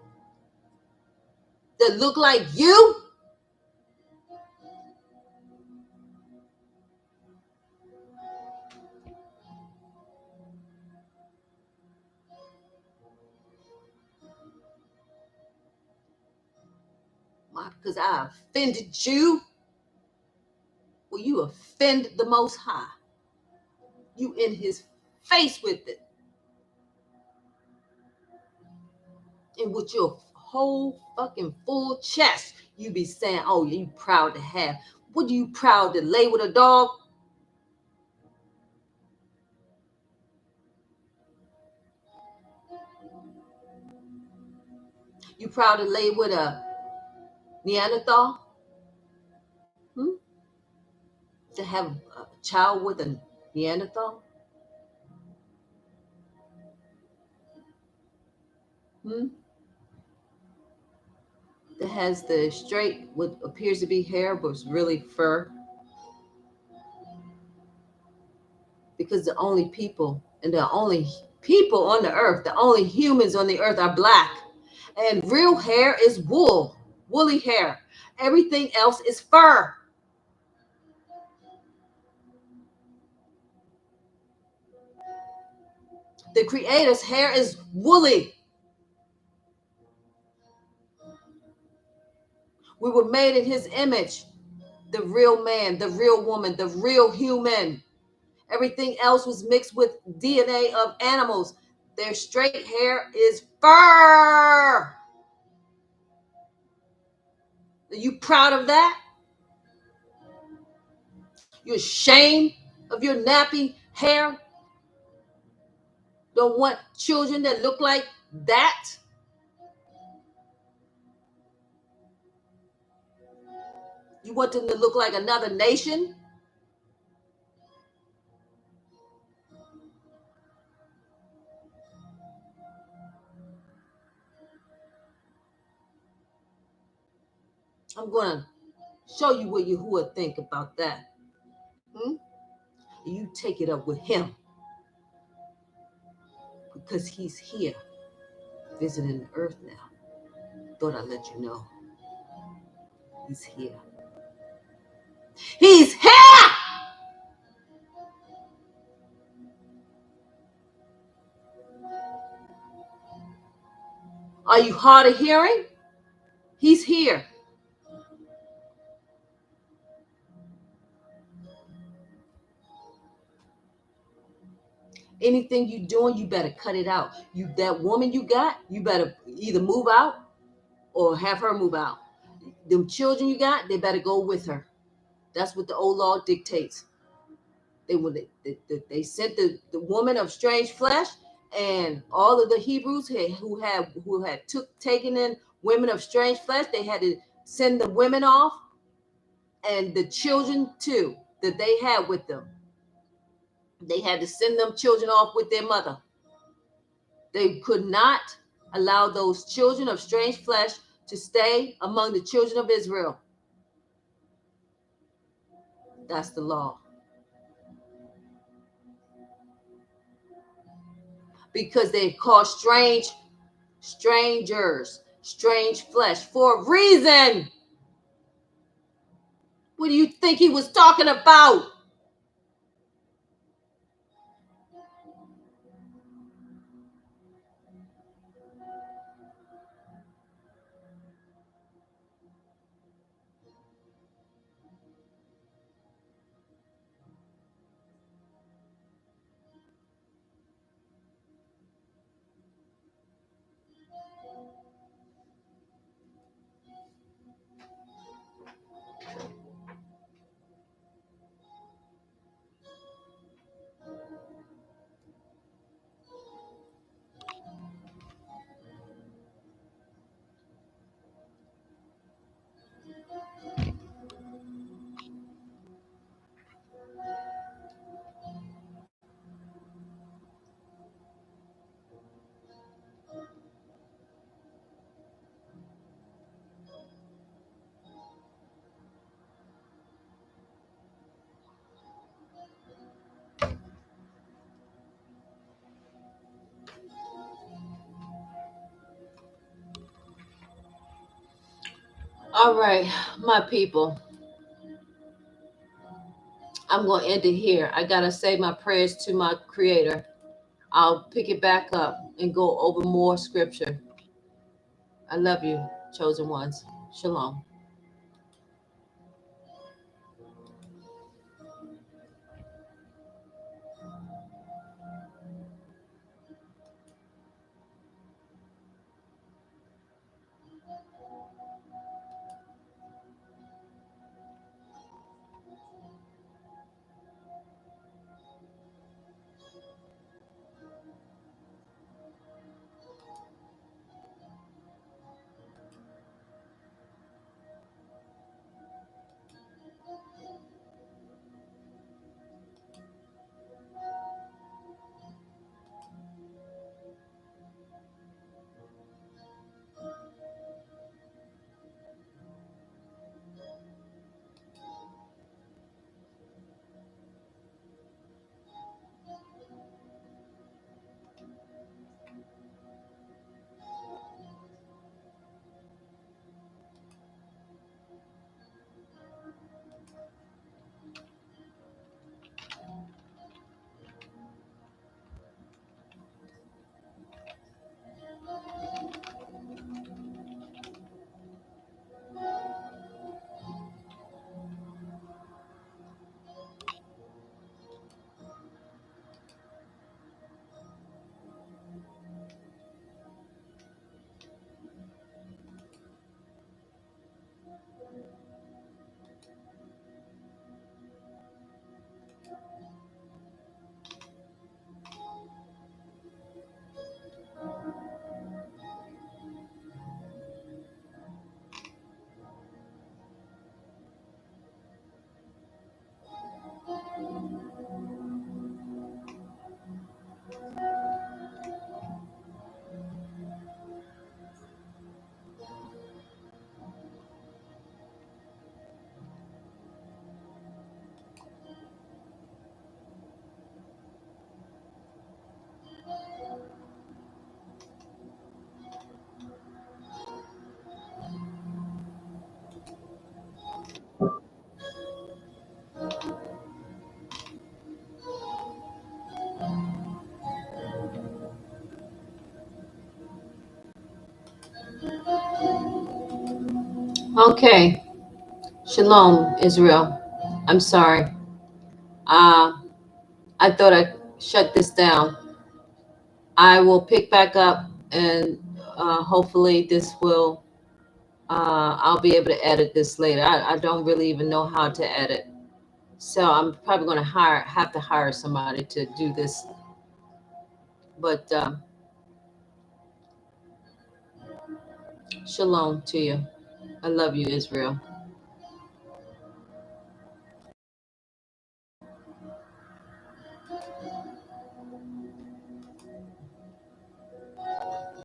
that look like you? Because I offended you? Well, you offended the Most High. You in His face with it, and with your whole fucking full chest, you be saying, "Oh, you proud to have." What are you proud to lay with a dog? You proud to lay with a Neanderthal? Hmm? To have a child with a Neanderthal? Hmm? That has the straight, what appears to be hair, but it's really fur. Because the only people, and the only people on the earth, the only humans on the earth are black. And real hair is wool, woolly hair. Everything else is fur. The Creator's hair is woolly. We were made in His image. The real man, the real woman, the real human. Everything else was mixed with DNA of animals. Their straight hair is fur. Are you proud of that? You ashamed of your nappy hair? Don't want children that look like that? You want them to look like another nation? I'm gonna show you what Yahuwah think about that. Hmm? You take it up with him because he's here visiting the earth now. Thought I'd let you know. He's here. He's here! Are you hard of hearing? He's here. Anything you doing, you better cut it out. You, that woman you got, you better either move out or have her move out. Them children you got, they better go with her. That's what the old law dictates. They sent the woman of strange flesh, and all of the Hebrews who had taken in women of strange flesh. They had to send the women off and the children too that they had with them. They had to send them children off with their mother. They could not allow those children of strange flesh to stay among the children of Israel. That's the law. Because they called strangers, strange flesh for a reason. What do you think he was talking about? All right, my people. I'm going to end it here. I got to say my prayers to my Creator. I'll pick it back up and go over more scripture. I love you, chosen ones. Shalom. Okay. Shalom, Israel. I'm sorry. Uh, I thought I shut this down. I will pick back up and hopefully this will, I'll be able to edit this later. I don't really even know how to edit. So I'm probably going to have to hire somebody to do this. But shalom to you. I love you, Israel.